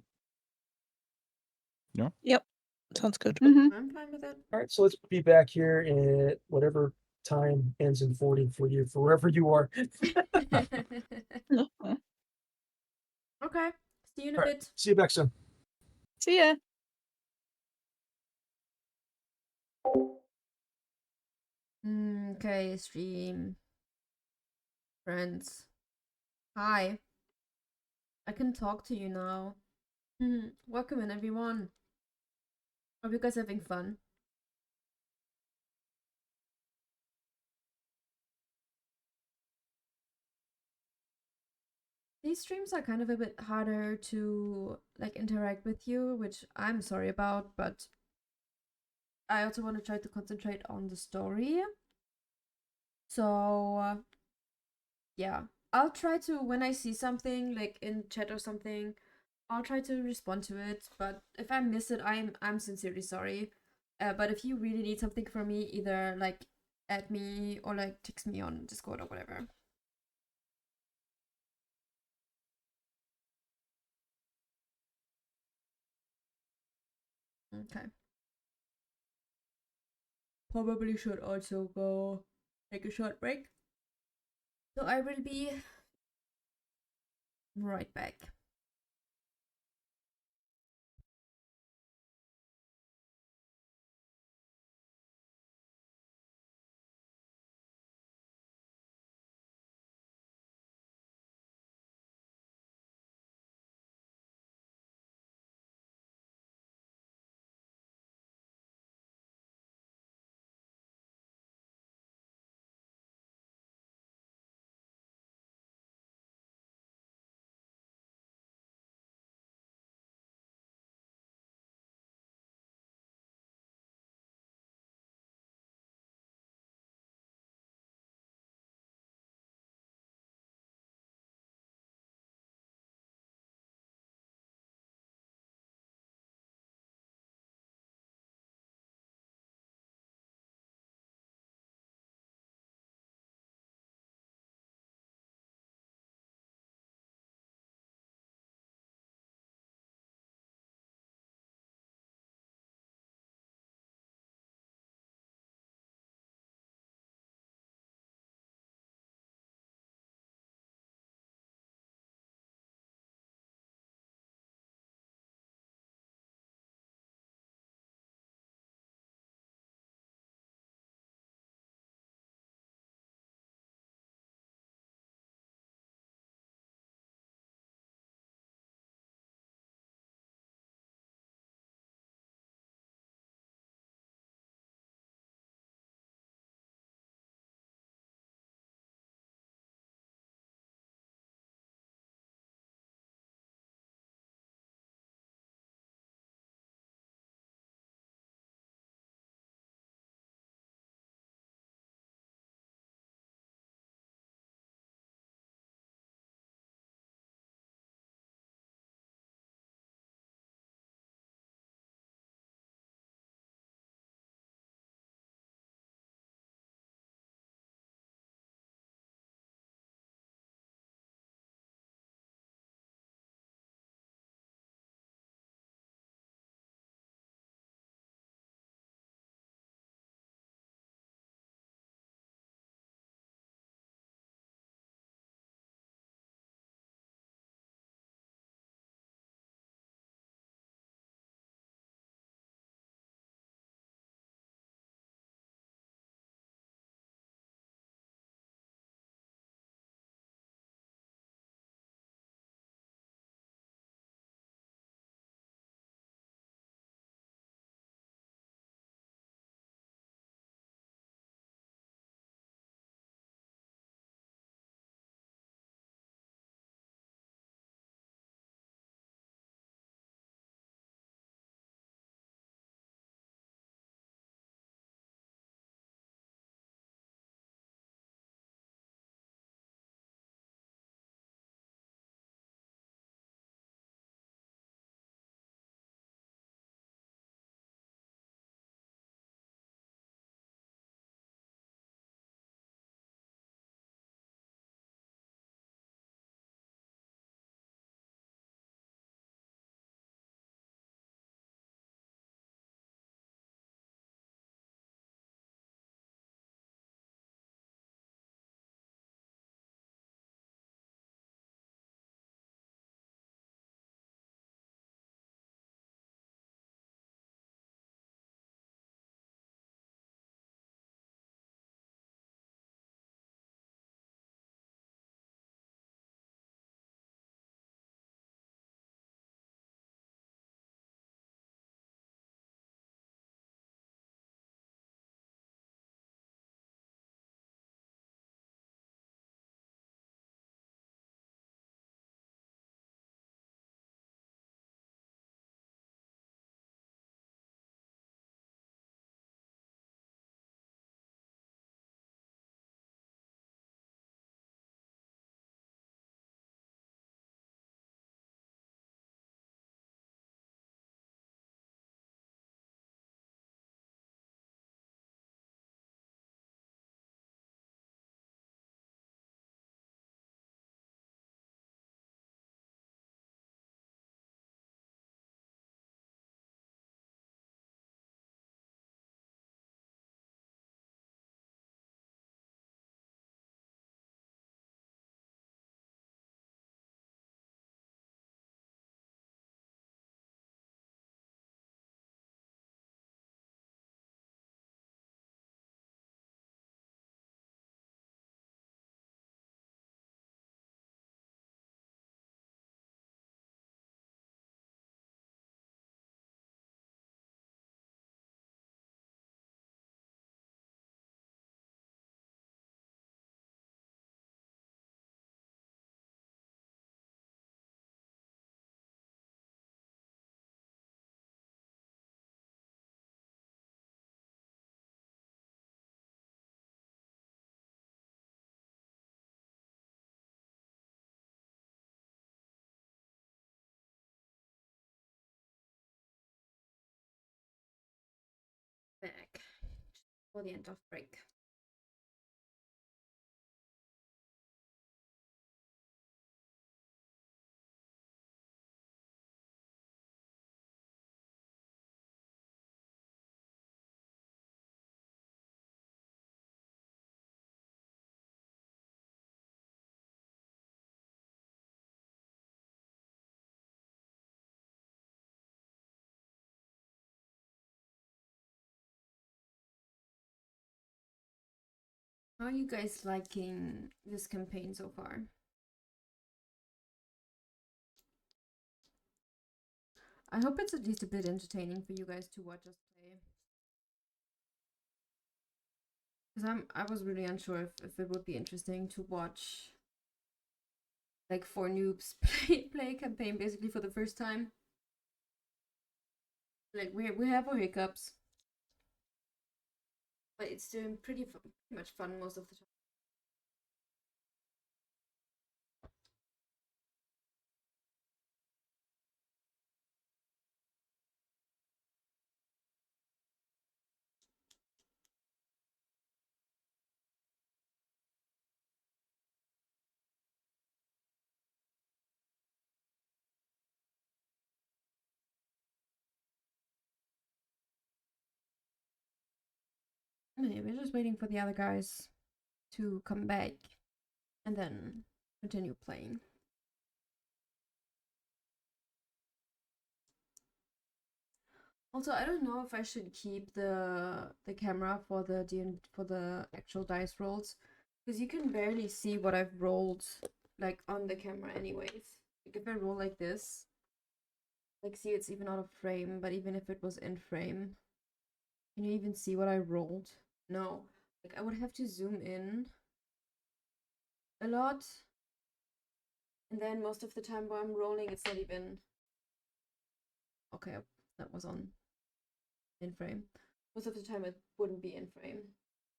Sounds good. Mhm. I'm fine with it. All right, so let's be back here at whatever time ends in 40 for you, for wherever you are. Okay. See you in a All right, bit. see you back soon. See ya. Okay, stream. Friends. Hi. I can talk to you now. Welcome in, everyone. Hope you guys are having fun. These streams are kind of a bit harder to like interact with you, which I'm sorry about, but I also want to try to concentrate on the story. So yeah, I'll try to, when I see something like in chat or something, I'll try to respond to it. But if I miss it, I'm sincerely sorry. But if you really need something from me, either like add me or like text me on Discord or whatever. Okay. Probably should also go take a short break. So I will be right back. for the end of break. How are you guys liking this campaign so far? I hope it's at least a bit entertaining for you guys to watch us play. Because I was really unsure if it would be interesting to watch like 4 noobs play a campaign basically for the first time. Like we have our hiccups, but it's still pretty much fun most of the time. Okay, we're just waiting for the other guys to come back and then continue playing. Also, I don't know if I should keep the camera for the actual dice rolls, because you can barely see what I've rolled like on the camera anyways. Like if I roll like this, like see it's even out of frame, but even if it was in frame, can you even see what I rolled? No. Like I would have to zoom in a lot. And then most of the time while I'm rolling, it's not even... Okay, that was on in frame. Most of the time it wouldn't be in frame.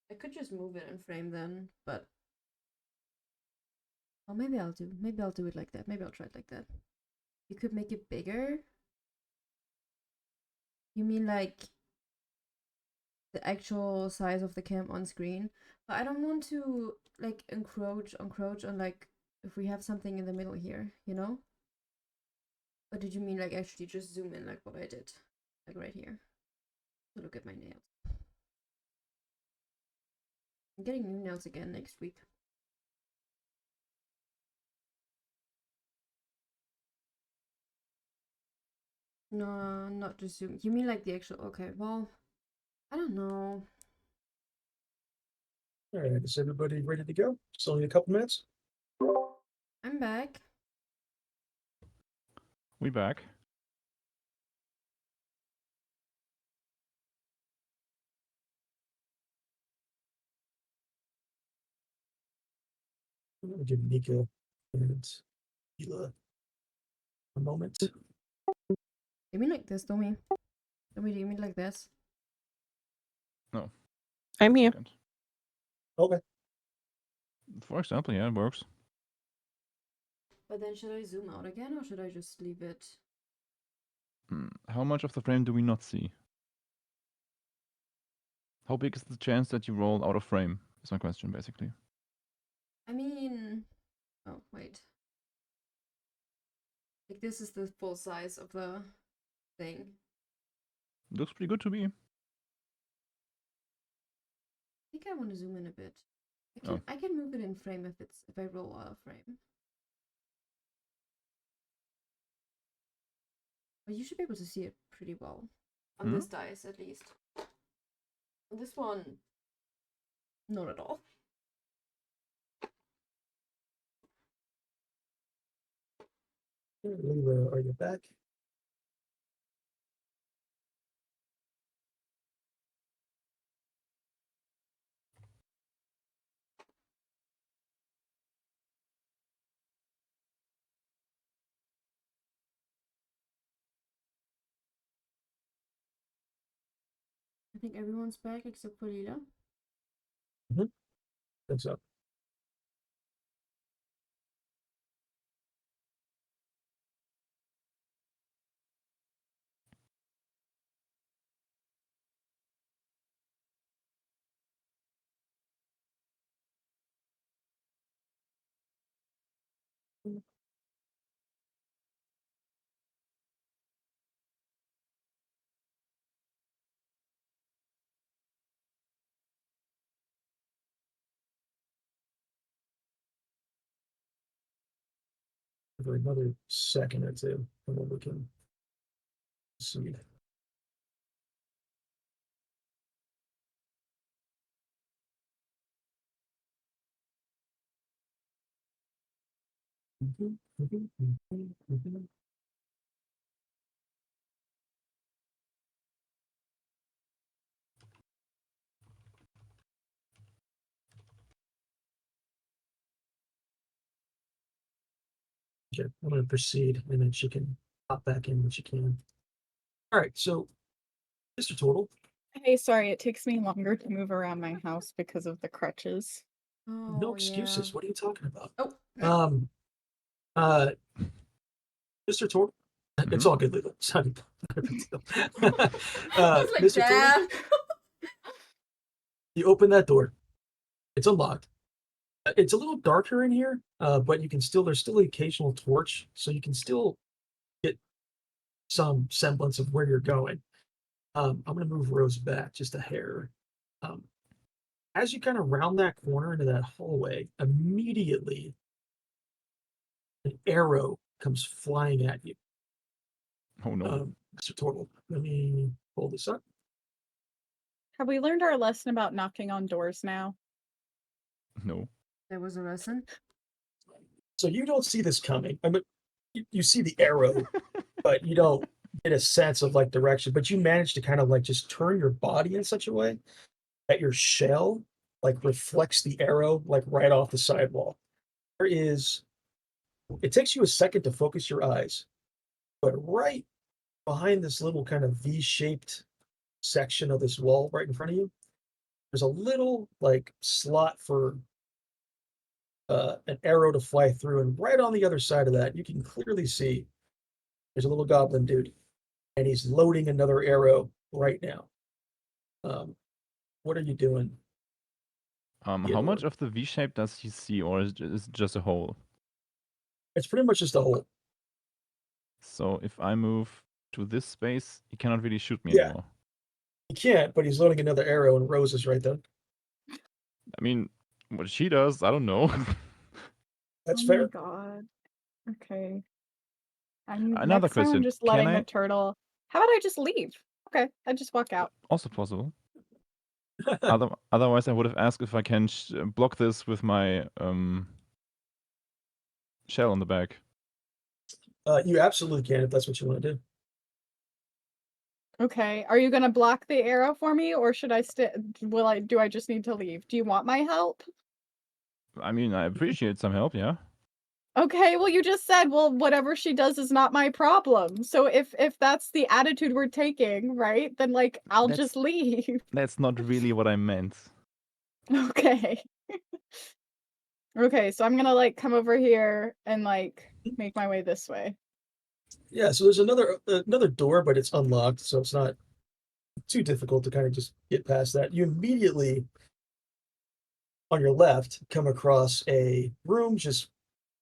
I could just move it in frame then, but... Oh, maybe I'll do it like that. Maybe I'll try it like that. You could make it bigger? You mean like the actual size of the cam on screen? But I don't want to like encroach on like if we have something in the middle here, you know? Or did you mean like actually just zoom in like what I did? Like right here. So look at my nails. I'm getting new nails again next week. No, not just zoom. You mean like the actual... Okay, well, I don't know. All right, is everybody ready to go? Still need a couple minutes. I'm back. We back. I'm gonna give Nika and Hila a moment. You mean like this, Domi? Domi, do you mean like this? No. I'm here. Second. Okay. For example, yeah, it works. But then should I zoom out again or should I just leave it? How much of the frame do we not see? How big is the chance that you roll out of frame? Is my question, basically. I mean... Oh, wait. Like this is the full size of the thing. Looks pretty good to me. I think I want to zoom in a bit. Oh. I can move it in frame if I roll out of frame. But you should be able to see it pretty well. On this dice at least. On this one, not at all. Leela, are you back? I think everyone's back except for Lila. That's up. For another second or two, and then we can see. Okay, I'm going to proceed, and then she can pop back in when she can. All right, so Mr. Turtle. Hey, sorry, it takes me longer to move around my house because of the crutches. No Oh, excuses. yeah. What are you talking about? Oh, no. Mr. Turtle. It's Mhm. all good, Lila. It's not a big deal. I was like, Mr. Turtle, damn. you open that door. It's unlocked. It's a little darker in here, but you can still, there's still the occasional torch, so you can still get some semblance of where you're going. I'm going to move Rose back just a hair. As you kind of round that corner into that hallway, immediately an arrow comes flying at you. Oh no. Mr. Turtle, let me pull this up. Have we learned our lesson about knocking on doors now? No. There was a lesson. So you don't see this coming. I mean, you see the arrow, but you don't get a sense of like direction. But you manage to kind of like just turn your body in such a way that your shell like reflects the arrow like right off the sidewall. There is. It takes you a second to focus your eyes, but right behind this little kind of V-shaped section of this wall right in front of you, there's a little like slot for an arrow to fly through, and right on the other side of that, you can clearly see there's a little goblin dude, and he's loading another arrow right now. What are you doing? How much of the V shape does he see, or is it just a hole? It's pretty much just a hole. So if I move to this space, he cannot really shoot me Yeah. anymore. He can't, but he's loading another arrow, and Rose is right there. I mean, what she does, I don't know. That's Oh fair. my god. Okay. Another Next time I'm question. just Can letting I? the turtle. How about I just leave? Okay, I just walk out. Also possible. Otherwise, I would have asked if I can block this with my shell on the back. You absolutely can if that's what you want to do. Okay, are you gonna block the arrow for me, or should I do I just need to leave? Do you want my help? I mean, I appreciate some help, yeah. Okay, well you just said, well, whatever she does is not my problem. So if that's the attitude we're taking, right? Then like I'll That's- just leave. That's not really what I meant. Okay. Okay, so I'm gonna like come over here and like make my way this way. Yeah, so there's another door, but it's unlocked, so it's not too difficult to kind of just get past that. You immediately, on your left, come across a room just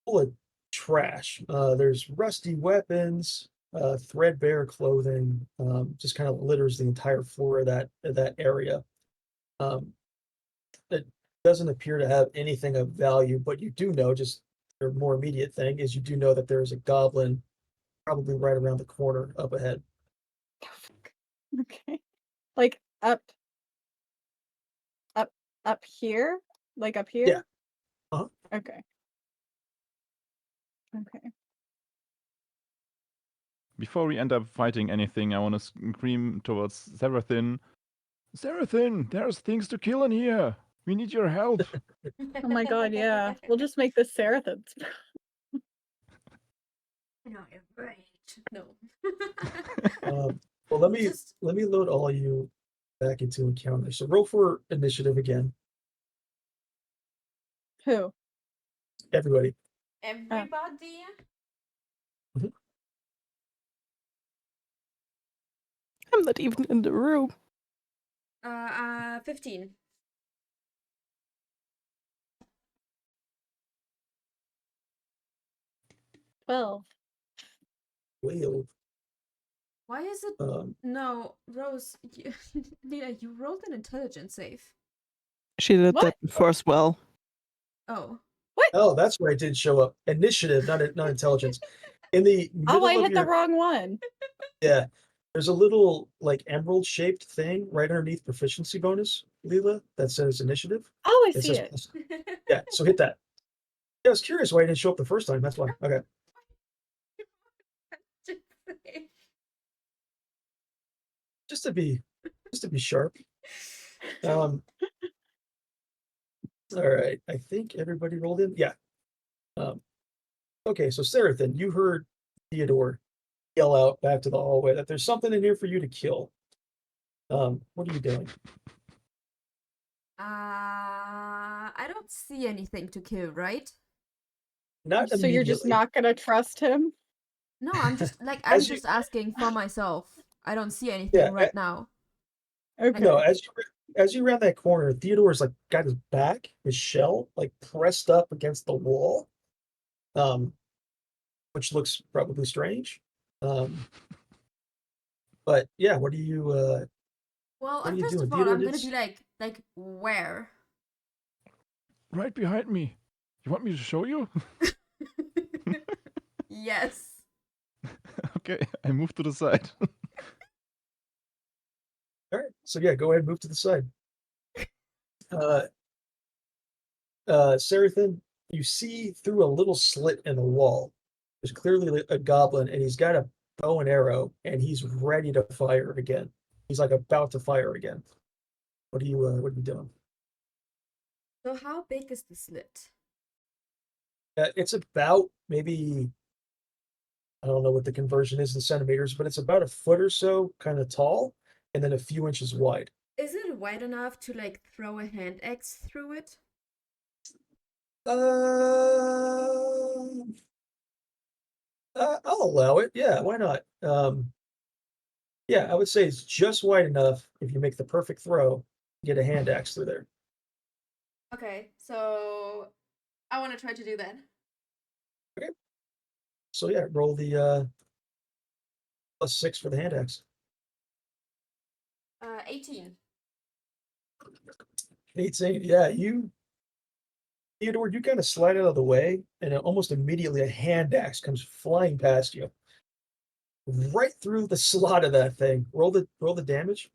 full of trash. There's rusty weapons, threadbare clothing, just kind of litters the entire floor of that area. It doesn't appear to have anything of value, but you do know, just your more immediate thing is you do know that there is a goblin probably right around the corner up ahead. Okay. Like up here? Like up here? Yeah. Uh-huh. Okay. Okay. Before we end up fighting anything, I want to scream towards Seraphine. Seraphine, there's things to kill in here. We need your help. Oh my god, yeah. We'll just make this Seraphins. No, you're right. No. Well, let me Just load all of you back into encounter. So roll for initiative again, Who? everybody. everybody. I'm not even in the room. 15. 12. 12. Why is it? No, Rose, Lena, you rolled an intelligence save. She did What? that before as well. Oh. Oh, that's why it didn't show up. Initiative, not intelligence. In the middle Oh, I of hit your the wrong one. yeah, there's a little like emerald shaped thing right underneath proficiency bonus, Leela, that says initiative. Oh, I It see says it. plus. Yeah, so hit that. Yeah, I was curious why it didn't show up the first time. That's why. Okay. Just to be sharp. All right. I think everybody rolled in. Yeah. Okay, so Sarathan, you heard Theodore yell out back to the hallway that there's something in here for you to kill. What are you doing? I don't see anything to kill, right? Not So you're just immediately. not gonna trust him? No, I'm just like I'm As you- just asking for myself. I don't see anything right now. Okay. No, as you round that corner, Theodore's like got his back, his shell, like pressed up against the wall, which looks probably strange. But yeah, what are you? Well, what are you first doing? of all, Theodore I'm gonna just- be like where? Right behind me. You want me to show you? Yes. Okay, I move to the side. All right, so yeah, go ahead and move to the side. Sarathan, you see through a little slit in the wall. There's clearly a goblin, and he's got a bow and arrow, and he's ready to fire again. He's like about to fire again. What are you doing? So how big is the slit? It's about maybe, I don't know what the conversion is in centimeters, but it's about a foot or so, kind of tall, and then a few inches wide. Is it wide enough to like throw a hand axe through it? I'll allow it. Yeah, why not? Yeah, I would say it's just wide enough if you make the perfect throw, get a hand axe through there. Okay, so I want to try to do that. Okay. So yeah, roll the +6 for the hand axe. 18. 18. Yeah, Theodore, you kind of slide out of the way, and almost immediately a hand axe comes flying past you. Right through the slot of that thing. Roll the damage.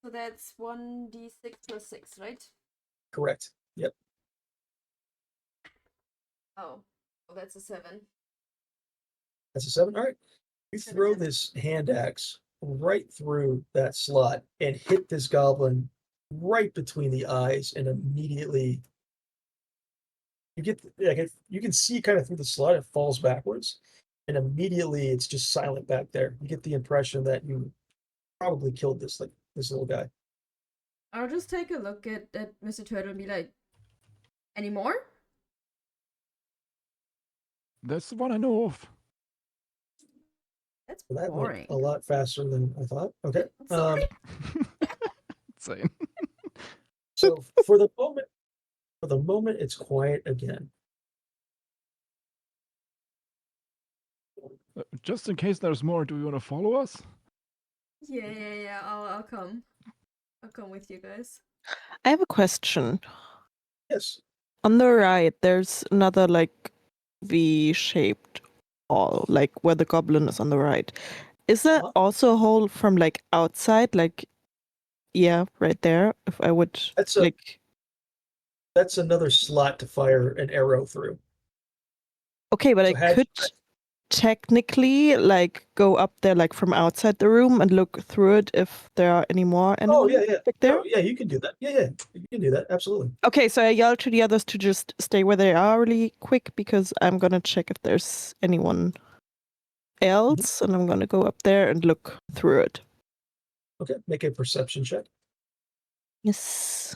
So that's 1d6 plus 6, right? Correct. Yep. Oh, well, that's a 7. That's a 7. All right. You 7 throw damage. this hand axe right through that slot and hit this goblin right between the eyes, and immediately you get you can see kind of through the slot, it falls backwards, and immediately it's just silent back there. You get the impression that you probably killed this little guy. I'll just take a look at Mr. Turtle and be like, any more? That's the one I know of. That's So that boring. went a lot faster than I thought. Okay. Sorry. Insane. So for the moment, it's quiet again. Just in case there's more, do you want to follow us? Yeah. I'll come. I'll come with you guys. I have a question. Yes. On the right, there's another like V-shaped hall, like where the goblin is on the right. Is that Uh-huh. also a hole from like outside? Like, yeah, right there. If I would That's another slot to fire an arrow through. okay, but So I could technically like go up there like from outside the room and look through it if there are any more enemies back there. No, yeah, you can do that. Yeah, you can do that. Absolutely. Okay, so I yell to the others to just stay where they are really quick because I'm gonna check if there's anyone else, and I'm gonna go up there and look through it. Okay, make a perception check. Yes.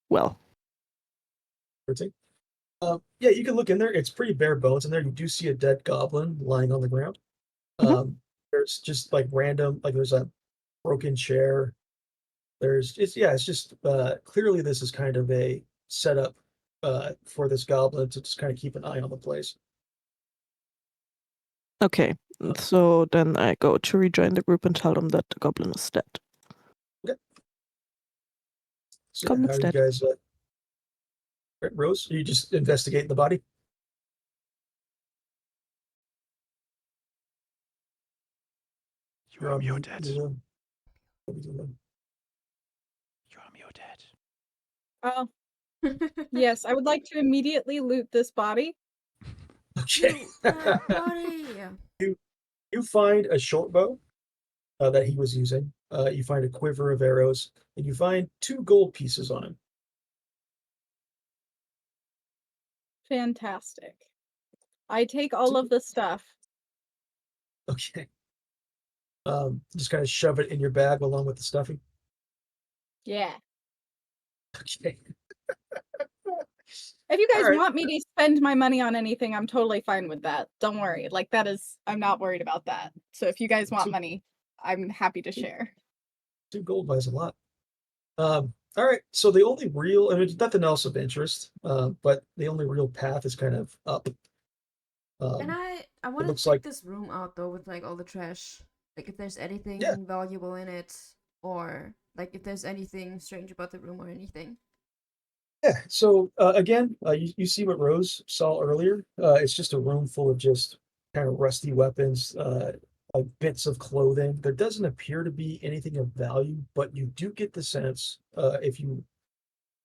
Well. 13. Yeah, you can look in there. It's pretty bare bones in there. You do see a dead goblin lying on the ground. There's just like random, like there's a broken chair. It's just clearly this is kind of a setup for this goblin to just kind of keep an eye on the place. Okay, so then I go to rejoin the group and tell them that the goblin is dead. So Goblin's how do you dead. guys? Right, Rose, you just investigate the body. You are muted. You're muted. Oh, yes, I would like to immediately loot this body. Okay. That body. You find a short bow that he was using. You find a quiver of arrows, and you find 2 gold pieces on him. Fantastic. I take all of the stuff. Okay. Just kind of shove it in your bag along with the stuffing. Yeah. Okay. If you guys Alright. want me to spend my money on anything, I'm totally fine with that. Don't worry. Like, I'm not worried about that. So if you guys want money, I'm happy to share. 2 gold buys a lot. All right. So the only real, I mean, nothing else of interest, but the only real path is kind of up. And I want to looks check like- this room out though with like all the trash. Like if there's anything Yeah. valuable in it, or like if there's anything strange about the room or anything. Yeah. So again, you see what Rose saw earlier. It's just a room full of just kind of rusty weapons, like bits of clothing. There doesn't appear to be anything of value, but you do get the sense, if you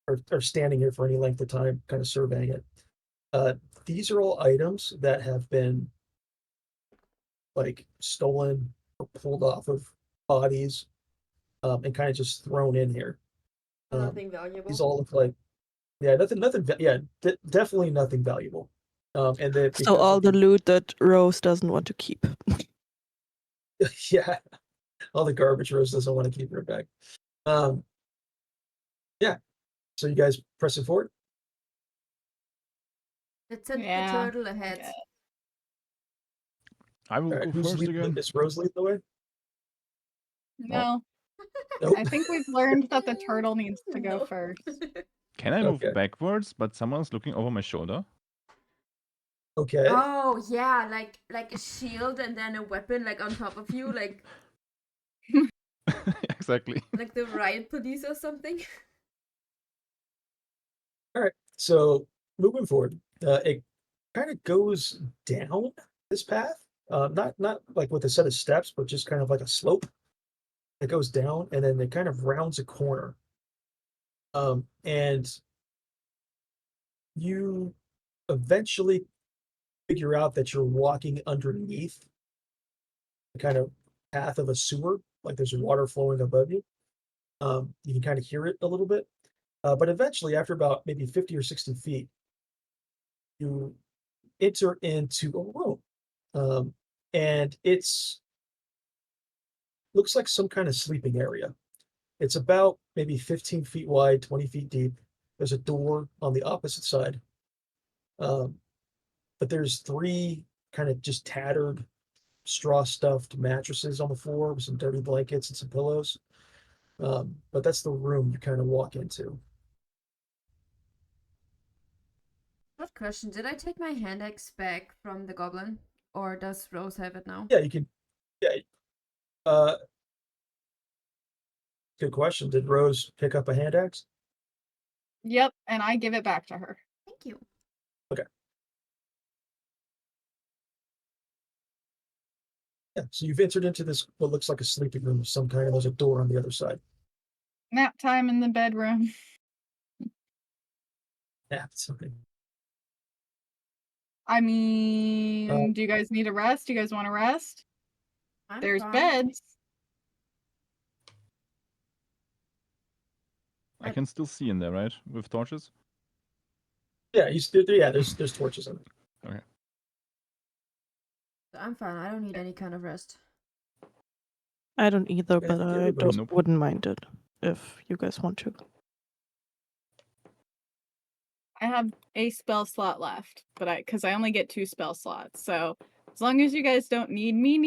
are standing here for any length of time, kind of surveying it. These are all items that have been like stolen or pulled off of bodies, and kind of just thrown in here. Nothing valuable. These all look like, yeah, definitely nothing valuable. And then So all the loot that Rose doesn't want to keep. yeah, all the garbage Rose doesn't want to keep in her bag. Yeah. So you guys pressing forward? Let's send the Yeah, turtle ahead. guess. I will All right, go who's first again. Is Rose leading the way? No, Nope. I think we've learned that the turtle needs to go No. first. Can I move Okay. backwards, but someone's looking over my shoulder? Okay. Oh yeah, like a shield and then a weapon like on top of you, like Exactly. like the riot police or something. All right. So moving forward, it kind of goes down this path. Not like with a set of steps, but just kind of like a slope. It goes down and then it kind of rounds a corner. And you eventually figure out that you're walking underneath the kind of path of a sewer, like there's water flowing above you. You can kind of hear it a little bit. But eventually, after about maybe 50 or 60 feet, you enter into a room. And it's looks like some kind of sleeping area. It's about maybe 15 feet wide, 20 feet deep. There's a door on the opposite side. But there's 3 kind of just tattered, straw stuffed mattresses on the floor with some dirty blankets and some pillows. But that's the room you kind of walk into. Good question. Did I take my hand axe back from the goblin? Or does Rose have it now? Yeah, you can. Yeah. Good question. Did Rose pick up a hand axe? Yep, and I give it back to her. Thank you. Okay. Yeah. So you've entered into this what looks like a sleeping room of some kind, and there's a door on the other side. Nap time in the bedroom. Yeah. Something. I mean, do you guys need a rest? Do you guys want to rest? I'm There's fine. beds. I can still see in there, right? With torches? Yeah. There's torches in it. Okay. I'm fine. I don't need any kind of rest. I don't either, Yeah, but I everybody's- Nope. wouldn't mind it if you guys want to. I have a spell slot left, but because I only get 2 spell slots. So as long as you guys don't need me,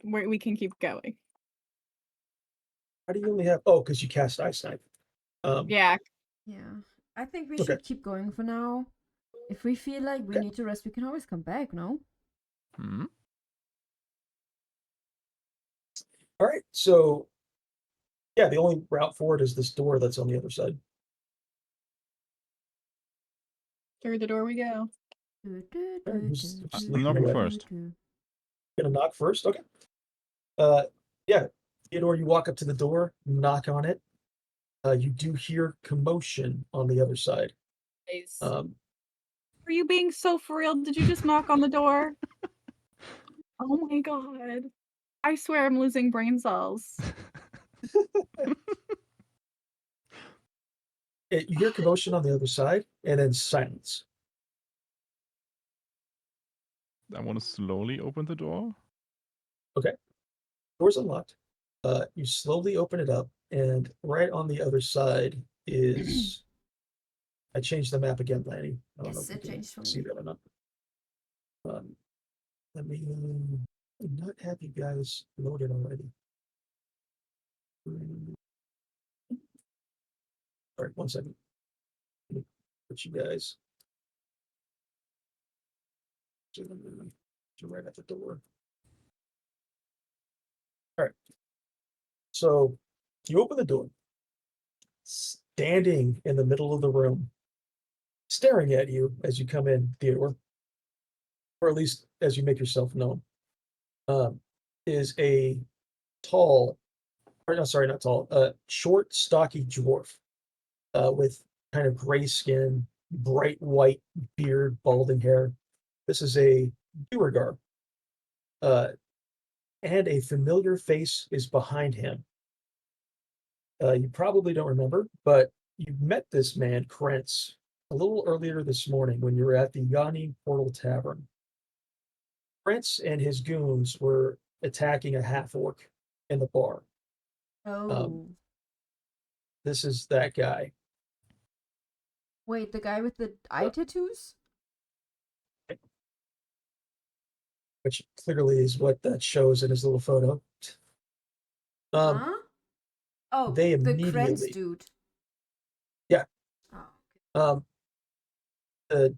we can keep going. How do you only have? Oh, because you cast Ice Knife. Yeah. Yeah. I think we Okay. should keep going for now. If we feel like we Okay. need to rest, we can always come back, no? Hmm? All right. So, yeah, the only route forward is this door that's on the other side. Through the door we go. Alright, who's I'm leading knocking the way? first. Gonna knock first. Okay. Yeah, Theodore, you walk up to the door, knock on it. You do hear commotion on the other side. Are you being so for real? Did you just knock on the door? Oh my god. I swear I'm losing brain cells. You hear commotion on the other side, and then silence. I want to slowly open the door. Door's unlocked. You slowly open it up, and right on the other side is. I changed the map again, Lanny. I don't know Yes, if you it can changed for see me. that or not. Let me not have you guys loaded already. All right, 1 second. Let me put you guys. You're right at the door. All right. So you open the door. Standing in the middle of the room, staring at you as you come in, Theodore, or at least as you make yourself known, is a tall, or no, sorry, not tall, short, stocky dwarf with kind of gray skin, bright white beard, balding hair. This is a Duergar, and a familiar face is behind him. You probably don't remember, but you met this man, Krentz, a little earlier this morning when you were at the Yanni Portal Tavern. Krentz and his goons were attacking a half-orc in the bar. Oh. This is that guy. Wait, the guy with the eye tattoos? Which clearly is what that shows in his little photo. Huh? Oh, They the Krantz immediately, dude. Yeah. Oh. The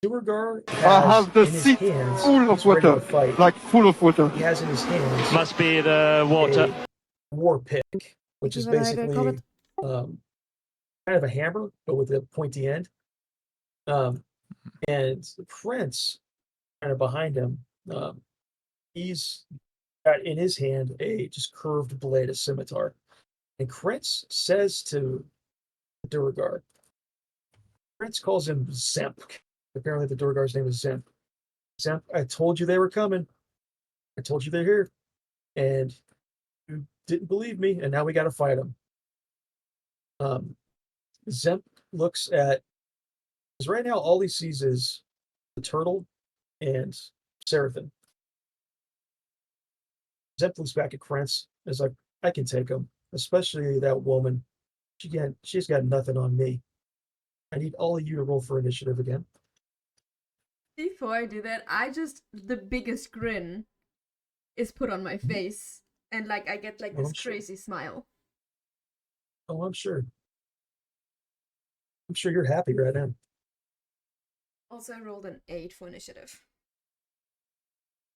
Duergar I has have the in his seat hands, full of he's ready to water, fight. like full of water. He has in his hands Must be the water. a war pick, which is Give an idea, basically comment. kind of a hammer, but with a pointy end. And the prince, kind of behind him, he's got in his hand a just curved blade, a scimitar. And Krentz says to Duergar, Krentz calls him Zemp. Apparently the Duergar's name is Zemp. Zemp, I told you they were coming. I told you they're here. And you didn't believe me, and now we gotta fight them. Zemp looks at, because right now all he sees is the turtle and Seraphim. Zemp looks back at Krentz and is like, I can take him, especially that woman. She's got nothing on me. I need all of you to roll for initiative again. Before I do that, the biggest grin is put on my face. And like I get like this crazy smile. Oh, I'm sure. I'm sure you're happy right now. Also, I rolled an 8 for initiative.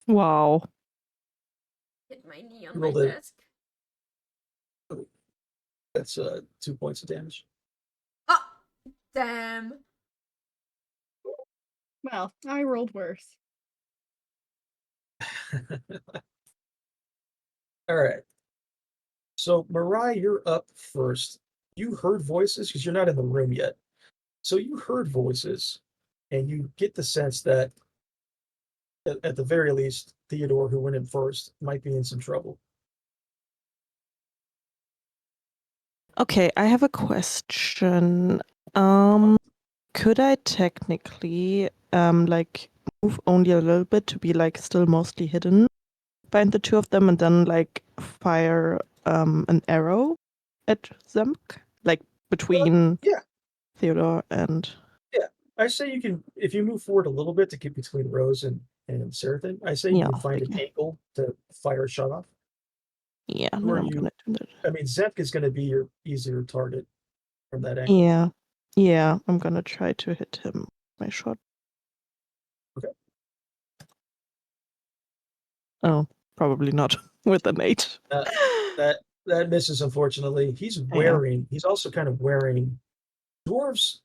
Wow. Hit my knee on You my rolled a- desk. That's 2 points of damage. Oh, damn. Well, I rolled worse. All right. So, Mariah, you're up first. You heard voices because you're not in the room yet. So you heard voices, and you get the sense that, at the very least, Theodore, who went in first, might be in some trouble. Okay, I have a question. Could I technically like move only a little bit to be like still mostly hidden behind the two of them and then like fire an arrow at Zemk? Like between Yeah. Theodore and I say you can, if you move forward a little bit to get between Rose and Seraphim, I say you Yeah, can find an okay. angle to fire a shot off. yeah, Who are then I'm you? gonna do that. I mean, Zemk is going to be your easier target from that angle. Yeah. Yeah, I'm gonna try to hit him. My shot. Okay. Oh, probably not with an 8. That misses, unfortunately. He's also kind of wearing dwarves.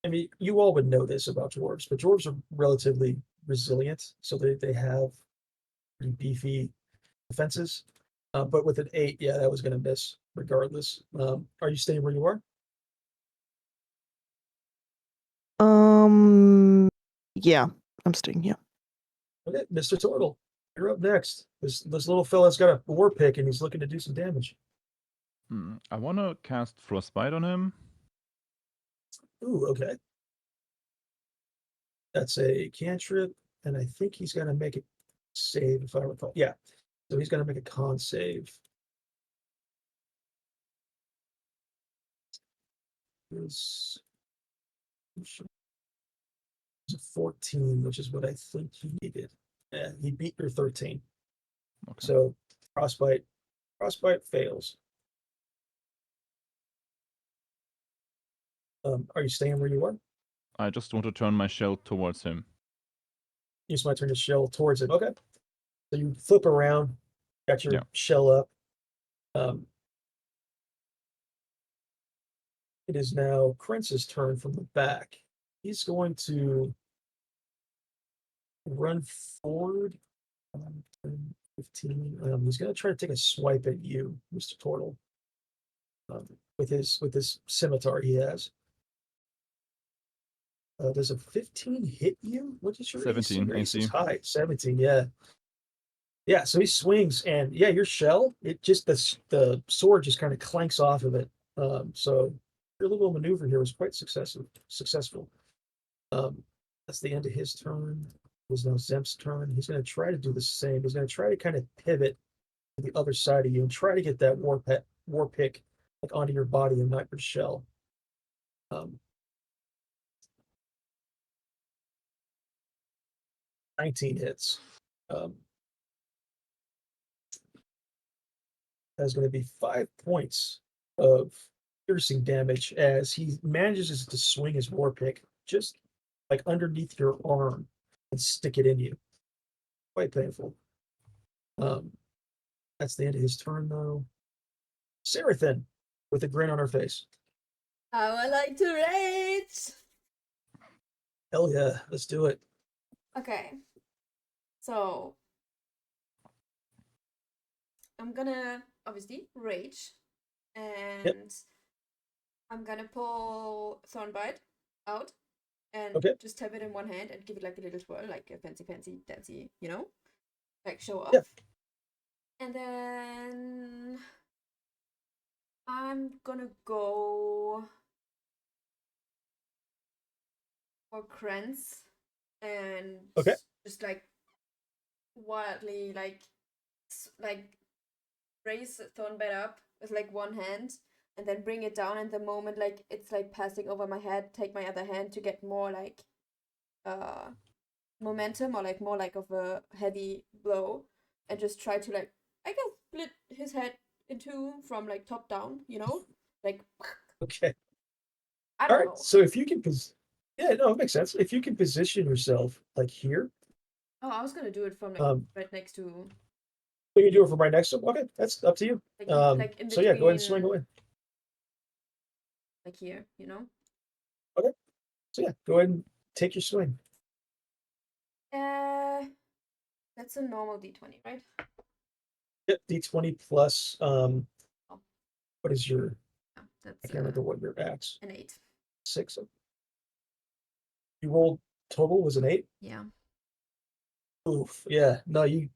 I mean, you all would know this about dwarves, but dwarves are relatively resilient, so they have pretty beefy defenses. But with an 8, yeah, that was going to miss regardless. Are you staying where you are? Yeah, I'm staying here. Okay, Mr. Turtle, you're up next. This little fella's got a war pick and he's looking to do some damage. I want to cast Frostbite on him. Ooh, okay. That's a cantrip, and I think he's going to make a save, if I recall. Yeah, so he's going to make a con save. It's a 14, which is what I think he needed. Yeah, he beat your 13. Okay. So frostbite fails. Are you staying where you are? I just want to turn my shell towards him. You just might turn your shell towards it. Okay. So you flip around, got your Yeah. shell up. It is now Prince's turn from the back. He's going to run forward. 15. He's going to try to take a swipe at you, Mr. Turtle, with his scimitar he has. Does a 15 hit you? What is your 17 Your AC is AC. high. 17, yeah. Yeah, so he swings, and yeah, your shell, it just the sword just kind of clanks off of it. So your little maneuver here was quite successful. That's the end of his turn. It was now Zemp's turn. He's going to try to do the same. He's going to try to kind of pivot to the other side of you and try to get that war pick like onto your body and not your shell. 19 hits. That's going to be 5 points of piercing damage as he manages to swing his war pick just like underneath your arm and stick it in you. Quite painful. That's the end of his turn, though. Sarathan, with a grin on her face. How I like to rage! Hell yeah, let's do it. Okay. So I'm gonna obviously rage, and I'm gonna pull Thornbite out and just tap it in one hand and give it like a little twirl, like a fancy dancy, like show off. Yeah. And then I'm gonna go for Krantz and just like wildly like raise Thornbite up with like one hand and then bring it down, and the moment like it's like passing over my head, take my other hand to get more like momentum or like more like of a heavy blow, and just try to like I guess split his head in two from like top down, like Okay. I don't know. So if you can it makes sense. If you can position yourself like here. Oh, I was gonna do it from like right next to. You can do it from right next to him. Okay, that's up to you. Like in between, so yeah, go ahead and swing away. Like here, Okay. So yeah, go ahead and take your swing. That's a normal D20, right? Yep, D20 plus what is your that's I can't remember what your axe. An 8. 6. You rolled total was an 8? Yeah. Oof. Yeah. No, you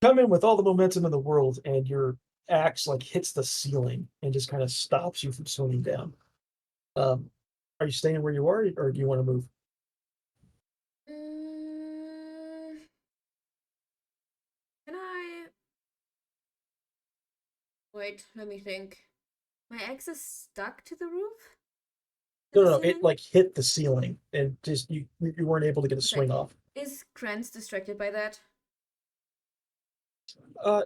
come in with all the momentum in the world and your axe like hits the ceiling and just kind of stops you from swinging down. Are you staying where you are or do you want to move? Can I wait, let me think. My axe is stuck to the roof? No, it like hit the ceiling and just you weren't able to get a swing off. Is Krantz distracted by that?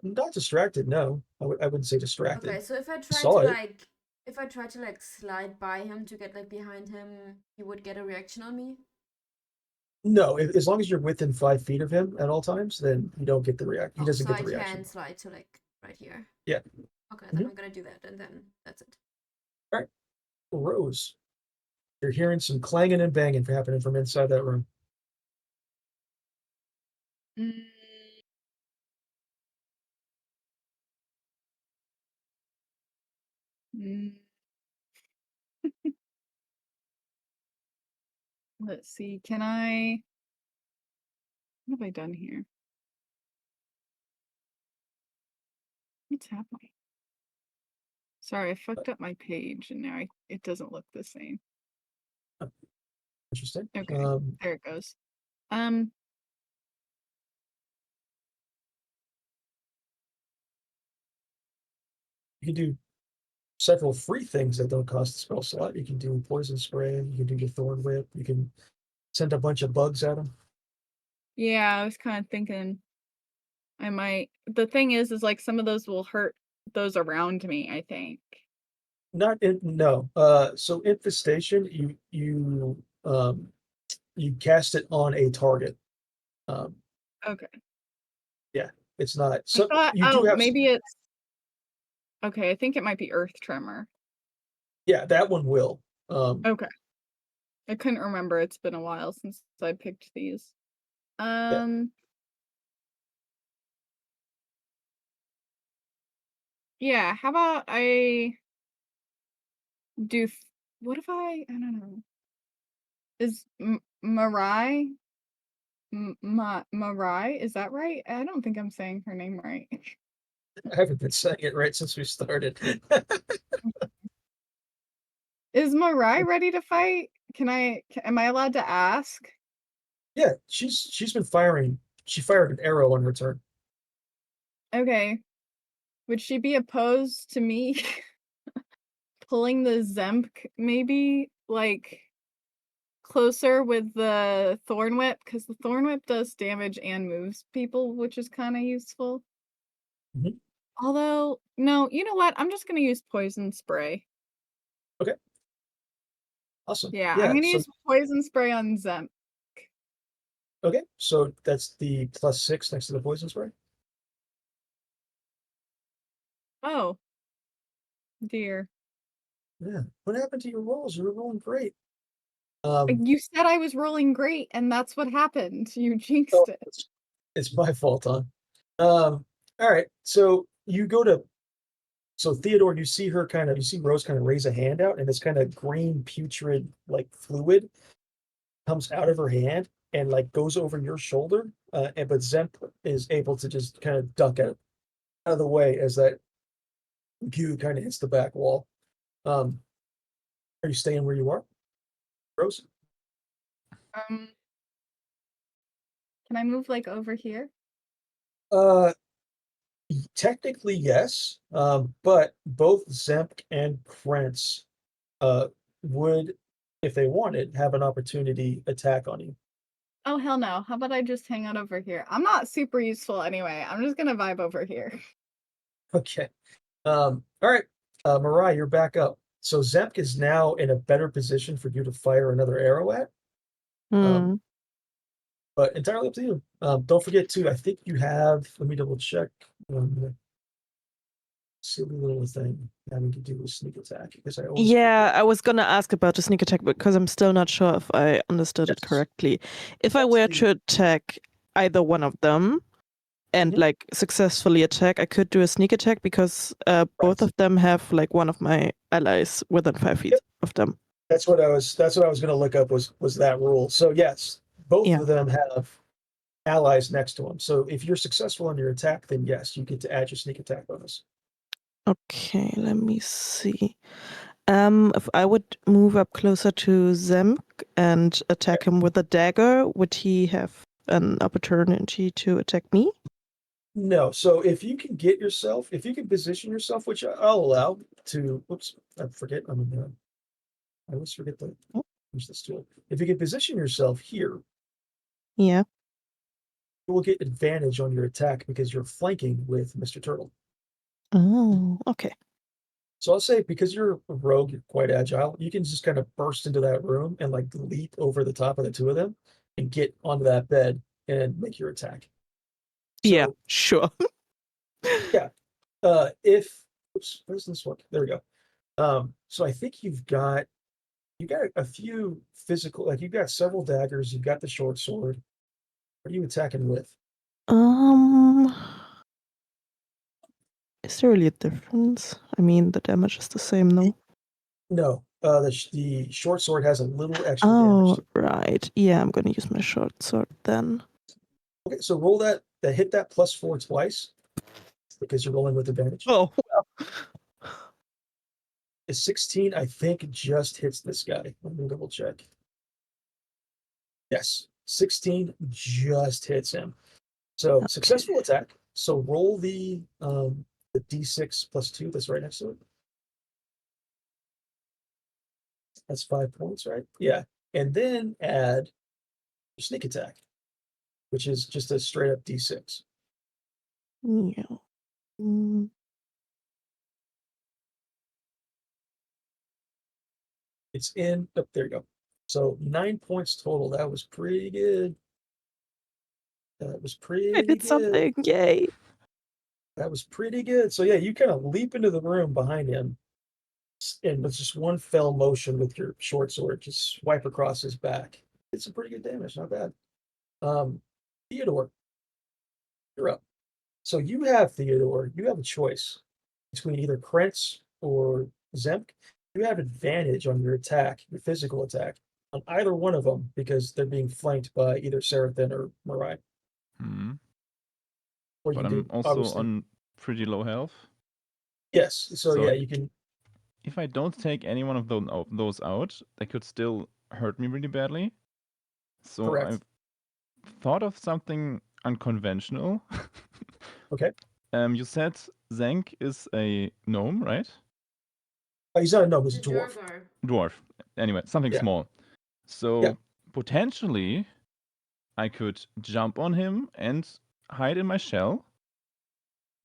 Not distracted, no. I wouldn't say distracted. Okay, so if I try to like if I try to like slide by him to get like behind him, he would get a reaction on me? No, as long as you're within 5 feet of him at all times, then you don't get the reaction. He doesn't So get the I reaction. can slide to like right here. Yeah. Okay, then I'm gonna do that, and then that's it. All right, Rose. You're hearing some clanging and banging happening from inside that room. Mm. Mm. Let's see. What have I done here? What's happening? Sorry, I fucked up my page and now it doesn't look the same. Interesting. Okay, there it goes. You can do several free things that don't cost a spell slot. You can do poison spray. You can do your thorn whip. You can send a bunch of bugs at them. Yeah, I was kind of thinking I might. The thing is like some of those will hurt those around me, I think. No. So infestation, you cast it on a target. Okay. Yeah, it's not. I So thought, you do have. maybe it's. Okay, I think it might be Earth Tremor. Yeah, that one will. Okay. I couldn't remember. It's been a while since I picked these. Yeah, how about I do what if I don't know. Is Marai Marai, is that right? I don't think I'm saying her name right. I haven't been saying it right since we started. Is Marai ready to fight? Am I allowed to ask? Yeah, she's been firing. She fired an arrow on her turn. Okay. Would she be opposed to me pulling the Zemp maybe like closer with the Thorn Whip? Because the Thorn Whip does damage and moves people, which is kind of useful. Mhm. Although, no, you know what? I'm just gonna use Poison Spray. Okay. Awesome. Yeah, I'm gonna use Poison Spray on Zemp. Okay, so that's the +6 next to the poison spray. Oh, dear. Yeah. What happened to your rolls? You were rolling great. You said I was rolling great, and that's what happened. You jinxed Oh, it. it's my fault, huh? All right. So you go to. So Theodore, you see Rose kind of raise a hand out, and this kind of green putrid like fluid comes out of her hand and like goes over your shoulder. But Zemp is able to just kind of duck out of the way as that goo kind of hits the back wall. Are you staying where you are, Rose? Can I move like over here? Technically, yes. But both Zemp and Krentz would, if they wanted, have an opportunity attack on you. Oh, hell no. How about I just hang out over here? I'm not super useful anyway. I'm just gonna vibe over here. Okay. All right. Mariah, you're back up. So Zemp is now in a better position for you to fire another arrow at. But entirely up to you. Don't forget to, I think you have, let me double check. Silly little thing having to do with sneak attack because I always Yeah, forget. I was gonna ask about the sneak attack because I'm still not sure if I understood it Yes. correctly. If I That's were the- to attack either one of them and Mhm. like successfully attack, I could do a sneak attack because both of them have like one of my allies within 5 feet Yep. of them. That's what I was going to look up was that rule. So yes, both Yeah. of them have allies next to them. So if you're successful on your attack, then yes, you get to add your sneak attack bonus. Okay, let me see. If I would move up closer to Zemk and attack him with a dagger, would he have an opportunity to attack me? No. So if you can position yourself, which I'll allow to, I forget. I always forget to use this tool. If you can position yourself here, Yeah. you will get advantage on your attack because you're flanking with Mr. Turtle. Oh, okay. So I'll say because you're a rogue, you're quite agile, you can just kind of burst into that room and like leap over the top of the two of them and get onto that bed and make your attack. Yeah, So sure. if oops, where's this one? There we go. So I think you got a few physical, like you've got several daggers, you've got the short sword. What are you attacking with? Um, is there really a difference? I mean, the damage is the same, no? No, the short sword has a little extra Oh, damage. right. Yeah, I'm gonna use my short sword then. Okay, so roll that hit that +4 twice because you're rolling with advantage. Oh, well. A 16, I think, just hits this guy. Let me double check. Yes, 16 just hits him. So Okay. successful attack. So roll the d6 +2 that's right next to it. That's 5 points, right? Yeah. And then add your sneak attack, which is just a straight up d6. Yeah. Mm, It's in, oh, there you go. So 9 points total. That was pretty good. That was I pretty did good. something. Yay. That was pretty good. So yeah, you kind of leap into the room behind him, and with just one fell motion with your short sword, just swipe across his back. It's some pretty good damage, not bad. Theodore, you're up. So you have Theodore. You have a choice between either Krentz or Zemk. You have advantage on your attack, your physical attack, on either one of them because they're being flanked by either Seraphim or Marai. Hmm. Or But you I'm could also obviously on pretty low health. yes. So So yeah, you can. if I don't take any one of those out, they could still hurt me really badly. So Correct. I've thought of something unconventional. Okay. You said Zank is a gnome, right? He's not a gnome. He's a The dwarf. Durgar. Dwarf. Anyway, something Yeah. small. So Yeah. potentially I could jump on him and hide in my shell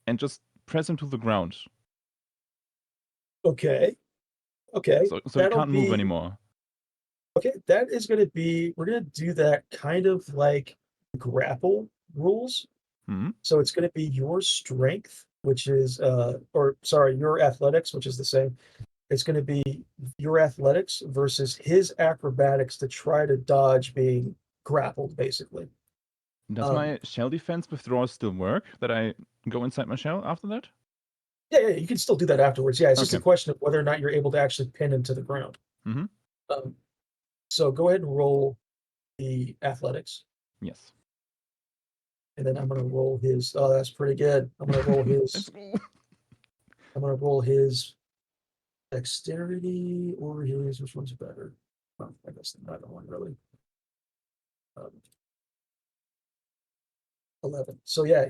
and just press him to the ground. Okay. Okay. So he That'll can't move be anymore. okay. That is going to be. We're going to do that kind of like grapple rules. Hmm? So it's going to be your strength, which is, or sorry, your athletics, which is the same. It's going to be your athletics versus his acrobatics to try to dodge being grappled, basically. Does my shell defense withdrawal still work? That I go inside my shell after that? Yeah, you can still do that afterwards. Yeah, it's just a Okay. question of whether or not you're able to actually pin him to the ground. Mm-hmm. So go ahead and roll the athletics, Yes. and then I'm going to roll his. Oh, that's pretty good. I'm going to roll Let's his. go. I'm going to roll his dexterity or his. Which one's better? Well, I guess neither one really. 11. So yeah,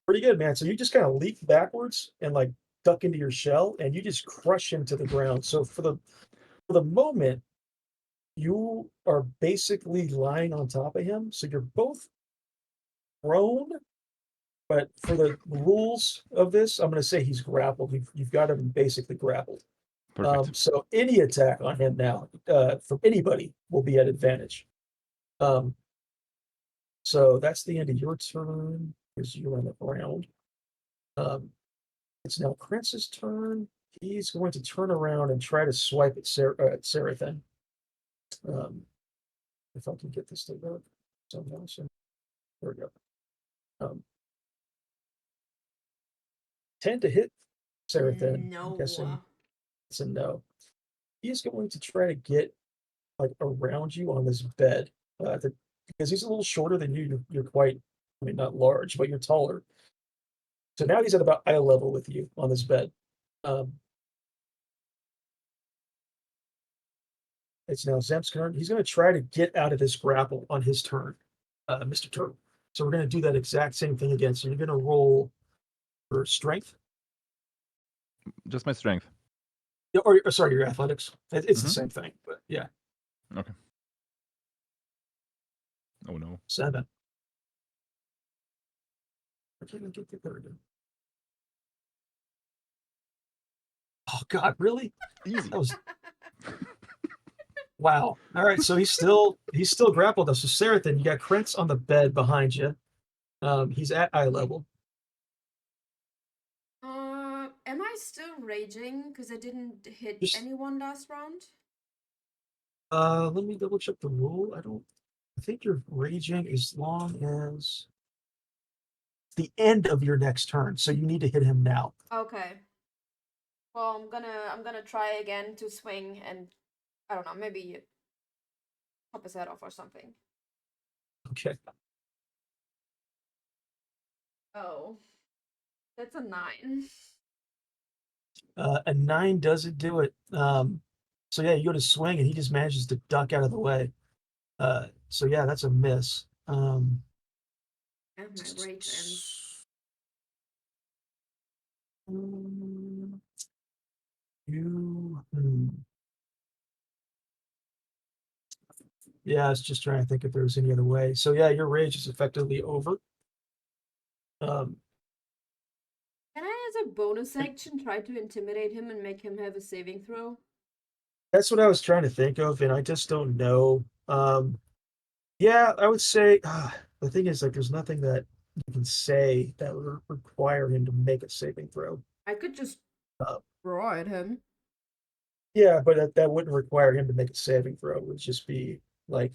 pretty good, man. So you just kind of leap backwards and like duck into your shell, and you just crush him to the ground. So for the moment, you are basically lying on top of him. So you're both prone, but for the rules of this, I'm going to say he's grappled. You've got him basically grappled. Perfect. So any attack on him now from anybody will be at advantage. So that's the end of your turn because you're on the ground. It's now Prince's turn. He's going to turn around and try to swipe at Seraphim. If I can get this to work somehow. So there we go. 10 to hit Seraphim. I'm guessing No. it's a no. He's going to try to get like around you on this bed because he's a little shorter than you. You're quite, I mean, not large, but you're taller. So now he's at about eye level with you on this bed. It's now Zemp's turn. He's going to try to get out of this grapple on his turn, Mr. Turtle. So we're going to do that exact same thing again. So you're going to roll for strength. Just my strength. Or sorry, your athletics. It's the Mhm. same thing, but yeah. Okay. Oh no. 7. I can't get there again. Oh God, really? Easy. That was wow. All right, so he's still grappled us. So Sarathan, you got Krentz on the bed behind you. He's at eye level. Am I still raging because I didn't hit Just- anyone last round? Let me double check the rule. I think you're raging as long as the end of your next turn. So you need to hit him now. Okay. Well, I'm gonna try again to swing and I don't know, maybe chop his head off or something. Okay. Oh, that's a 9. A 9 doesn't do it. So yeah, you go to swing and he just manages to duck out of the way. So yeah, that's a miss. And my rage ends. Yeah, I was just trying to think if there was any other way. So yeah, your rage is effectively over. Can I, as a bonus action, try to intimidate him and make him have a saving throw? That's what I was trying to think of, and I just don't know. Yeah, I would say the thing is, like, there's nothing that you can say that would require him to make a saving throw. I could just Uh, roar at him. Yeah, but that wouldn't require him to make a saving throw. It would just be like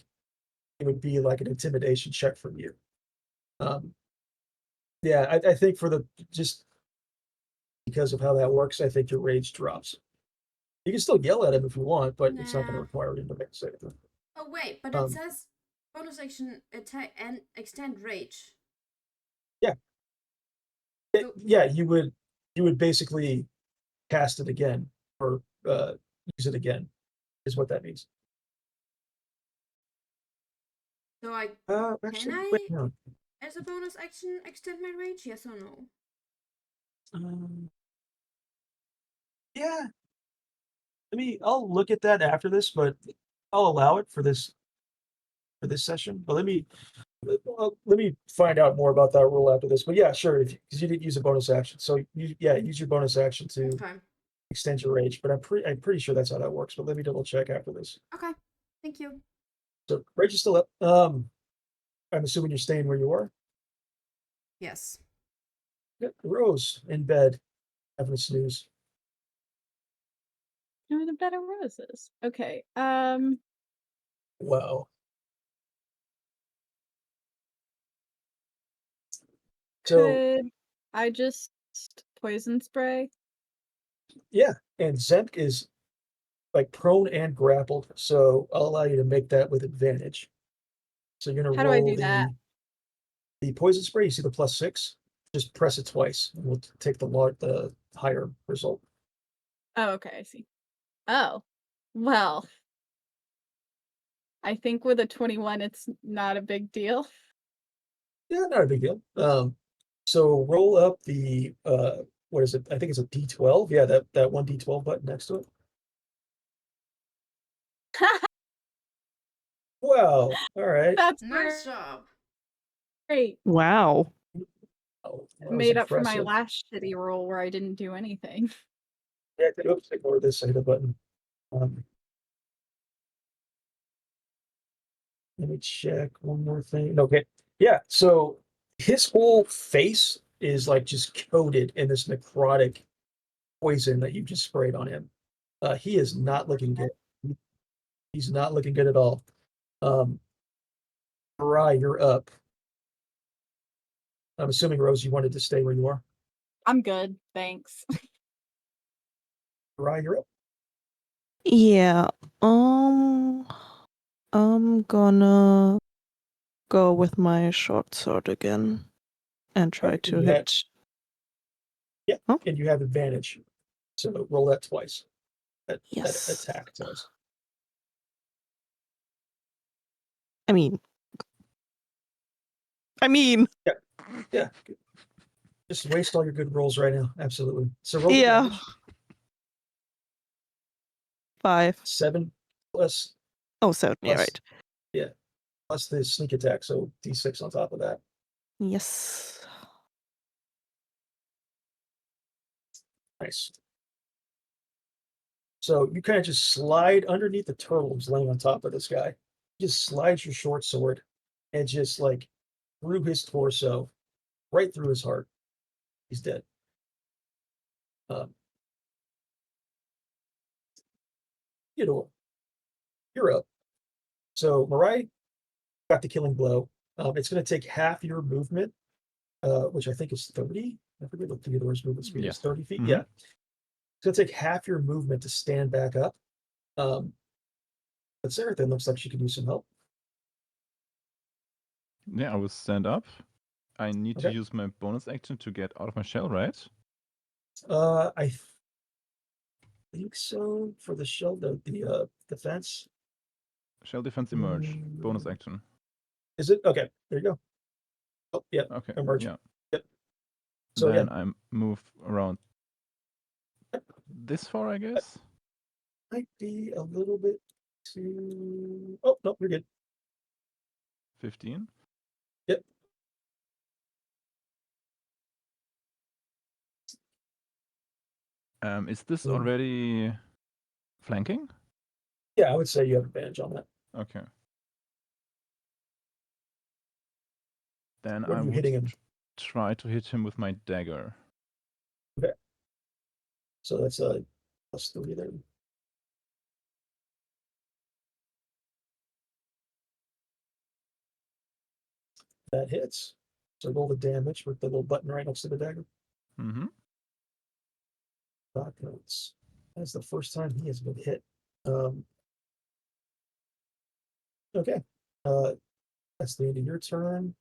it would be like an intimidation check from you. Um, yeah, I think for the just because of how that works, I think your rage drops. You can still yell at him if you want, but it's not going to Nah. require him to make a saving throw. Oh wait, but it Um, says bonus action attack and extend rage. Yeah, you would basically cast it again or use it again, is what that means. So I Actually, I, wait, no. as a bonus action, extend my rage? Yes or no? Yeah. I'll look at that after this, but I'll allow it for this session. But let me find out more about that rule after this. But yeah, sure, because you didn't use a bonus action, so use your bonus action to Okay. extend your rage. But I'm pretty sure that's how that works. But let me double check after this. Okay. Thank you. So rage is still up. I'm assuming you're staying where you are. Yes. Yep, Rose in bed, having a snooze. Doing the better roses. Okay. Wow. So Could I just poison spray? yeah, and Zemk is like prone and grappled, so I'll allow you to make that with advantage. So you're gonna How do I roll do that? the poison spray. You see the +6? Just press it twice, and we'll take the higher result. Oh, okay, I see. Oh, well, I think with a 21, it's not a big deal. Yeah, not a big deal. So roll up the what is it? I think it's a D12. Yeah, that one D12 button next to it. Wow. All right. That's Nice job. great. Wow. Oh, that was Made up for my impressive. last shitty roll where I didn't do anything. Yeah, oops, ignore this. I hit a button. Let me check one more thing. Okay. Yeah. So his whole face is like just coated in this necrotic poison that you just sprayed on him. He is not looking good. He's not looking good at all. Mariah, you're up. I'm assuming, Rose, you wanted to stay where you are. I'm good, thanks. Mariah, you're up. Yeah. I'm gonna go with my short sword again and try Okay, to you have- hit. Yeah, Huh? and you have advantage. So roll that twice. That Yes. attack twice. I mean, Yeah. Just waste all your good rolls right now. Absolutely. So roll the yeah. damage. 5. 7 plus Oh, 7. Yeah, Plus- right. plus the sneak attack, so D6 on top of that. Yes. Nice. So you kind of just slide underneath the turtle who's laying on top of this guy. Just slides your short sword and just like through his torso, right through his heart. He's dead. You're up. So Mirai got the killing blow. It's going to take half your movement, which I think is 30. I forget what Theodore's movement speed is. 30 feet. Yeah. It's going to take half your movement to stand back up. But Seraphim looks like she could use some help. Yeah, I will stand up. I need to use my bonus action to get out of my shell, right? I think so. For the shell, the defense. Shell defense emerge. Bonus action. Is it? Okay, there you go. Oh, yeah. Okay. Emerge. Yeah. Yep. So then I move around this far, I guess. Might be a little bit too. Oh no, you're good. 15. Yep. Is this already flanking? Yeah, I would say you have advantage on that. Okay. Then What I are you would hitting him? try to hit him with my dagger. Okay. So that's a +3 there. That hits. So roll the damage with the little button right next to the dagger. Mm-hmm. Doc notes. That's the first time he has been hit. Okay. That's the end of your turn.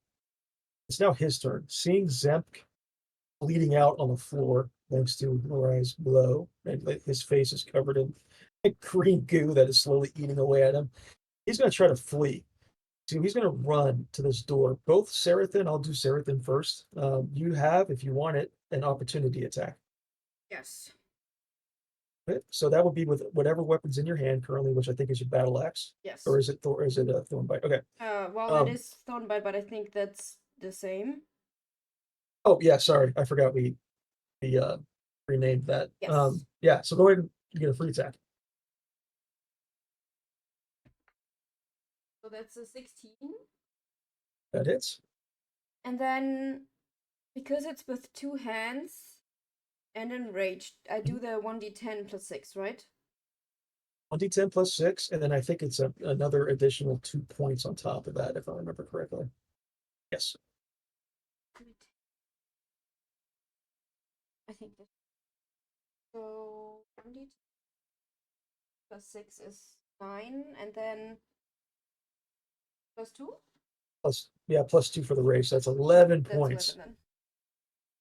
It's now his turn. Seeing Zemp bleeding out on the floor thanks to Morai's blow, and his face is covered in green goo that is slowly eating away at him. He's going to try to flee. So he's going to run to this door. Both Seraphim, I'll do Seraphim first. You have, if you want it, an opportunity attack. Yes. Okay, so that would be with whatever weapons in your hand currently, which I think is your battle axe. Yes. Or is it a Thornbite? Okay. Well, it is Thornbite, but I think that's the same. Oh yeah, sorry, I forgot we renamed that. Yes. Yeah, so go ahead and get a free attack. So that's a 16. That hits. And then, because it's with 2 hands and enraged, I do the 1d10 plus 6, right? 1d10 plus 6, and then I think it's another additional 2 points on top of that, if I remember correctly. Yes. I think that. So 1d10 plus 6 is 9, and then plus 2? Plus 2 for the race. That's 11 That's points. 11 then.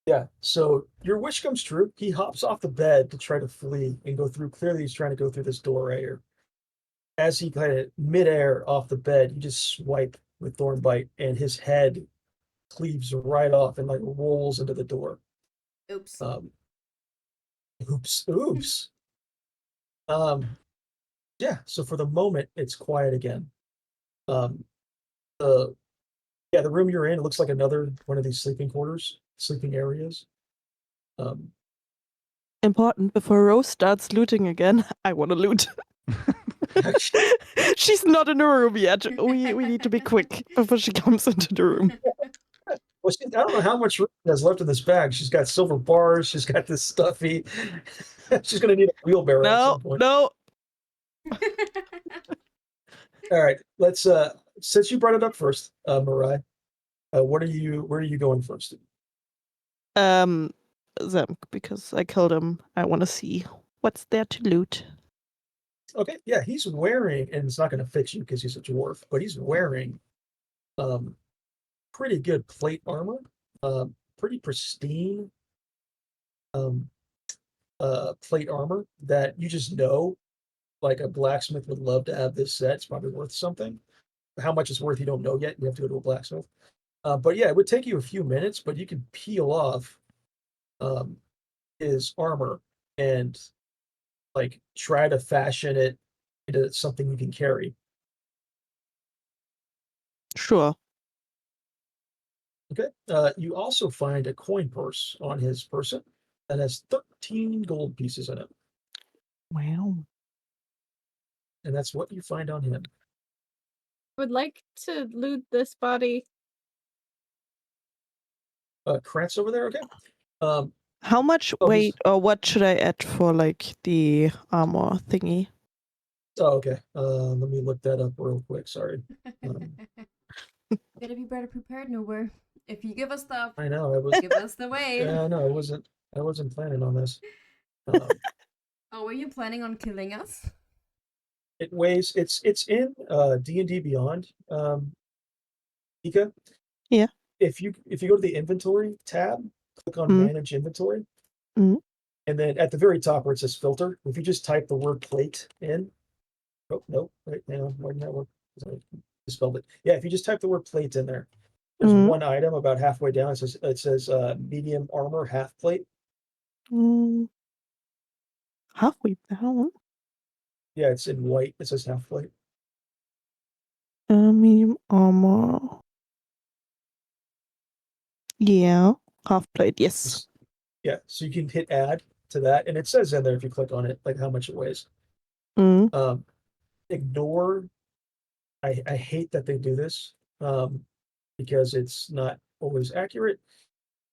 Yeah, so your wish comes true. He hops off the bed to try to flee and go through. Clearly, he's trying to go through this door right here. As he kind of midair off the bed, you just swipe with Thornbite, and his head cleaves right off and like rolls into the door. Oops. Oops. Yeah, so for the moment, it's quiet again. The room you're in, it looks like another one of these sleeping areas. Important, before Rose starts looting again, I want to loot. She's not in the room yet. We need to be quick before she comes into the room. Well, I don't know how much room has left in this bag. She's got silver bars. She's got this stuffy. She's going to need a wheelbarrow at some point. No. All right, let's. Since you brought it up first, Mirai, where are you going first? Them, because I killed him. I want to see what's there to loot. Okay, yeah, he's wearing, and it's not going to fit you because he's a dwarf, but he's wearing, pretty good plate armor, pretty pristine, plate armor that you just know, like a blacksmith would love to have this set. It's probably worth something. How much it's worth, you don't know yet. You have to go to a blacksmith. But yeah, it would take you a few minutes, but you can peel off his armor and like try to fashion it into something you can carry. Sure. Okay. You also find a coin purse on his person that has 13 gold pieces in it. Wow. and that's what you find on him. Would like to loot this body. Krantz over there, okay. How much Oh, weight or what should I add for like the armor thingy? okay. Let me look that up real quick. Sorry. Gotta be better prepared, nowhere. If you give us stuff, I know I was. give us the weight. Yeah, no, I wasn't planning on this. Oh, were you planning on killing us? It weighs. It's in D&D Beyond. Ika. Yeah. If you go to the inventory tab, click on Mhm. Manage Inventory, Mhm. and then at the very top where it says Filter, if you just type the word plate in. Oh no! Wait, hang on. Why didn't that work? I spelled it. Yeah, if you just type the word plate in there, there's Mhm. one item about halfway down. It says medium armor half plate. Mm. Halfway down. Yeah, it's in white. It says half plate. Medium armor. Yeah, half plate. Yes. Yeah, so you can hit add to that, and it says in there if you click on it, like how much it weighs. Mm. Ignore. I hate that they do this because it's not always accurate.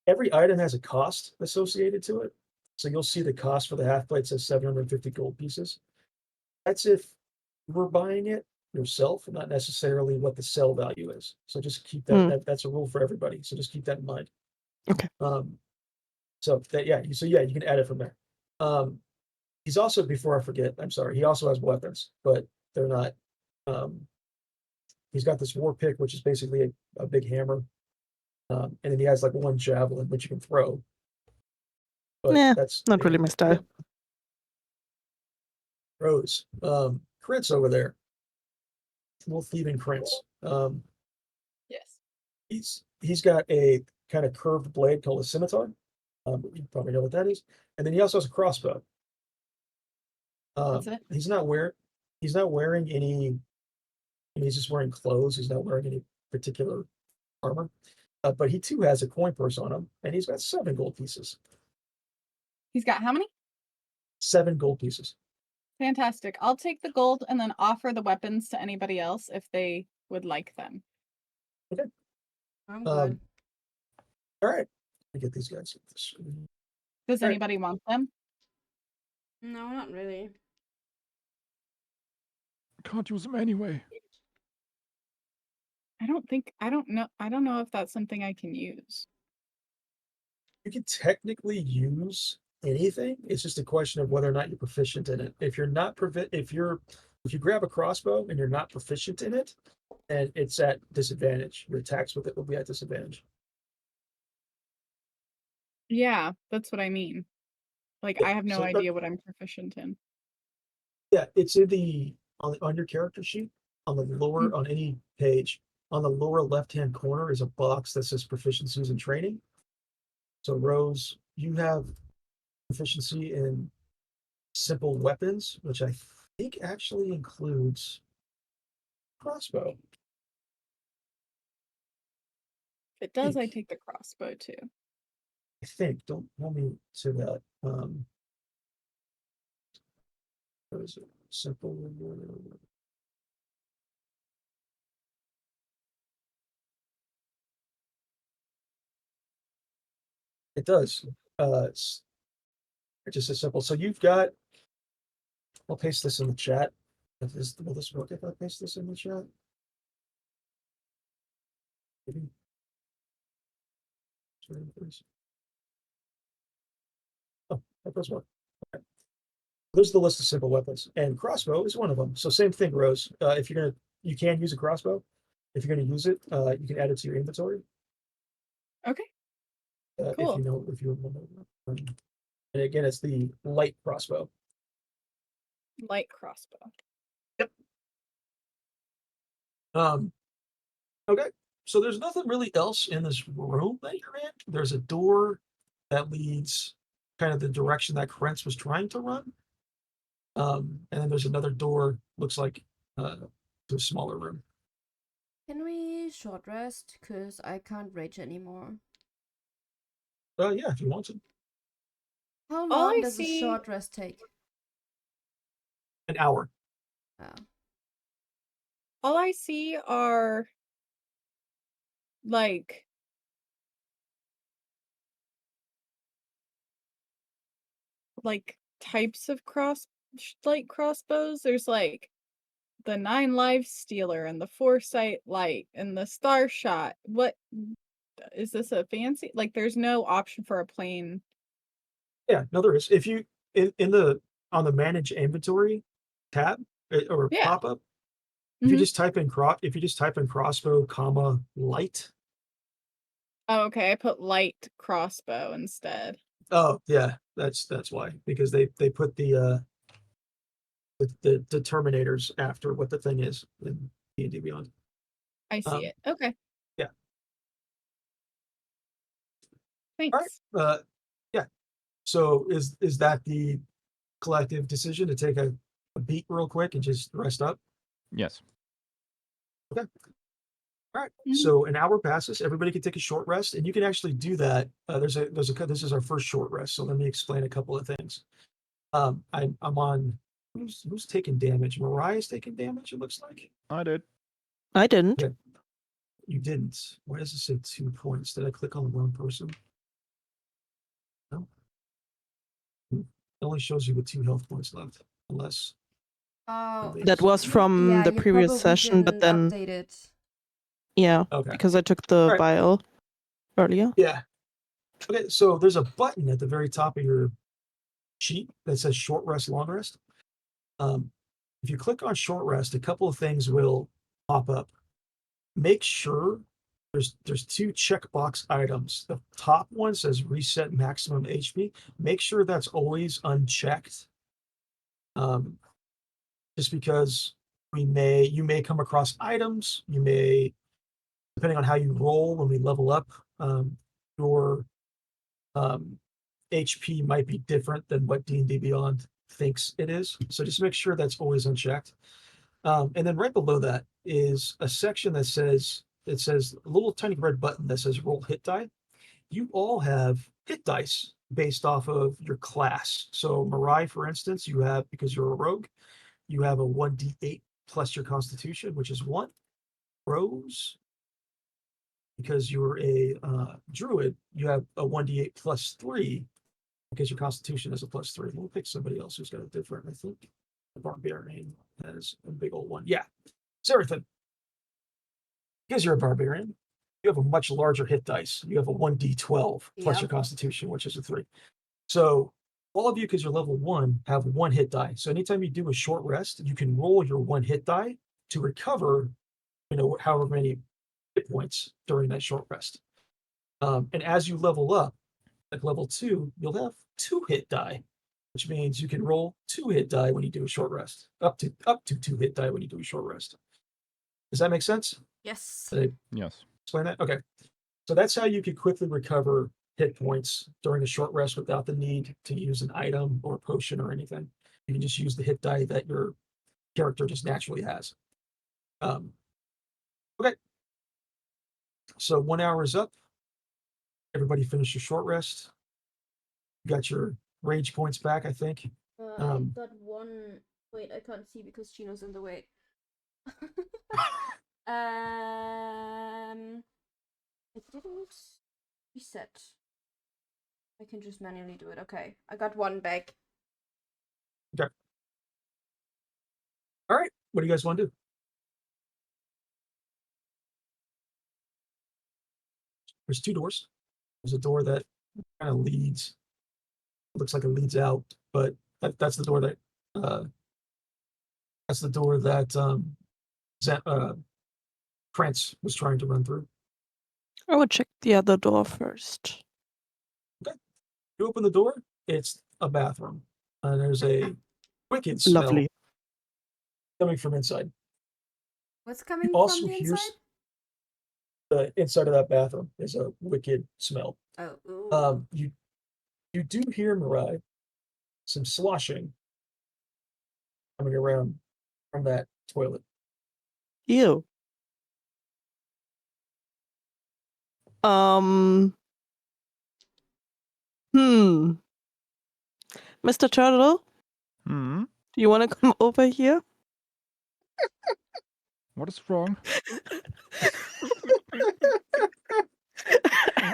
Every item has a cost associated to it. So you'll see the cost for the half plate says 750 gold pieces. That's if we're buying it yourself, not necessarily what the sell value is. So just keep that, that's a rule for everybody. So just keep that in mind. Okay. So you can add it from there. He's also, before I forget, I'm sorry, he also has weapons, but they're not. He's got this war pick, which is basically a big hammer, and then he has like one javelin which you can throw. But Yeah, that's not really my style. Rose. Krantz over there. Wolf thieving Krantz. Yes. He's got a kind of curved blade called a scimitar. You probably know what that is. And then he also has a crossbow. That's it. He's not wearing any. He's just wearing clothes. He's not wearing any particular armor. But he too has a coin purse on him, and he's got 7 gold pieces. He's got how many? 7 gold pieces. Fantastic. I'll take the gold and then offer the weapons to anybody else if they would like them. Okay. I'm good. All right. Let me get these guys. Does All right. anybody want them? No, not really. Can't use them anyway. I don't know if that's something I can use. You can technically use anything. It's just a question of whether or not you're proficient in it. If you're not if you grab a crossbow and you're not proficient in it, then it's at disadvantage. Your attacks with it will be at disadvantage. Yeah, that's what I mean. Like, I have no So idea what I'm proficient in. yeah, it's in the on your character sheet on the lower on any page on the lower left-hand corner is a box that says proficiencies and training. So Rose, you have proficiency in simple weapons, which I think actually includes crossbow. If it does, I take the crossbow too. I think. Don't hold me to that. What is it? Simple. It does. It's just as simple. So you've got. I'll paste this in the chat. Will this work if I paste this in the chat? Maybe. Oh, that does work. Okay. There's the list of simple weapons, and crossbow is one of them. So same thing, Rose. If you're gonna, you can use a crossbow. If you're gonna use it, you can add it to your inventory. Okay. If Cool. you know, if you and again, it's the light crossbow. Light crossbow. Yep. Okay. So there's nothing really else in this room that you're in. There's a door that leads kind of the direction that Krantz was trying to run. And then there's another door, looks like to a smaller room. Can we short rest? Because I can't rage anymore. Yeah, if you want to. How All long I does a see- short rest take? An hour. All I see are like types of crossbows. There's like the 9 Lives Stealer and the Foresight Light and the Star Shot. What is this a fancy? Like, there's no option for a plain. Yeah, no, there is. If you on the manage inventory tab or Yeah. pop up, if you Mhm. just type in crossbow, comma light. Oh, okay. I put light crossbow instead. Oh yeah, that's why, because they put the terminators after what the thing is in D&D Beyond. I see it. Okay. yeah. Thanks. All right. Yeah. So is that the collective decision to take a beat real quick and just rest up? Yes. Okay. All right. Mhm. So an hour passes. Everybody can take a short rest, and you can actually do that. This is our first short rest. So let me explain a couple of things. I'm on. Who's taking damage? Mariah's taking damage. It looks like I did. I didn't. Okay. You didn't. Why does it say 2 points? Did I click on the wrong person? No. It only shows you with 2 health points left, unless. Oh, That was from yeah, the you previous probably session, but didn't then update it. yeah, Okay. because I took the Alright. vial earlier. Yeah. Okay, so there's a button at the very top of your sheet that says short rest, long rest. If you click on short rest, a couple of things will pop up. Make sure there's 2 checkbox items. The top one says reset maximum HP. Make sure that's always unchecked. Just because you may come across items, you may, depending on how you roll when we level up, your HP might be different than what D&D Beyond thinks it is. So just make sure that's always unchecked. And then right below that is a section that says, a little tiny red button that says roll hit die. You all have hit dice based off of your class. So Mariah, for instance, you have, because you're a rogue, you have a 1d8 plus your constitution, which is 1. Rose, because you're a druid, you have a 1d8 plus 3, because your constitution is a plus 3. We'll pick somebody else who's got a different, I think. The barbarian has a big old one. Yeah. Seraphim, because you're a barbarian, you have a much larger hit dice. You have a 1d12 plus your constitution, which is a 3. So all of you, because you're level 1, have 1 hit die. So anytime you do a short rest, you can roll your 1 hit die to recover, however many hit points during that short rest. And as you level up, like level 2, you'll have 2 hit die, which means you can roll 2 hit die when you do a short rest, up to 2 hit die when you do a short rest. Does that make sense? Yes. Did I Yes. explain that? Okay. So that's how you can quickly recover hit points during a short rest without the need to use an item or a potion or anything. You can just use the hit die that your character just naturally has. Okay. So 1 hour is up. Everybody finish your short rest. You got your rage points back, I think. I got 1. Wait, I can't see because Chino's in the way. It didn't reset. I can just manually do it. Okay, I got 1 back. Okay. All right. What do you guys want to do? There's 2 doors. There's a door that kind of leads. Looks like it leads out, but that's the door that Prince was trying to run through. I would check the other door first. Okay. You open the door. It's a bathroom. There's a wicked smell Lovely. coming from inside. What's coming Also from the hears inside? the inside of that bathroom is a wicked smell. Oh, ooh. You do hear, Mariah, some sloshing coming around from that toilet. Ew. Mr. Turtle, Hmm. do you want to come over here? What is wrong?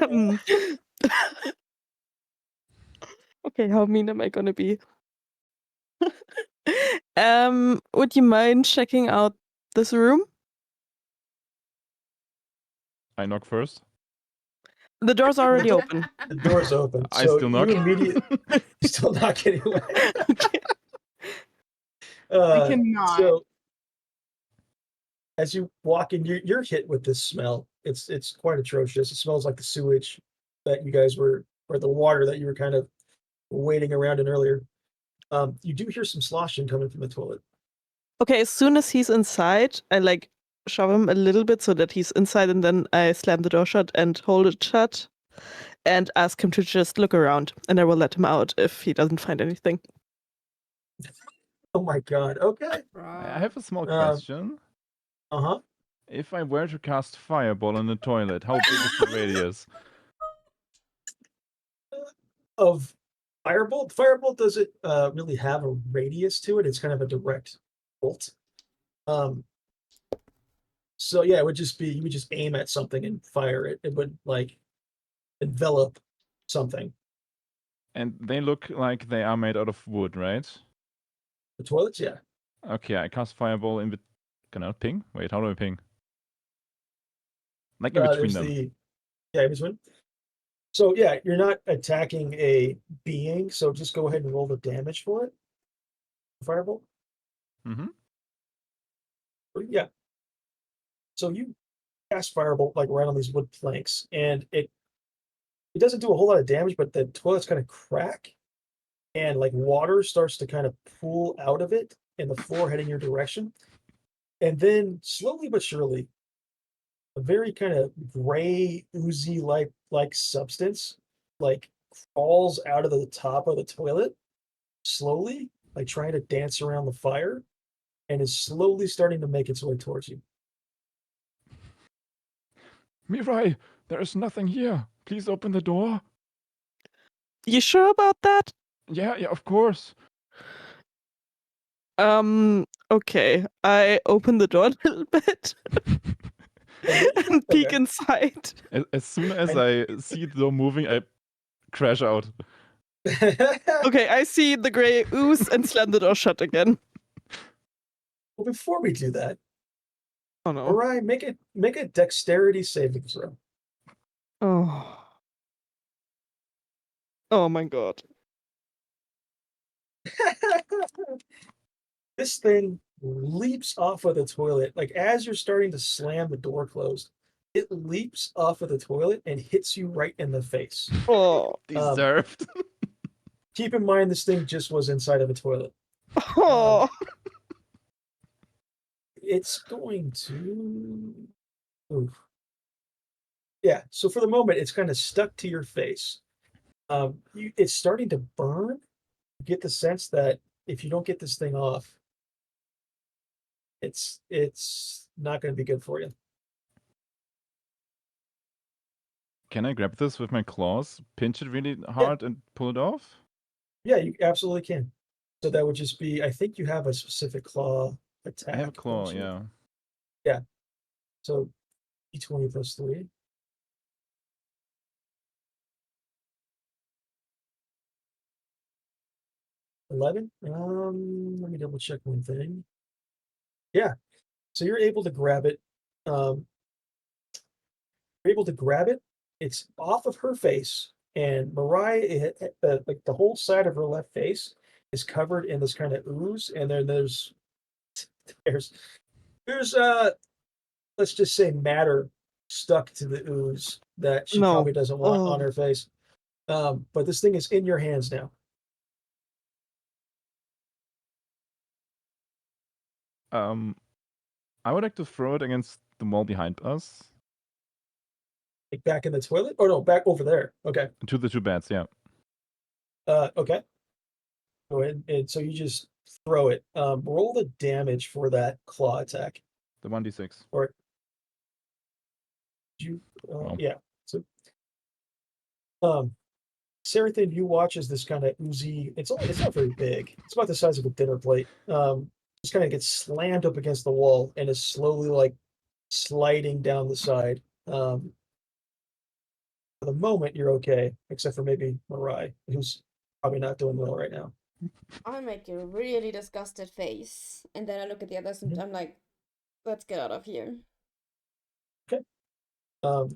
Um, okay, how mean am I gonna be? Would you mind checking out this room? I knock first. The door's already open. The door's open, I so still you knock. immediately still not getting away. Okay. I cannot. So as you walk in, you're hit with this smell. It's quite atrocious. It smells like the sewage that you guys were, or the water that you were kind of waiting around in earlier. You do hear some sloshing coming from the toilet. Okay, as soon as he's inside, I like shove him a little bit so that he's inside, and then I slam the door shut and hold it shut and ask him to just look around, and I will let him out if he doesn't find anything. Oh my god. Okay. I have a small Um, question. Uh-huh. If I were to cast Fireball in the toilet, how big is the radius? Of Firebolt. Firebolt doesn't really have a radius to it. It's kind of a direct bolt. So yeah, it would just be, you would just aim at something and fire it. It would like envelop something. And they look like they are made out of wood, right? The toilets, yeah. Okay, I cast Fireball in between. Can I ping? Wait, how do I ping? Like in between There's them. in between. So yeah, you're not attacking a being, so just go ahead and roll the damage for it. Firebolt. Mm-hmm. Yeah. So you cast Firebolt like right on these wood planks, and it doesn't do a whole lot of damage, but the toilets kind of crack, and like water starts to kind of pool out of it, and the floor heading your direction. And then slowly but surely, a very kind of gray, oozy like substance like crawls out of the top of the toilet slowly, like trying to dance around the fire, and is slowly starting to make its way towards you. Mirai, there is nothing here. Please open the door. You sure about that? Yeah, of course. Okay. I open the door a little bit and peek Okay. inside. As soon as I see the door moving, I crash out. Okay, I see the gray ooze and slam the door shut again. Well, before we do that, Oh no. Orion, make a dexterity saving throw. Oh. Oh my god. This thing leaps off of the toilet. Like as you're starting to slam the door closed, it leaps off of the toilet and hits you right in the face. Oh. Deserved. Keep in mind this thing just was inside of a toilet. Oh. It's going to. Oof. Yeah. So for the moment, it's kind of stuck to your face. It's starting to burn. You get the sense that if you don't get this thing off, it's not going to be good for you. Can I grab this with my claws, pinch it really hard, and pull it off? Yeah, you absolutely can. So that would just be, I think you have a specific claw attack. I have a claw, don't you? yeah. Yeah. So d20 plus 3. $11. Let me double check one thing. Yeah. So you're able to grab it. You're able to grab it. It's off of her face, and Mariah, like the whole side of her left face, is covered in this kind of ooze, and then there's let's just say matter stuck to the ooze that she No. probably doesn't want on Oh. her face. But this thing is in your hands now. I would like to throw it against the wall behind us. Like back in the toilet? Oh no, back over there. Okay. To the two beds, yeah. Okay. Go ahead. And so you just throw it. Roll the damage for that claw attack. The 1d6. Or you Well. yeah. So Seraphine, you watch as this kind of oozy, it's not very big. It's about the size of a dinner plate. just kind of gets slammed up against the wall and is slowly like sliding down the side. For the moment, you're okay, except for maybe Marai, who's probably not doing well right now. I make a really disgusted face, and then I look at the others and I'm like, let's get out of here. Okay. All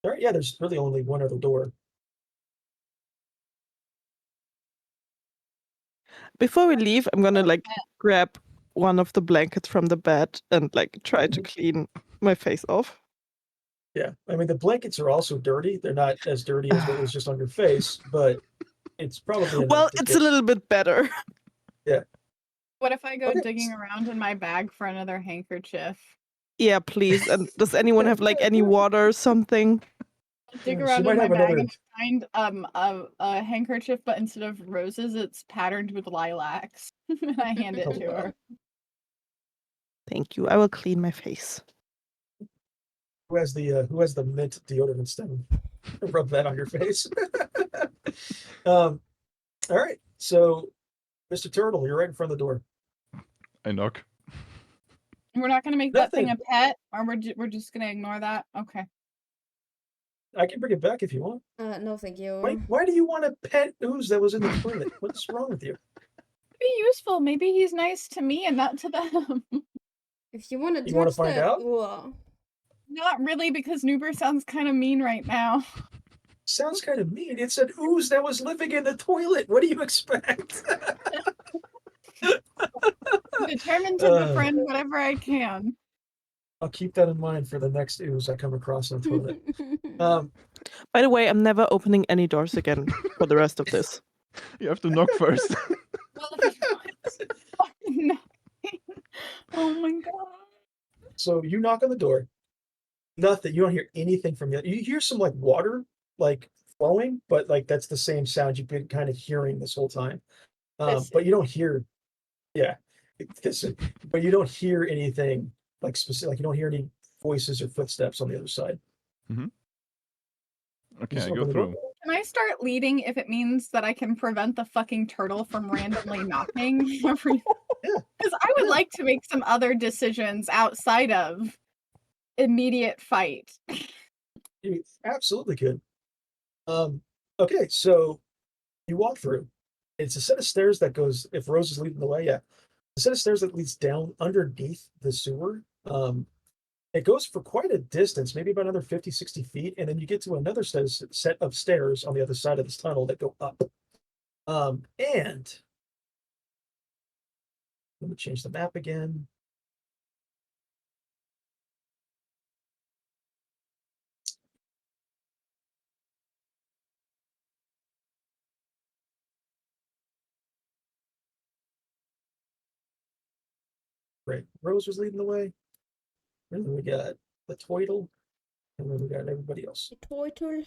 right, yeah, there's really only one other door. Before we leave, I'm gonna like grab one of the blankets from the bed and like try to clean my face off. Yeah, I mean, the blankets are also dirty. They're not as dirty as what was just on your face, but it's probably enough Well, to it's get... a little bit better. Yeah. What if I go Okay. digging around in my bag for another handkerchief? Yeah, please. And does anyone have like any water or something? I'll dig She around might in my have bag another... and find a handkerchief, but instead of roses, it's patterned with lilacs. And I hand it to her. Thank you. I will clean my face. Who has the mint deodorant stem? Rub that on your face. All right, so Mr. Turtle, you're right in front of the door. I knock. We're not gonna make that thing a Nothing. pet, or we're just gonna ignore that. Okay. I can bring it back if you want. No, thank you. Why do you want a pet ooze that was in the toilet? What's wrong with you? Be useful. Maybe he's nice to me and not to them. If you want to You wanna touch find that, out? Whoa. Not really, because Nuber sounds kind of mean right now. Sounds kind of mean. It's an ooze that was living in the toilet. What do you expect? I'm determined to befriend whatever I can. I'll keep that in mind for the next ooze I come across on the toilet. By the way, I'm never opening any doors again for the rest of this. You have to knock first. Well, if you want fucking nothing. Oh my god. So you knock on the door. Nothing. You don't hear anything from you. You hear some like water like flowing, but like that's the same sound you've been kind of hearing this whole time. But you don't hear, yeah, but you don't hear anything like specific. Like you don't hear any voices or footsteps on the other side. Okay, Just I go open the door. through. Can I start leading if it means that I can prevent the fucking turtle from randomly knocking every? Yeah. Because I would Yeah. like to make some other decisions outside of immediate fight. You absolutely could. Okay, so you walk through. It's a set of stairs that goes, if Rose is leading the way, yeah. A set of stairs that leads down underneath the sewer. It goes for quite a distance, maybe about another 50, 60 feet, and then you get to another set of stairs on the other side of this tunnel that go up. And let me change the map again. Right, Rose was leading the way. And then we got the Toidle, and then we got everybody else. Turtle.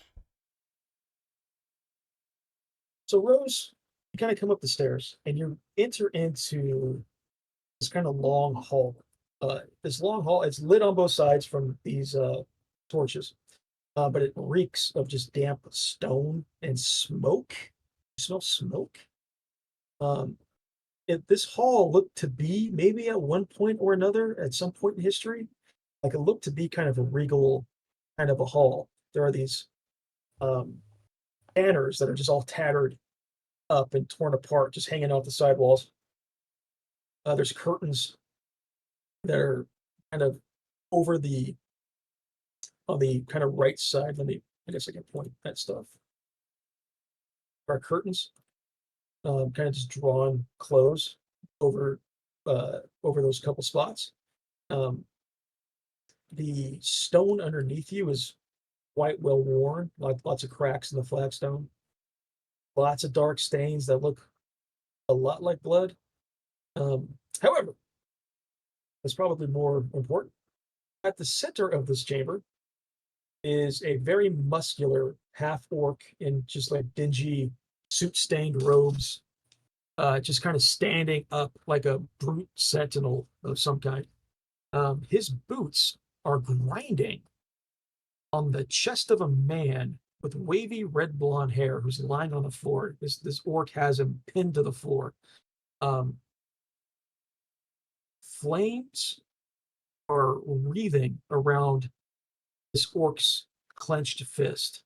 So Rose, you kind of come up the stairs and you enter into this kind of long hall. This long hall, it's lit on both sides from these torches, but it reeks of just damp stone and smoke. You smell smoke. This hall looked to be maybe at one point or another, at some point in history, like it looked to be kind of a regal kind of a hall. There are these banners that are just all tattered up and torn apart, just hanging off the sidewalls. There's curtains that are kind of over on the kind of right side. I guess I can point that stuff. There are curtains, kind of just drawn close over those couple spots. The stone underneath you is quite well worn, like lots of cracks in the flagstone. Lots of dark stains that look a lot like blood. However, it's probably more important. At the center of this chamber is a very muscular half-orc in just like dingy suit-stained robes, just kind of standing up like a brute sentinel of some kind. His boots are grinding on the chest of a man with wavy red blonde hair who's lying on the floor. This orc has him pinned to the floor. flames are wreathing around this orc's clenched fist,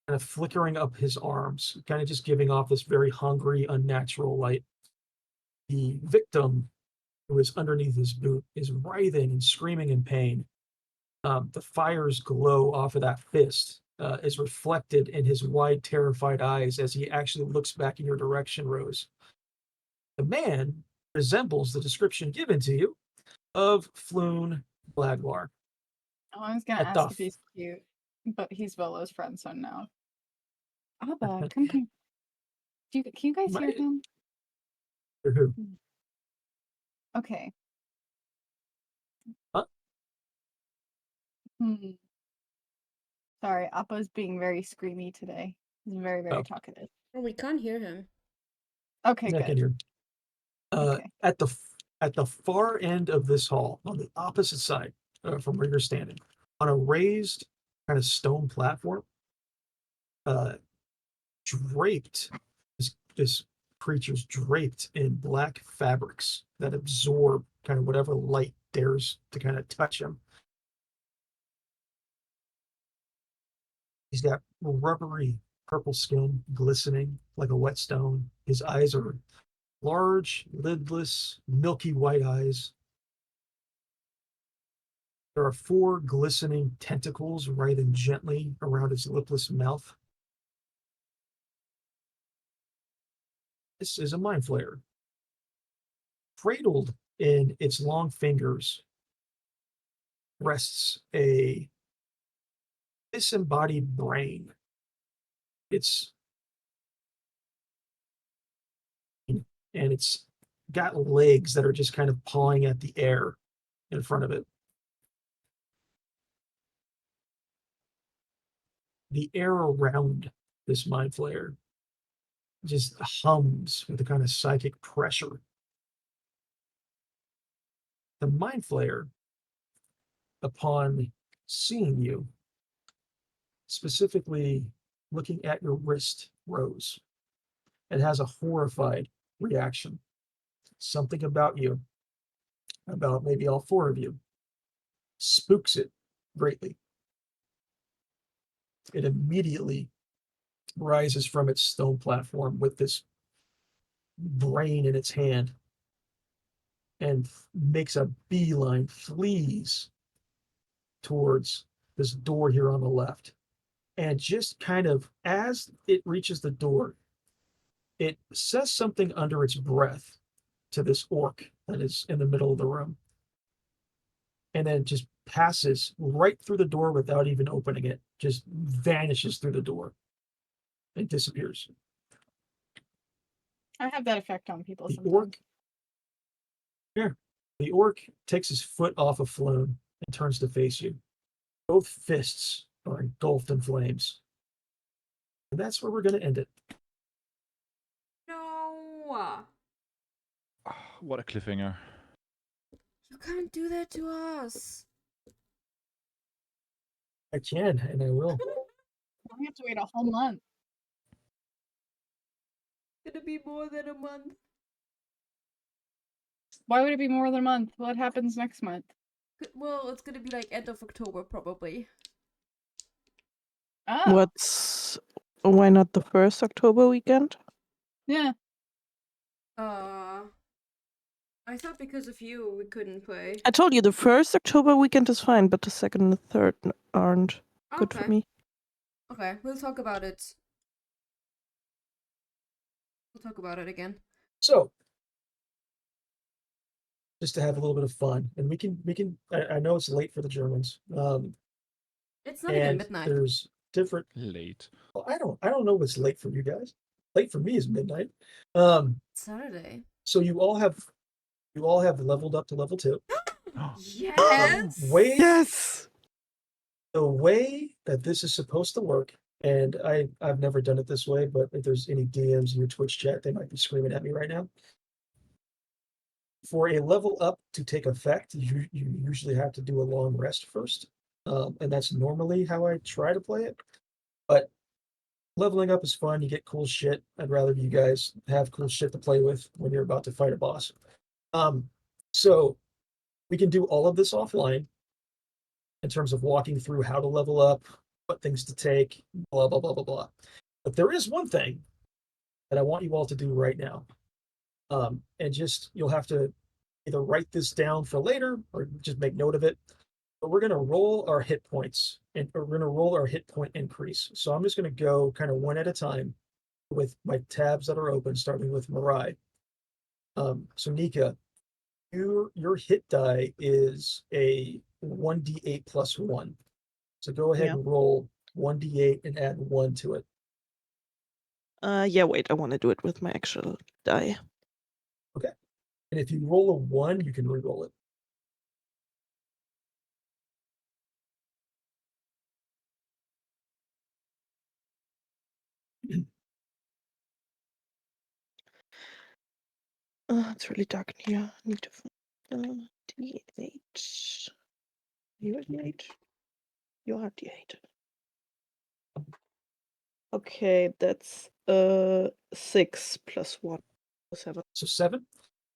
kind of flickering up his arms, kind of just giving off this very hungry, unnatural light. The victim, who is underneath his boot, is writhing and screaming in pain. The fire's glow off of that fist is reflected in his wide, terrified eyes as he actually looks back in your direction, Rose. The man resembles the description given to you of Floon Blagmaar. Oh, I was gonna At ask Duff. if he's cute, but he's Volo's friend, so no. Abba, come here. Can you guys hear My- him? Who? Okay. Huh? Sorry, Appa's being very screamy today. He's very, very Oh. talkative. Oh, we can't hear him. Okay, I can good. hear. Okay. At the far end of this hall, on the opposite side from where you're standing, on a raised kind of stone platform, draped, this creature's draped in black fabrics that absorb kind of whatever light dares to kind of touch him. He's got rubbery purple skin, glistening like a whetstone. His eyes are large, lidless, milky white eyes. There are 4 glistening tentacles writhing gently around his lipless mouth. This is a mindflayer. Cradled in its long fingers rests a disembodied brain. It's and it's got legs that are just kind of pawing at the air in front of it. The air around this mindflayer just hums with a kind of psychic pressure. The mindflayer, upon seeing you, specifically looking at your wrist, Rose, it has a horrified reaction. Something about you, about maybe all 4 of you, spooks it greatly. It immediately rises from its stone platform with this brain in its hand and makes a beeline, flees towards this door here on the left. And just kind of as it reaches the door, it says something under its breath to this orc that is in the middle of the room. And then just passes right through the door without even opening it, just vanishes through the door and disappears. I have that effect on people The sometimes. orc, the orc takes his foot off of Floon and turns to face you. Both fists are engulfed in flames. And that's where we're going to end it. No! What a cliffhanger. You can't do that to us. I can, and I will. We have to wait a whole month. It's gonna be more than a month. Why would it be more than a month? What happens next month? Well, it's gonna be like end of October probably. Oh, Why not the first October weekend? yeah. I thought because of you we couldn't play. I told you the first October weekend is fine, but the second and the third aren't good for me. Okay, we'll talk about it. We'll talk about it again. So, just to have a little bit of fun, and we can. I know it's late for the Germans. It's not even And midnight. there's different. Late. Well, I don't know what's late for you guys. Late for me is midnight. Saturday. So you all have leveled up to level 2. Yes. Yes! The way that this is supposed to work, and I've never done it this way, but if there's any DMs in your Twitch chat, they might be screaming at me right now. For a level up to take effect, you usually have to do a long rest first. And that's normally how I try to play it. But leveling up is fun. You get cool shit. I'd rather you guys have cool shit to play with when you're about to fight a boss. So We can do all of this offline in terms of walking through how to level up, what things to take, blah, blah, blah, blah, blah. But there is one thing that I want you all to do right now. And just, you'll have to either write this down for later or just make note of it. But we're going to roll our hit points and we're going to roll our hit point increase. So I'm just going to go kind of one at a time with my tabs that are open, starting with Mirai. So Nika, your hit die is a 1d8 plus 1. So go ahead Yeah. and roll 1d8 and add 1 to it. Yeah, wait, I want to do it with my actual die. Okay. And if you roll a 1, you can re-roll it. It's really dark in here. I need to find D8. You are D8. You are D8. Okay, that's 6 plus 1. 7. So 7.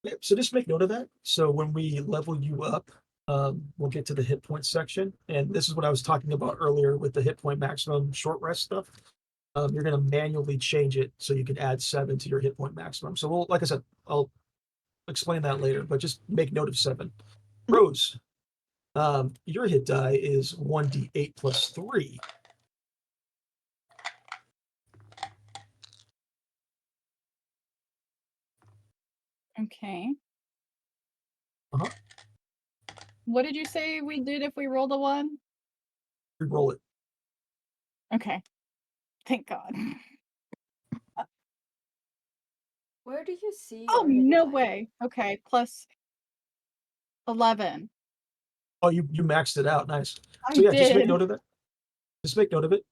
Yep, so just make note of that. So when we level you up, we'll get to the hit point section. And this is what I was talking about earlier with the hit point maximum short rest stuff. You're going to manually change it so you can add 7 to your hit point maximum. So we'll, like I said, I'll explain that later, but just make note of 7. Rose, your hit die is 1d8 plus 3. Okay. Uh-huh. What did you say we did if we rolled a 1? Re-roll it. Okay. Thank God. Where do you see Oh, your hit no die? way. Okay, plus 11. Oh, you maxed it out. Nice. I So yeah, did. just make note of that. Just make note of it.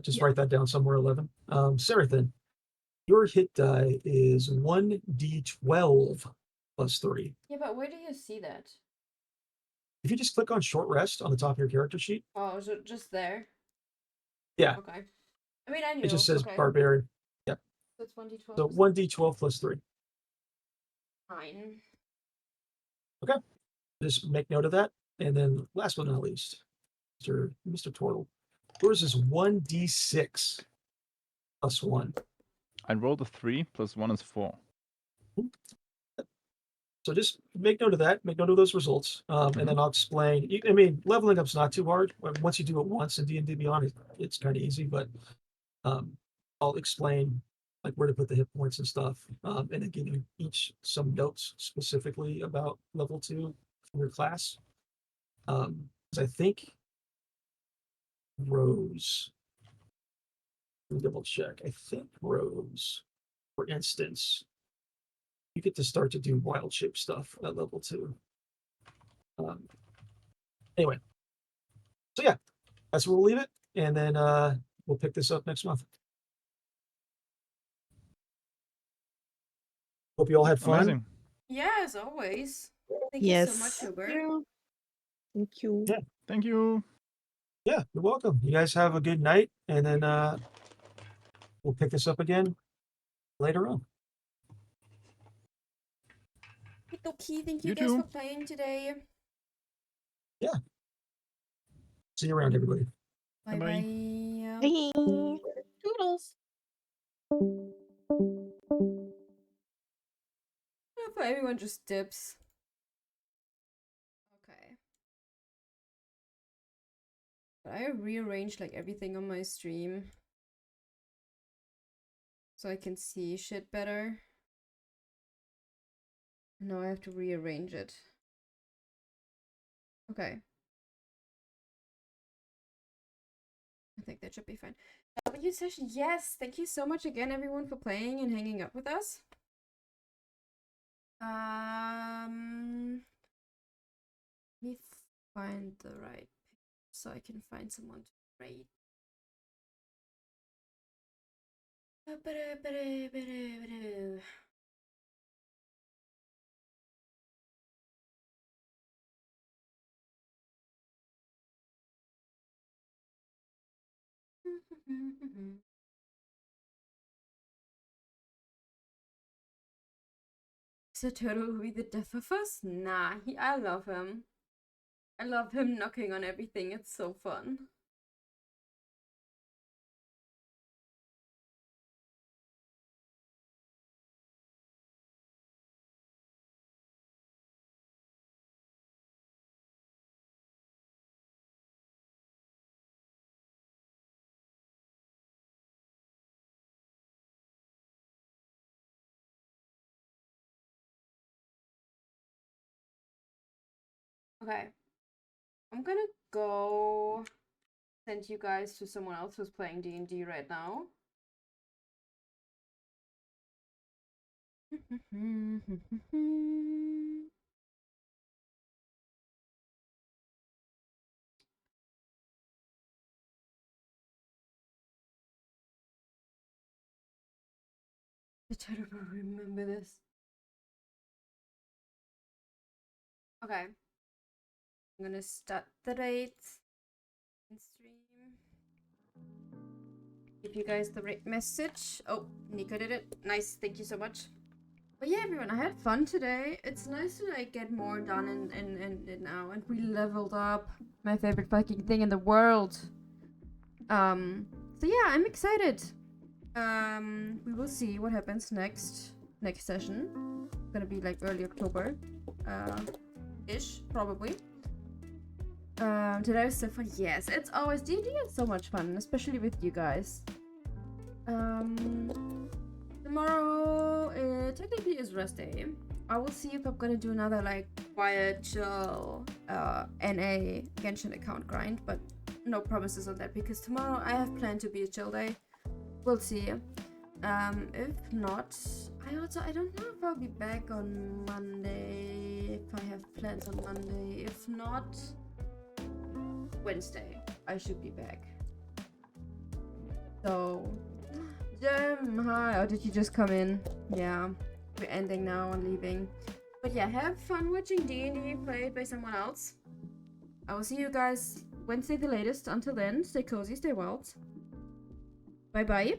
Just Yeah. write that down somewhere. 11. Sarathan, your hit die is 1d12 plus 3. Yeah, but where do you see that? If you just click on short rest on the top of your character sheet, Oh, so just there? yeah, Okay. I mean, I knew. it just says Okay. barbarian. Yeah. So it's 1d12. So 1d12 plus 3. Fine. Just make note of that. And then last but not least, Mr. Turtle. Yours is 1d6 plus 1. I rolled a 3 plus 1 is 4. So just make note of that. Make note of those results, and then I'll explain. I mean, leveling up's not too hard. Once you do it once in D&D Beyond, it's kind of easy. But I'll explain like where to put the hit points and stuff, and then give you each some notes specifically about level 2 from your class. Because I think Rose. Let me double check. I think Rose, for instance, you get to start to do wild shape stuff at level 2. Anyway, so yeah, that's where we'll leave it, and then we'll pick this up next month. Hope you all had fun. Amazing. Yeah, as always. Thank you so much, Yes. Hubert. Thank you. Yeah. Thank you. Yeah, you're welcome. You guys have a good night, and then we'll pick this up again later on. Okay, thank you You guys too. for playing today. See you around, everybody. Bye Bye-bye. bye. Bye. Toodles. For everyone just dips. Okay. But I rearranged like everything on my stream so I can see shit better. Now I have to rearrange it. Okay. I think that should be fine. W session, yes! Thank you so much again, everyone, for playing and hanging up with us. Let me find the right so I can find someone to raid. the turtle will be the death of us? Nah, I love him. I love him knocking on everything. It's so fun. Okay. I'm gonna go send you guys to someone else who's playing D&D right now. The turtle will remember this. Okay. I'm gonna start the raid in stream. Give you guys the right message. Oh, Nico did it. Nice, thank you so much. But yeah, everyone, I had fun today. It's nice to like get more done and now, and we leveled up. My favorite fucking thing in the world. So yeah, I'm excited. We will see what happens next session. It's gonna be like early October, ish, probably. Today was so fun. Yes, it's always D&D is so much fun, especially with you guys. Tomorrow technically is rest day. I will see if I'm gonna do another like quiet, chill, NA Genshin account grind, but no promises on that because tomorrow I have planned to be a chill day. We'll see. If not, I don't know if I'll be back on Monday. If I have plans on Monday. If not, Wednesday I should be back. So, Jem, hi. Oh, did you just come in? Yeah, we're ending now and leaving. But yeah, have fun watching D&D played by someone else. I will see you guys Wednesday the latest. Until then, stay cozy, stay wild. Bye bye.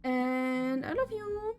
And I love you.